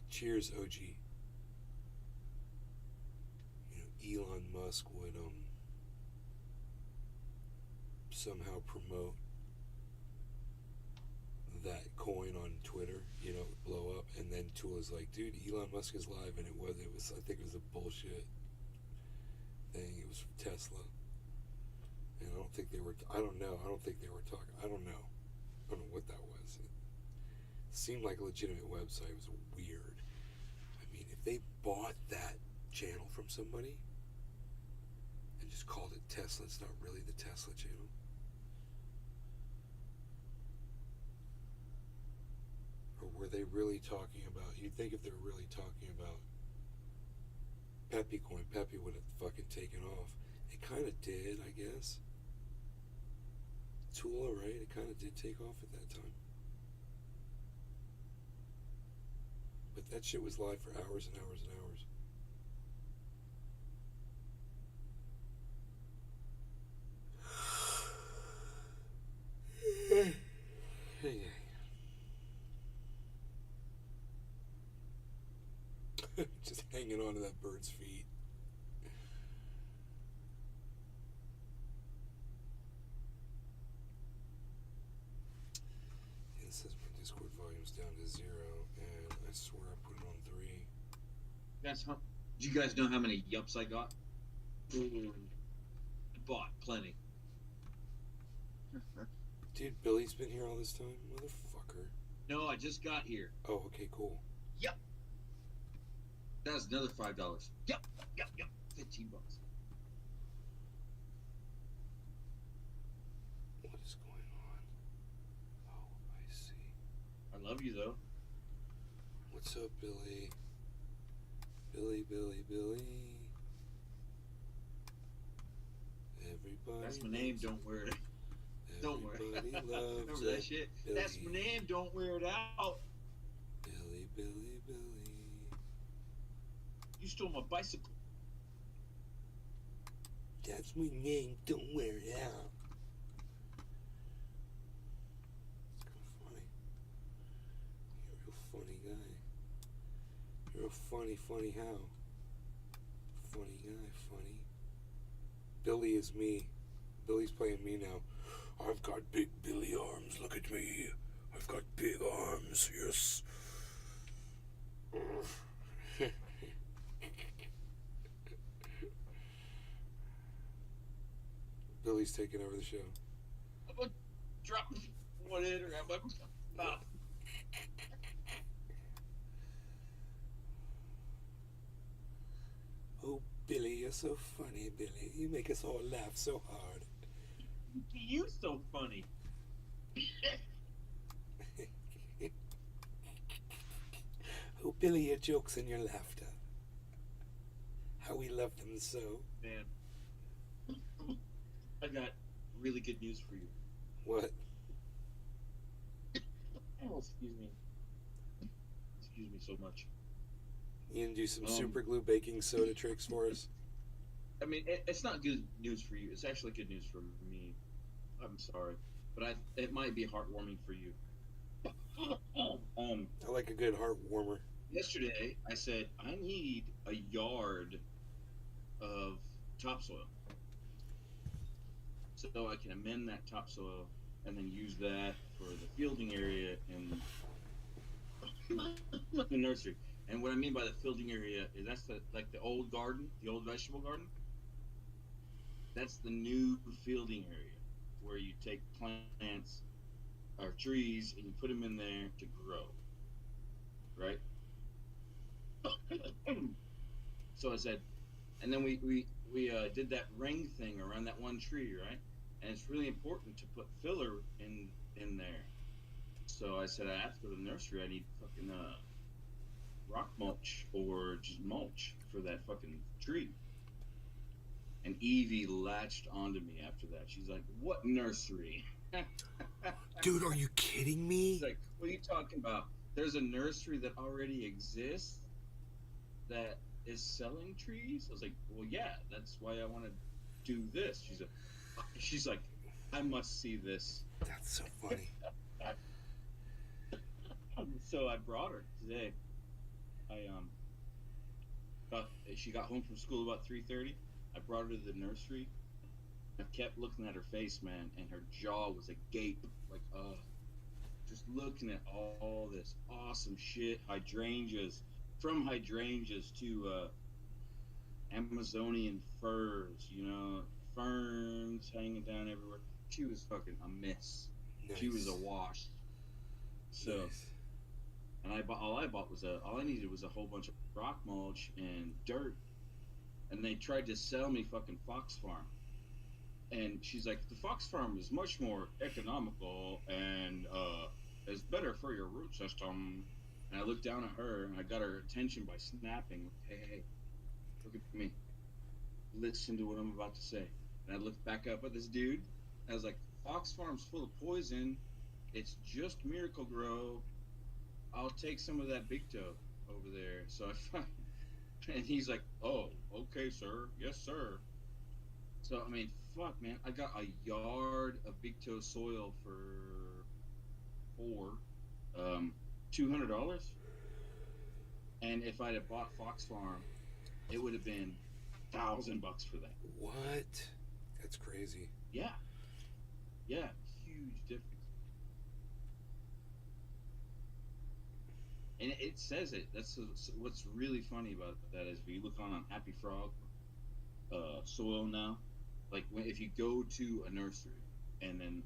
cheers OG, you know, Elon Musk would somehow promote that coin on Twitter, you know, blow up, and then Tula's like, dude, Elon Musk is live, and it was, I think it was a bullshit thing. It was from Tesla, and I don't think they were talking, I don't know what that was. It seemed like a legitimate website. It was weird. I mean, if they bought that channel from somebody and just called it Tesla, it's not really the Tesla channel. Or were they really talking about, you'd think if they were really talking about Pepe coin, Pepe would have fucking taken off. It kind of did, I guess. Tula, right? It kind of did take off at that time. But that shit was live for hours and hours and hours. Just hanging on to that bird's feet. It says my Discord volume's down to 0, and I swear I put it on 3. That's how. Do you guys know how many yups I got? I bought plenty. Dude, Billy's been here all this time? Motherfucker. No, I just got here. Oh, okay, cool. Yep. That's another $5. Yep. $15. What is going on? Oh, I see. I love you though. What's up, Billy? Billy. Everybody. That's my name. Don't wear it. Don't wear it. Everybody loves Remember that it. shit? Billy. That's my name. Don't wear it out. Billy. You stole my bicycle. That's my name. Don't wear it out. It's kind of funny. You're a real funny guy. You're a funny how? Funny guy, funny. Billy is me. Billy's playing me now. I've got big Billy arms. Look at me. I've got big arms. Yes. Billy's taking over the show. I'm gonna drop one in or have my mouth. Oh, Billy, you're so funny, Billy. You make us all laugh so hard. You so funny. Oh, Billy, your jokes and your laughter. How we love them so. Man, I got really good news for you. What? Oh, excuse me. Excuse me so much. You gonna do some Um, super glue baking soda tricks for us? I mean, it's not good news for you. It's actually good news for me. I'm sorry, but it might be heartwarming for you. I like a good heart warmer. Yesterday I said I need a yard of topsoil, so I can amend that topsoil and then use that for the fielding area in the nursery. And what I mean by the fielding area is that's the old garden, the old vegetable garden. That's the new fielding area where you take plants or trees and you put them in there to grow, right? So I said, and then we did that ring thing around that one tree, right? And it's really important to put filler in there. So I said, after the nursery, I need fucking rock mulch or just mulch for that fucking tree. And Evie latched onto me after that. She's like, "What nursery?" Dude, are you kidding me? She's like, "What are you talking about? There's a nursery that already exists that is selling trees." I was like, "Well, yeah, that's why I want to do this." She's like, "I must see this." That's so funny. So I brought her today. She got home from school about 3:30. I brought her to the nursery. I kept looking at her face, man, and her jaw was agape, like, just looking at all this awesome shit. Hydrangeas, from hydrangeas to Amazonian firs, ferns hanging down everywhere. She was fucking a mess. Nice. She was a wash. So, Nice. and all I needed was a whole bunch of rock mulch and dirt. And they tried to sell me fucking Fox Farm. And she's like, the Fox Farm is much more economical and is better for your root system. And I looked down at her and I got her attention by snapping, hey, look at me. Listen to what I'm about to say. And I looked back up at this dude. I was like, Fox Farm's full of poison. It's just Miracle Grow. I'll take some of that Big Toe over there. So and he's like, oh, okay, sir. Yes, sir. So, I mean, fuck, man. I got a yard of Big Toe soil for $200. And if I'd have bought Fox Farm, it would have been $1,000 for that. What? That's crazy. Yeah. Yeah. Huge difference. And it says it. That's what's really funny about that is if you look on Happy Frog soil now, like if you go to a nursery and then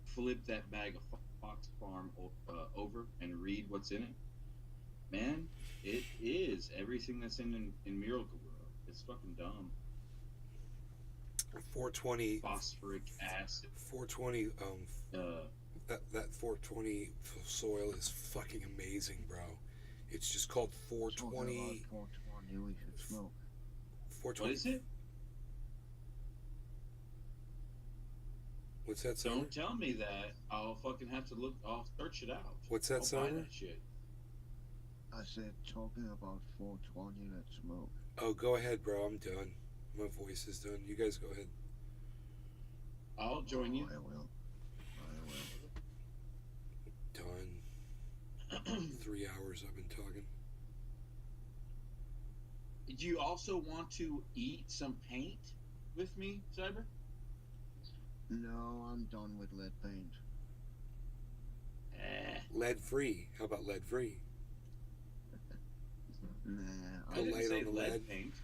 flip that bag of Fox Farm over and read what's in it, man, it is everything that's in Miracle Grow. It's fucking dumb. 420 Phosphoric acid. 420 that 420 soil is fucking amazing, bro. It's just called 420. 420 we should smoke. 420. What is it? What's that song? Don't tell me that. I'll fucking have to look. I'll search it out. What's that I'll song? buy that shit. I said talking about 420, let's smoke. Oh, go ahead, bro. I'm done. My voice is done. You guys go ahead. I'll join you. I will. Done. 3 hours I've been talking. Do you also want to eat some paint with me, Cyber? No, I'm done with lead paint. Lead free. How about lead free? Nah, I A didn't light say on the lead lead. paint.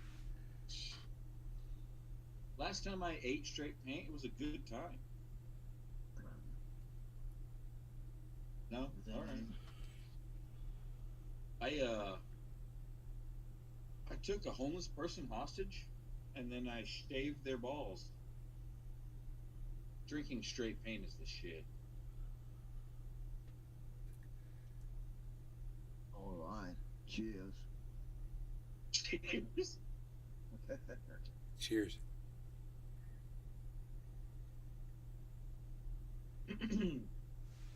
Last time I ate straight paint, it was a good time. No? All right. I took a homeless person hostage, and then I shaved their balls. Drinking straight paint is the shit. Alright. Cheers. Cheers. Cheers.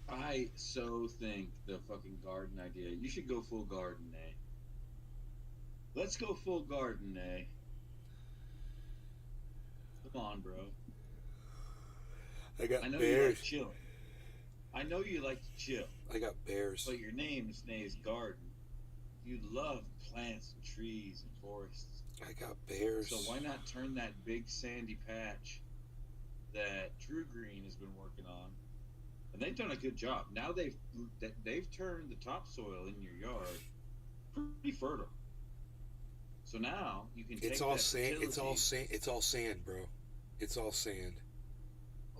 I so think the fucking garden idea. You should go full garden, eh? Let's go full garden, eh? Come on, bro. I got I know you bears. like chilling. I know you like to chill, I got bears. but your name's Garden. You love plants and trees and forests. I got bears. So why not turn that big sandy patch that True Green has been working on, and they've done a good job. Now they've turned the topsoil in your yard pretty fertile. So now you can take It's all that sand. It's all fertility- sand. It's all sand, bro. It's all sand.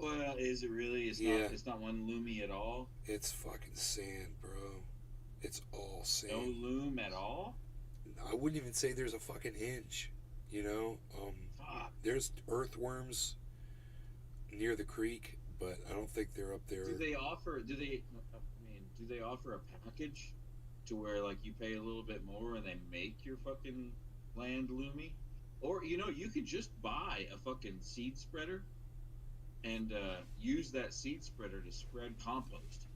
Well, is it really? It's Yeah. not. It's not one loomy at all. It's fucking sand, bro. It's all No sand. loom at all. I wouldn't even say there's a fucking hinge. You know, Fuck. there's earthworms near the creek, but I don't think they're up there. Do they offer? Do they offer a package to where like you pay a little bit more and they make your fucking land loomy? Or you could just buy a fucking seed spreader and use that seed spreader to spread compost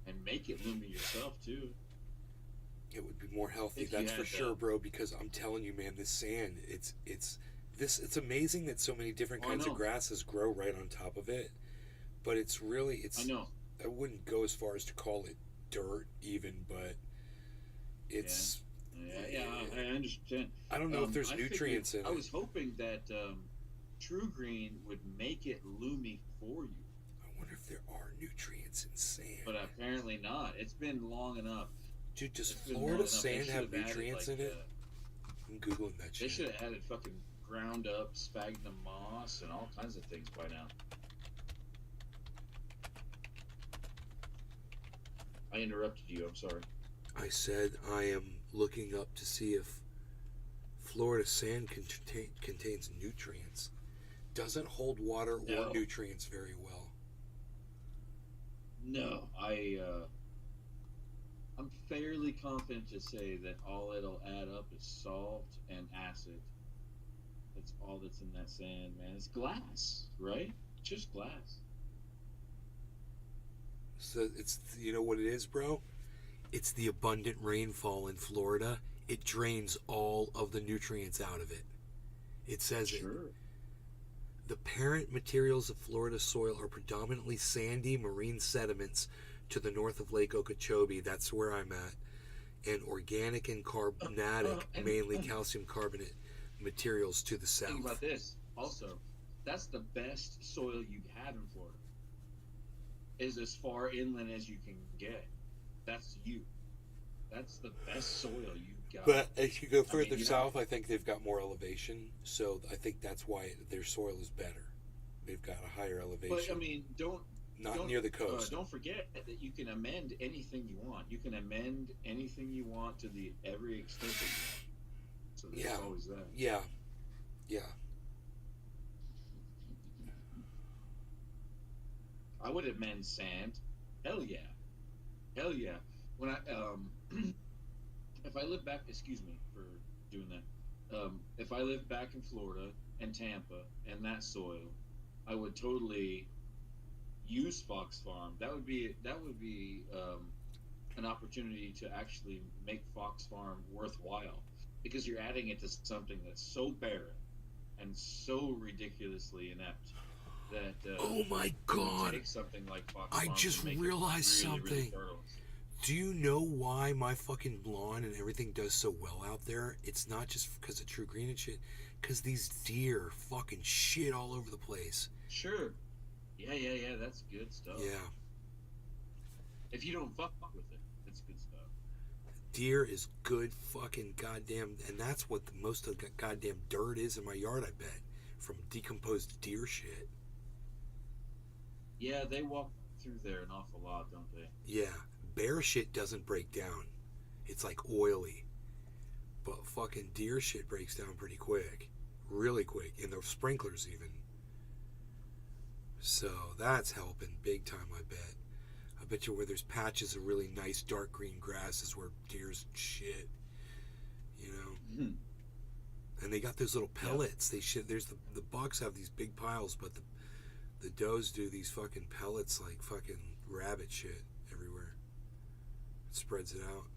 and make it loomy yourself too. It would be more healthy, If you that's for had sure, that. bro. Because I'm telling you, man, this sand, it's amazing that so many different Oh, I kinds of know. grasses grow right on top of it. But it's I know. I wouldn't go as far as to call it dirt, even, but it's. Yeah, I understand. I don't know if there's I nutrients figured- in I it. was hoping that True Green would make it loomy for you, I wonder if there are nutrients in sand. but apparently not. It's been long enough. Dude, does It's been long Florida enough. They sand should have added, nutrients like, in it? I'm googling that They shit. should have added fucking ground up sphagnum moss and all kinds of things by now. I interrupted you. I'm sorry. I said I am looking up to see if Florida sand contains nutrients. Doesn't hold water No. or nutrients very well. No, I'm fairly confident to say that all it'll add up is salt and acid. That's all that's in that sand, man. It's glass, right? Just glass. So it's, you know what it is, bro? It's the abundant rainfall in Florida. It drains all of the nutrients out of it. It says it. Sure. The parent materials of Florida soil are predominantly sandy marine sediments to the north of Lake Okeechobee. That's where I'm at. And organic and carbonatic, mainly calcium carbonate materials to the Think south. about this. Also, that's the best soil you have in Florida. Is as far inland as you can get. That's you. That's the best soil you got. But as you go further you know- south, I think they've got more elevation. So I think that's why their soil is better. They've got a higher elevation. But I mean, don't near the coast. Don't forget that you can amend anything you want. You can amend anything you want to the every extent that you want. So there's Yeah. always that. Yeah. I would amend sand. Hell yeah. Hell yeah. When I if I live back, excuse me for doing that. If I lived back in Florida and Tampa and that soil, I would totally use Fox Farm. That would be an opportunity to actually make Fox Farm worthwhile, because you're adding it to something that's so barren and so ridiculously inept that Oh my it would God. take something like Fox I Farm just to make it realized really, really something. fertile. Do you know why my fucking lawn and everything does so well out there? It's not just because of True Green and shit. Because these deer fucking shit all over the place. Sure. Yeah. That's good stuff. Yeah. If you don't fuck with it, it's good stuff. Deer is good fucking goddamn. And that's what most of the goddamn dirt is in my yard, I bet. From decomposed deer shit. Yeah, they walk through there an awful lot, don't they? Yeah. Bear shit doesn't break down. It's like oily. But fucking deer shit breaks down pretty quick. Really quick. And the sprinklers even. So that's helping big time, I bet. I bet you where there's patches of really nice dark green grass is where deer's shit. you know. Mhm. And they got those little pellets. They should. There's the bucks have these big piles, but the does do these fucking pellets like fucking rabbit shit everywhere. It spreads it out.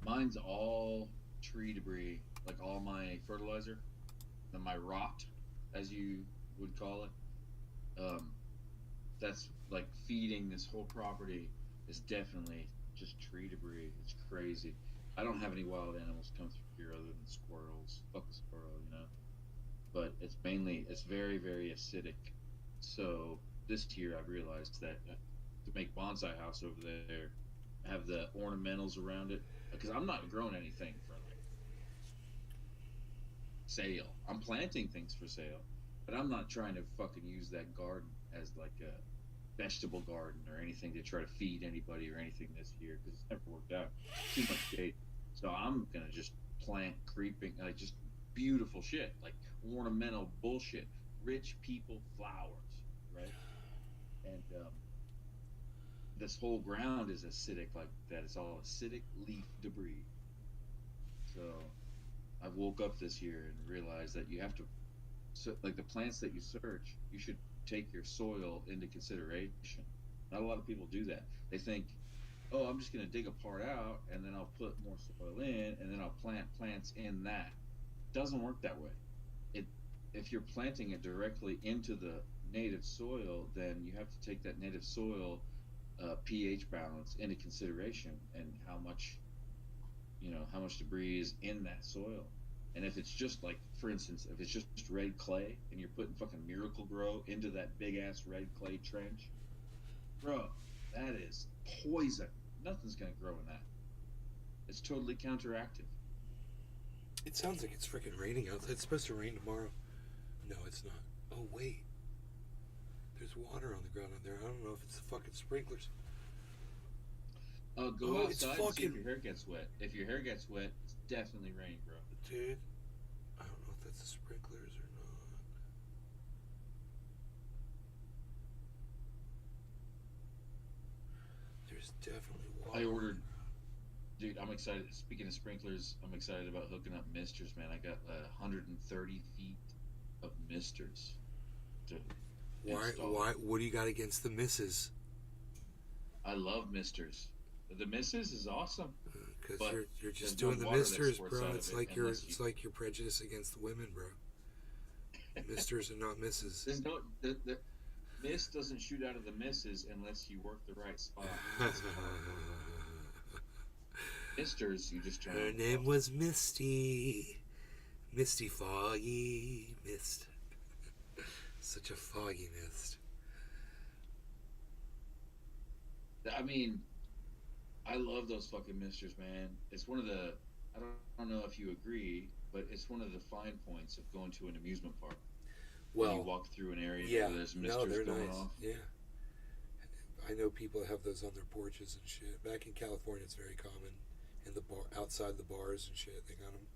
Mine's all tree debris, like all my fertilizer, and my rot, as you would call it. That's like feeding this whole property is definitely just tree debris. It's crazy. I don't have any wild animals come through here other than squirrels. Fuck a squirrel, you know. But it's very, very acidic. So this year I've realized that to make bonsai house over there, have the ornamentals around it, because I'm not growing anything for like sale. I'm planting things for sale, but I'm not trying to fucking use that garden as like a vegetable garden or anything to try to feed anybody or anything this year, because it's never worked out. Too much shade. So I'm gonna just plant creeping, like just beautiful shit, like ornamental bullshit, rich people flowers, right? And this whole ground is acidic like that. It's all acidic leaf debris. So I woke up this year and realized that you have to, so like the plants that you search, you should take your soil into consideration. Not a lot of people do that. They think, oh, I'm just going to dig a part out and then I'll put more soil in and then I'll plant plants in that. Doesn't work that way. If you're planting it directly into the native soil, then you have to take that native soil pH balance into consideration and how much debris is in that soil. And if it's just like, for instance, if it's just red clay and you're putting fucking Miracle-Gro into that big ass red clay trench, bro, that is poison. Nothing's gonna grow in that. It's totally counteractive. It sounds like it's freaking raining outside. It's supposed to rain tomorrow. No, it's not. Oh wait, there's water on the ground out there. I don't know if it's the fucking sprinklers. Go Oh, it's outside and see if fucking- your hair gets wet. If your hair gets wet, it's definitely raining, bro. Dude, I don't know if that's the sprinklers or not. There's definitely water. I ordered, dude. I'm excited. Speaking of sprinklers, I'm excited about hooking up misters, man. I got 130 feet of misters to install. Why? What do you got against the misses? I love misters. The misses is awesome. Because But you're just there's no doing the water that misters, squirts bro. out of It's it like unless it's you- like you're prejudiced against the women, bro. Misters are not misses. There's no the mist doesn't shoot out of the misses unless you work the right spot. Misters, you just turn. Her on. name was Misty. Misty Foggy Mist. Such a foggy mist. I mean, I love those fucking misters, man. It's one of the. I don't know if you agree, but it's one of the fine points of going to an amusement park. When you Well, walk through an area yeah, where there's no, misters they're going nice. off. Yeah, I know people that have those on their porches and shit. Back in California, it's very common. In the bar, outside the bars and shit, they got them.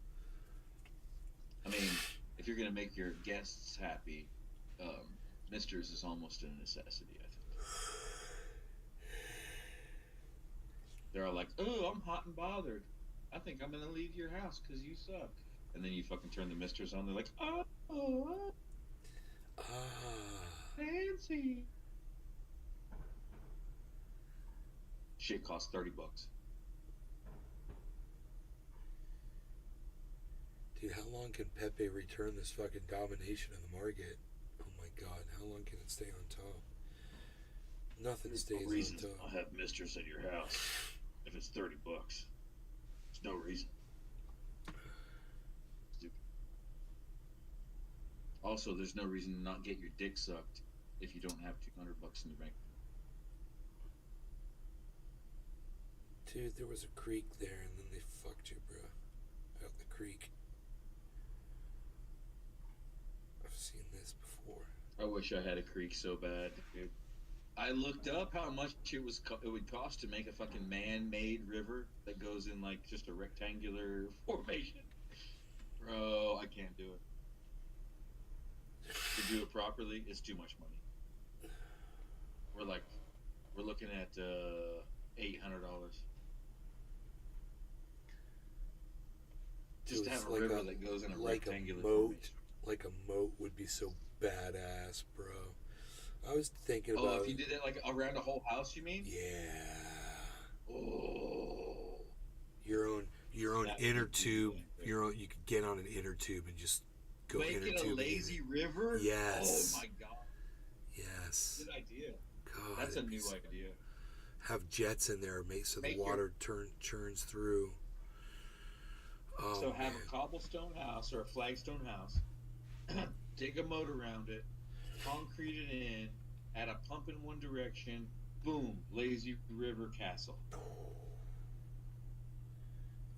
I mean, if you're gonna make your guests happy, misters is almost a necessity. I think they're all like, "Oh, I'm hot and bothered. I think I'm gonna leave your house because you suck." And then you fucking turn the misters on. They're like, "Oh, fancy." Shit costs $30. Dude, how long can Pepe return this fucking domination of the market? Oh my god, how long can it stay on top? Nothing There's stays no on reason top. I'll have misters at your house if it's $30. There's no reason. Stupid. Also, there's no reason to not get your dick sucked if you don't have $200 in the bank. Dude, there was a creek there and then they fucked you, bro. Out the creek. I've seen this before. I wish I had a creek so bad, dude. I looked up how much it would cost to make a fucking man-made river that goes in like just a rectangular formation. Bro, I can't do it. To do it properly, it's too much money. We're looking at $800. Just to Dude, have a river that goes in a like a rectangular moat, formation. like a moat would be so badass, bro. I was thinking Oh, about if you did it like around a whole house, you mean? yeah, Oh, your own that inner would be tube. good. Your own, you could get on an inner tube and just go Make inner it a tube. lazy river? Yes. Oh my god. Yes. Good idea. God, That's a it'd be new idea. have jets in there, so the Make water churns through. Oh, So have man. a cobblestone house or a flagstone house. Dig a moat around it. Concrete it in. Add a pump in one direction. Boom. Lazy river castle.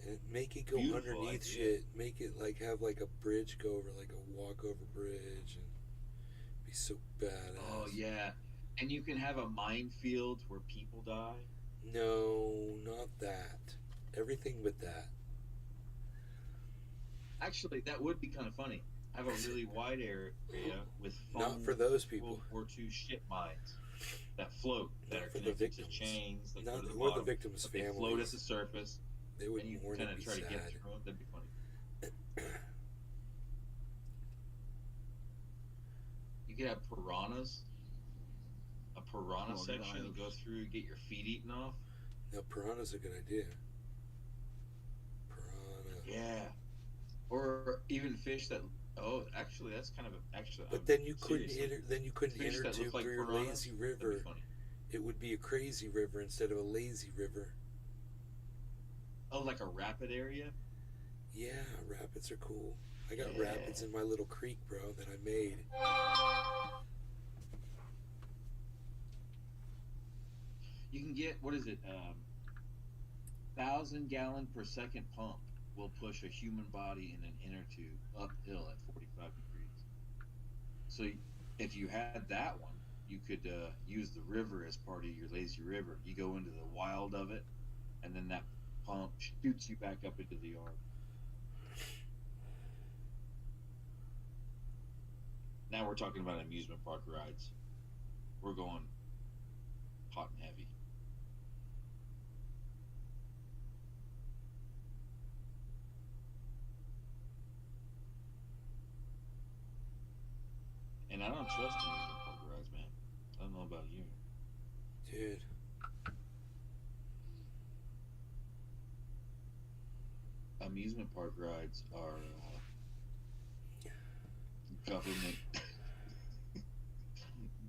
And make it go Beautiful underneath idea. shit. Make it like have like a bridge go over, like a walkover bridge, and be so badass. Oh yeah. And you can have a minefield where people die. No, not that. Everything but that. Actually, that would be kind of funny. Have a really wide area with Not for those people. World War II ship mines that float, that Not are for the connected to victims. chains that go Not to the or the bottom. victims' But they float at families. the surface, They would and you mourn kind and of be try to get sad. through them. That'd be funny. You could have piranhas, a piranha section. You go through, get your feet eaten off. Now, piranha's a good idea. Piranha. Yeah. Or even fish that. Oh, actually, that's kind of But then you couldn't seriously. Fish inner that tube look like through your piranhas? lazy That'd be river. funny. It would be a crazy river instead of a lazy river. Oh, like a rapid area? Yeah, rapids are cool. I got Yeah. rapids in my little creek, bro, that I made. You can get, what is it? 1,000-gallon per second pump will push a human body in an inner tube uphill at 45 degrees. So if you had that one, you could use the river as part of your lazy river. You go into the wild of it, and then that pump shoots you back up into the yard. Now we're talking about amusement park rides. We're going hot and heavy. And I don't trust amusement park rides, man. I don't know about you. Dude. Amusement park rides are government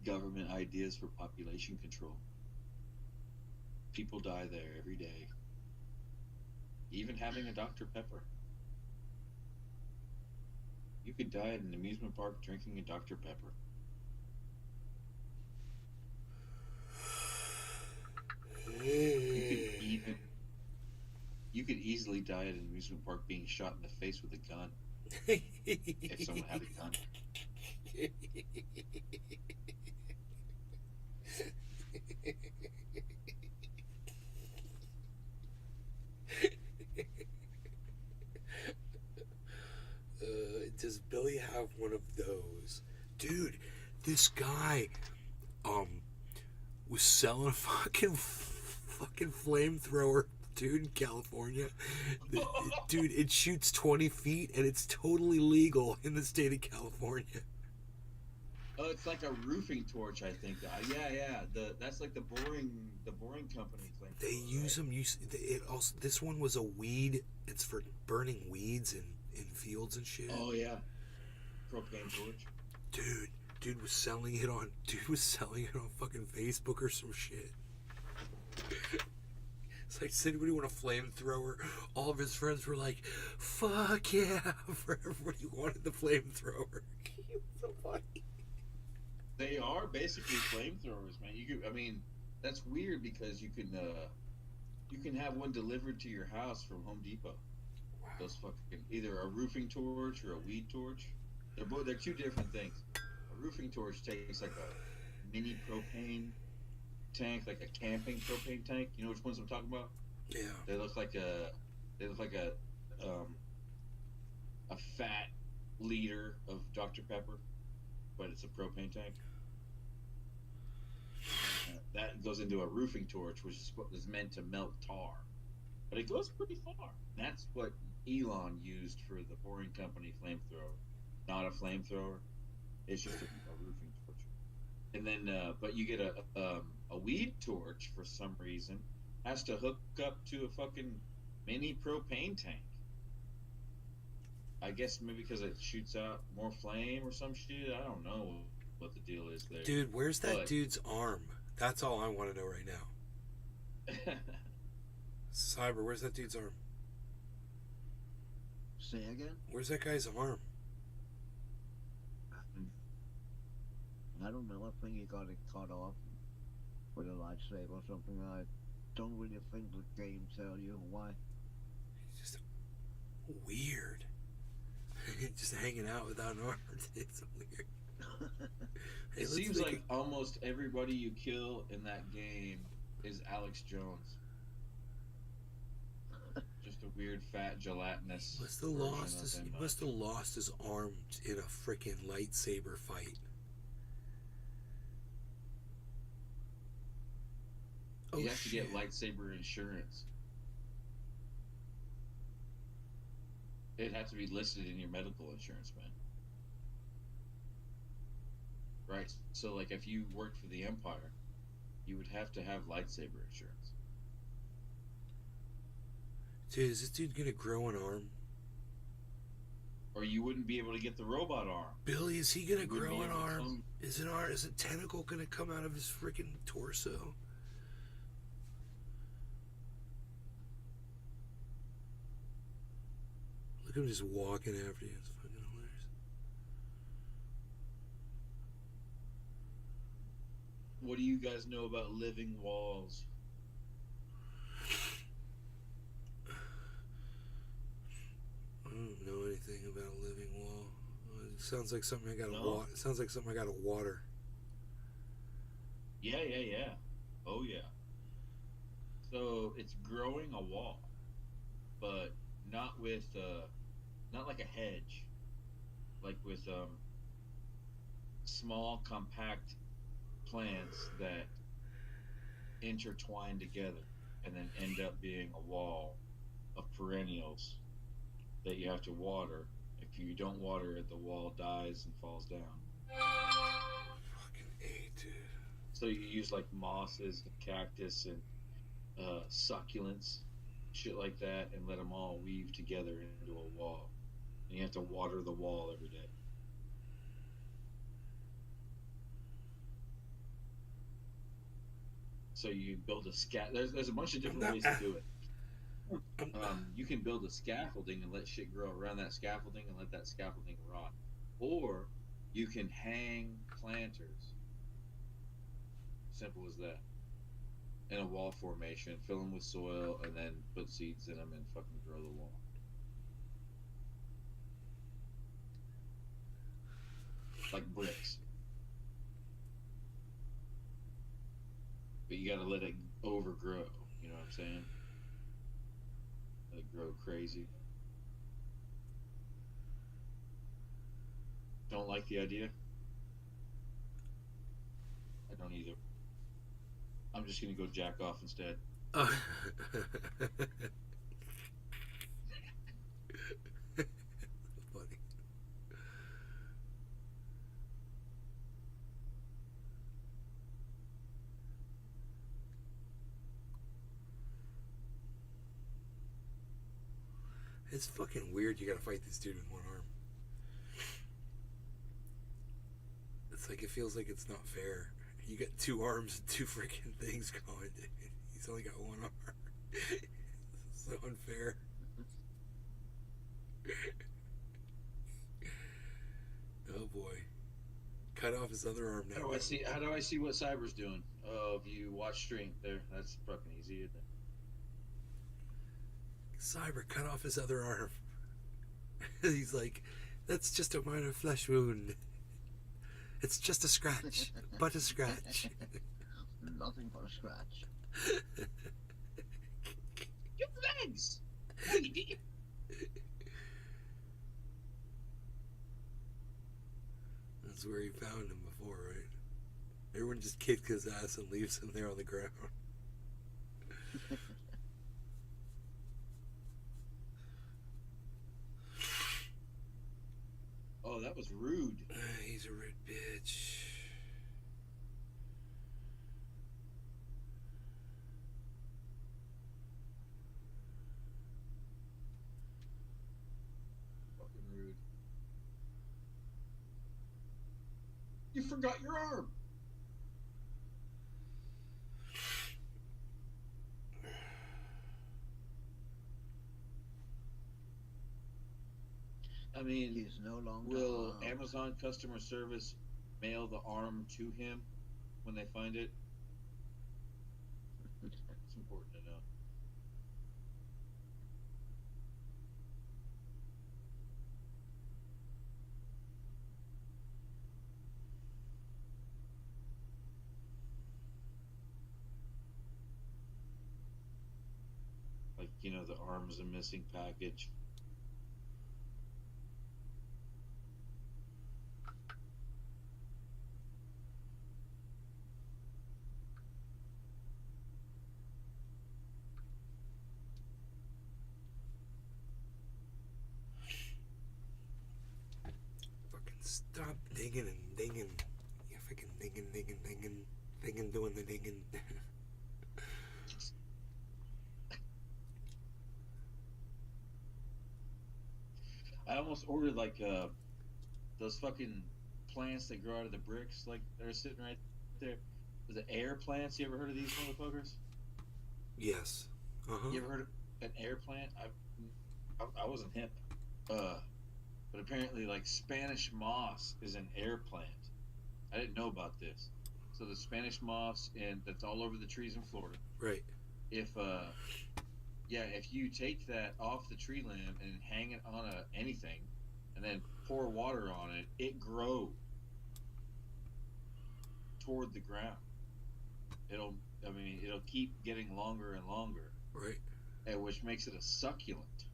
government ideas for population control. People die there every day. Even having a Dr. Pepper. You could die at an amusement park drinking a Dr. Pepper. You could easily die at an amusement park being shot in the face with a gun if someone had a gun. Does Billy have one of those? Dude, this guy was selling a fucking flamethrower, dude, in California. Dude, it shoots 20 feet and it's totally legal in the state of California. Oh, it's like a roofing torch, I think. Yeah. That's like the boring company thing. They use them. It also, this one was a weed. It's for burning weeds in fields and shit. Oh yeah, propane torch. Dude was selling it on fucking Facebook or some shit. It's like, does anybody want a flamethrower? All of his friends were like, fuck yeah, for everybody wanted the flamethrower. It's so funny. They are basically flamethrowers, man. That's weird because you can have one delivered to your house from Home Depot. Wow. Those fucking either a roofing torch or a weed torch. They're two different things. A roofing torch takes like a mini propane tank, like a camping propane tank. You know which ones I'm talking about? Yeah. They look like a fat liter of Dr. Pepper, but it's a propane tank. That goes into a roofing torch, which is meant to melt tar, but it goes pretty far. That's what Elon used for the Boring Company flamethrower. Not a flamethrower. It's just a roofing torch. And then, but you get a weed torch for some reason has to hook up to a fucking mini propane tank. I guess maybe because it shoots out more flame or some shit. I don't know what the deal is there. Dude, where's that But- dude's arm? That's all I want to know right now. Cyber, where's that dude's arm? Say again? Where's that guy's arm? I don't know. I think he got it cut off with a lightsaber or something. I don't really think the game tell you why. He's just weird. Just hanging out without an arm. It's weird. Hey, It let's seems make like almost everybody you kill in that game is Alex Jones. Just a weird, fat, gelatinous. Must have version lost of his. him. He must have lost his arm in a freaking lightsaber fight. Oh You have to shit! get lightsaber insurance. It'd have to be listed in your medical insurance, man. Right. So, like, if you worked for the Empire, you would have to have lightsaber insurance. Dude, is this dude gonna grow an arm? Or you wouldn't be able to get the robot arm. Billy, is he gonna You wouldn't grow be an able to arm? come- Is a tentacle gonna come out of his freaking torso? Look at him just walking after you. It's fucking hilarious. What do you guys know about living walls? I don't know anything about a living wall. It sounds like something I gotta No? water. Sounds like something I gotta water. Yeah. Oh, yeah. So it's growing a wall, but not with, not like a hedge, like with small, compact plants that intertwine together and then end up being a wall of perennials that you have to water. If you don't water it, the wall dies and falls down. Fucking A, dude. So you use like mosses and cactus and succulents, shit like that, and let them all weave together into a wall. And you have to water the wall every day. So you build a there's a bunch of different ways to do it. You can build a scaffolding and let shit grow around that scaffolding and let that scaffolding rot. Or you can hang planters. Simple as that. In a wall formation, fill them with soil, and then put seeds in them and fucking grow the wall. Like bricks. But you gotta let it overgrow. You know what I'm saying? Let it grow crazy. Don't like the idea? I don't either. I'm just gonna go jack off instead. Funny. It's fucking weird you gotta fight this dude with one arm. It's like, it feels like it's not fair. You got two arms and two freaking things going. He's only got one arm. It's so unfair. Oh boy. Cut off his other arm now. How do I see what Cyber's doing? Oh, if you watch stream there, that's fucking easy, isn't it? Cyber cut off his other arm. He's like, that's just a minor flesh wound. It's just a scratch, but a scratch. Nothing but a scratch. Your legs! What you did? That's where he found him before, right? Everyone just kicked his ass and leaves him there on the ground. Oh, that was rude. He's a rude bitch. Fucking rude. You forgot your arm. I mean, He's no longer will armed. Amazon customer service mail the arm to him when they find it? It's important to know. Like, you know, the arm's a missing package. Fucking stop digging and digging. You fucking digging, doing the digging. I almost ordered like those fucking plants that grow out of the bricks, like they're sitting right there. The air plants. You ever heard of these motherfuckers? Yes. Uh-huh. You ever heard of an air plant? I wasn't hip, but apparently like Spanish moss is an air plant. I didn't know about this. So the Spanish moss, and that's all over the trees in Florida. Right. If you take that off the tree limb and hang it on anything, and then pour water on it, it grows toward the ground. It'll keep getting longer and longer, Right. which makes it a succulent.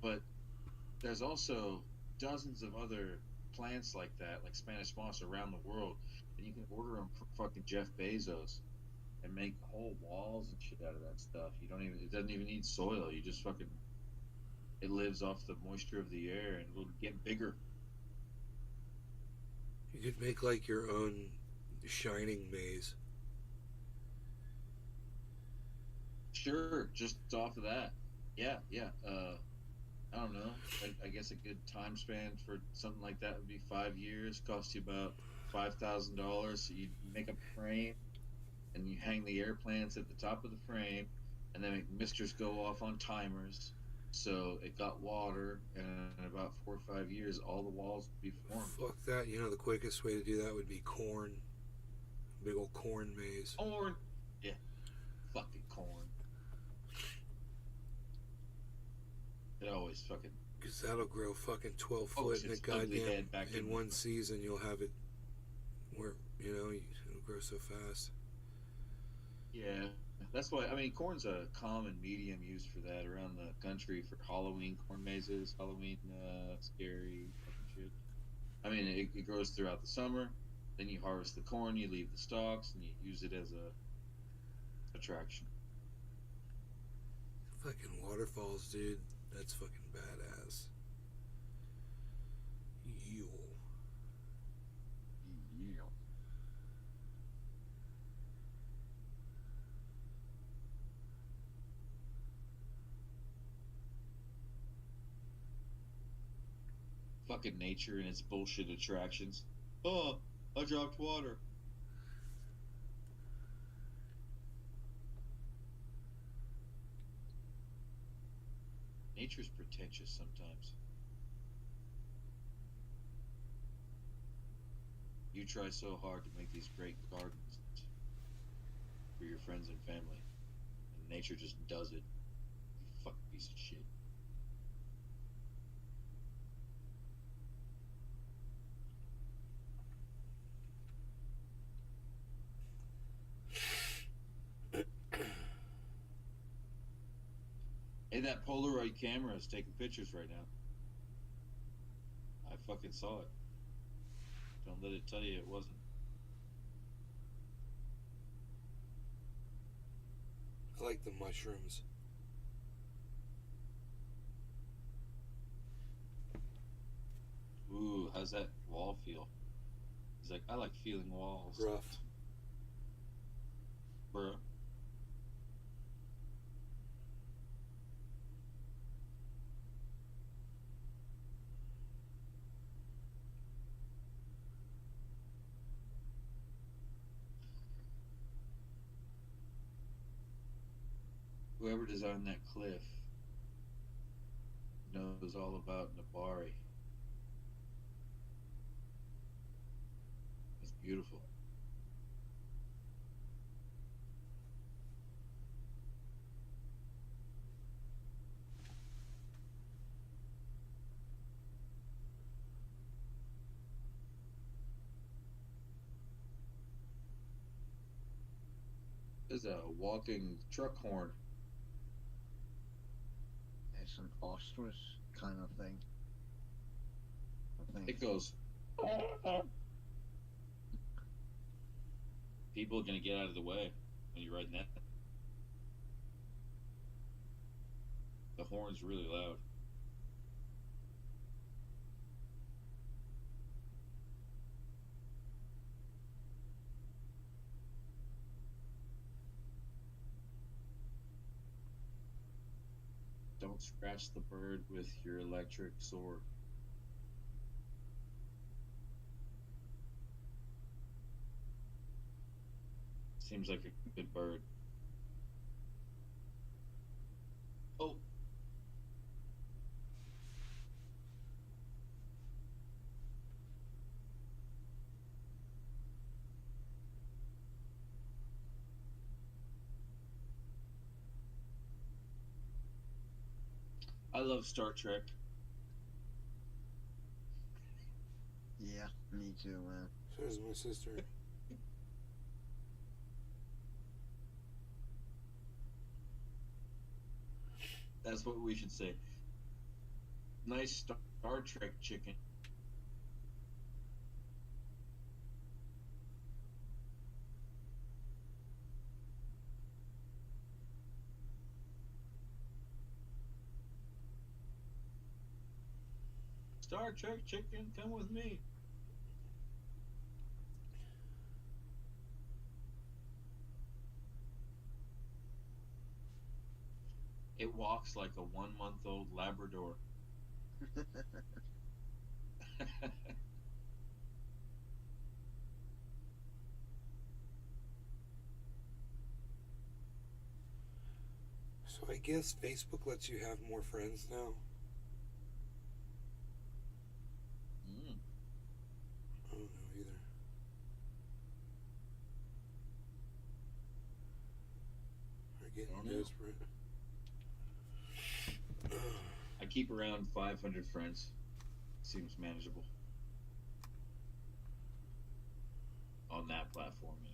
But there's also dozens of other plants like that, like Spanish moss, around the world, and you can order them from fucking Jeff Bezos and make whole walls and shit out of that stuff. It doesn't even need soil. You just fucking, it lives off the moisture of the air and it'll get bigger. You could make like your own shining maze. Sure, just off of that. Yeah. I don't know. I guess a good time span for something like that would be 5 years. Cost you about $5,000. So you make a frame, and you hang the air plants at the top of the frame, and then make misters go off on timers. So it got water, and in about 4 or 5 years, all the walls would be formed. Fuck that. You know, the quickest way to do that would be corn. Big old corn maze. Corn. Yeah. Fucking corn. It always fucking. Because that'll grow fucking 12 Pokes foot in a its ugly goddamn. head back In one season, you'll have it where, you know, it'll grow so fast. Yeah, that's why. I mean, corn's a common medium used for that around the country for Halloween corn mazes, Halloween scary fucking shit. I mean, it grows throughout the summer. Then you harvest the corn, you leave the stalks, and you use it as a attraction. Fucking waterfalls, dude. That's fucking badass. Yo. Yeah. Fucking nature and its bullshit attractions. Oh, I dropped water. Nature's pretentious sometimes. You try so hard to make these great gardens for your friends and family, and nature just does it. You fucking piece of shit. Hey, that Polaroid camera is taking pictures right now. I fucking saw it. Don't let it tell you it wasn't. I like the mushrooms. how's that wall feel? He's like, I like feeling walls. Rough. Bruh. Whoever designed that cliff knows all about Nabari. It's beautiful. There's a walking truck horn. It's an ostrich kind of thing. I think. It goes. People are gonna get out of the way when you're riding that. The horn's really loud. Don't scratch the bird with your electric sword. Seems like a good bird. Oh. I love Star Trek. Yeah, me too, man. So does my sister. That's what we should say. Nice Star Trek chicken. Star Trek chicken, come with me. It walks like a 1-month-old Labrador. So I guess Facebook lets you have more friends now. Mm. I don't know either. We're I don't getting know. desperate. I keep around 500 friends. Seems manageable. On that platform, anyway.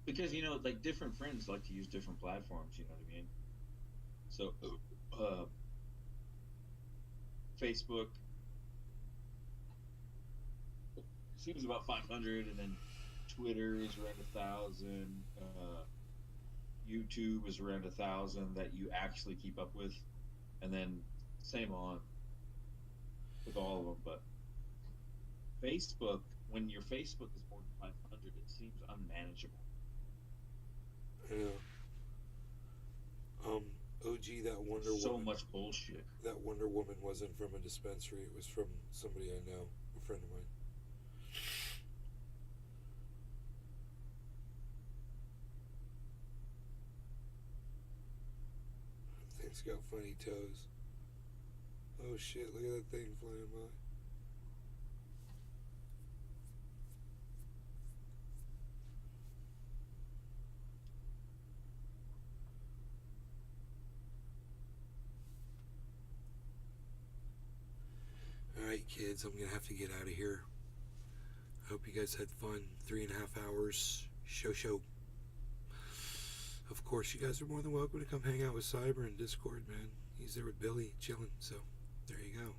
Because, you know, like different friends like to use different platforms, you know what I mean? So, Facebook seems about 500, and then Twitter is around 1,000. YouTube is around 1,000 that you actually keep up with, and then same on with all of them. But Facebook, when your Facebook is more than 500, it seems unmanageable. I know. OG, that Wonder So Woman. much bullshit. That Wonder Woman wasn't from a dispensary. It was from somebody I know, a friend of mine. Thing's got funny toes. Oh shit, look at that thing flying by. Alright, kids, I'm gonna have to get out of here. I hope you guys had fun. 3.5 hours. Show. Of course, you guys are more than welcome to come hang out with Cyber in Discord, man. He's there with Billy, chilling. So, there you go.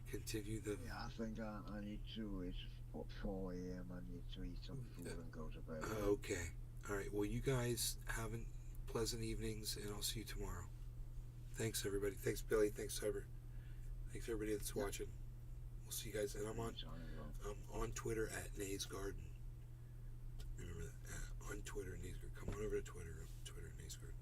Continue the. Yeah, I think I need to. It's 4 a.m. I need to eat some food and go to bed. Okay. All right. Well, you guys have pleasant evenings, and I'll see you tomorrow. Thanks, everybody. Thanks, Billy. Thanks, Cyber. Thanks, everybody that's watching. We'll see you guys. And I'm on Twitter at Nays Garden. Remember that. On Twitter, Nays Garden. Come on over to Twitter. Twitter, Nays Garden.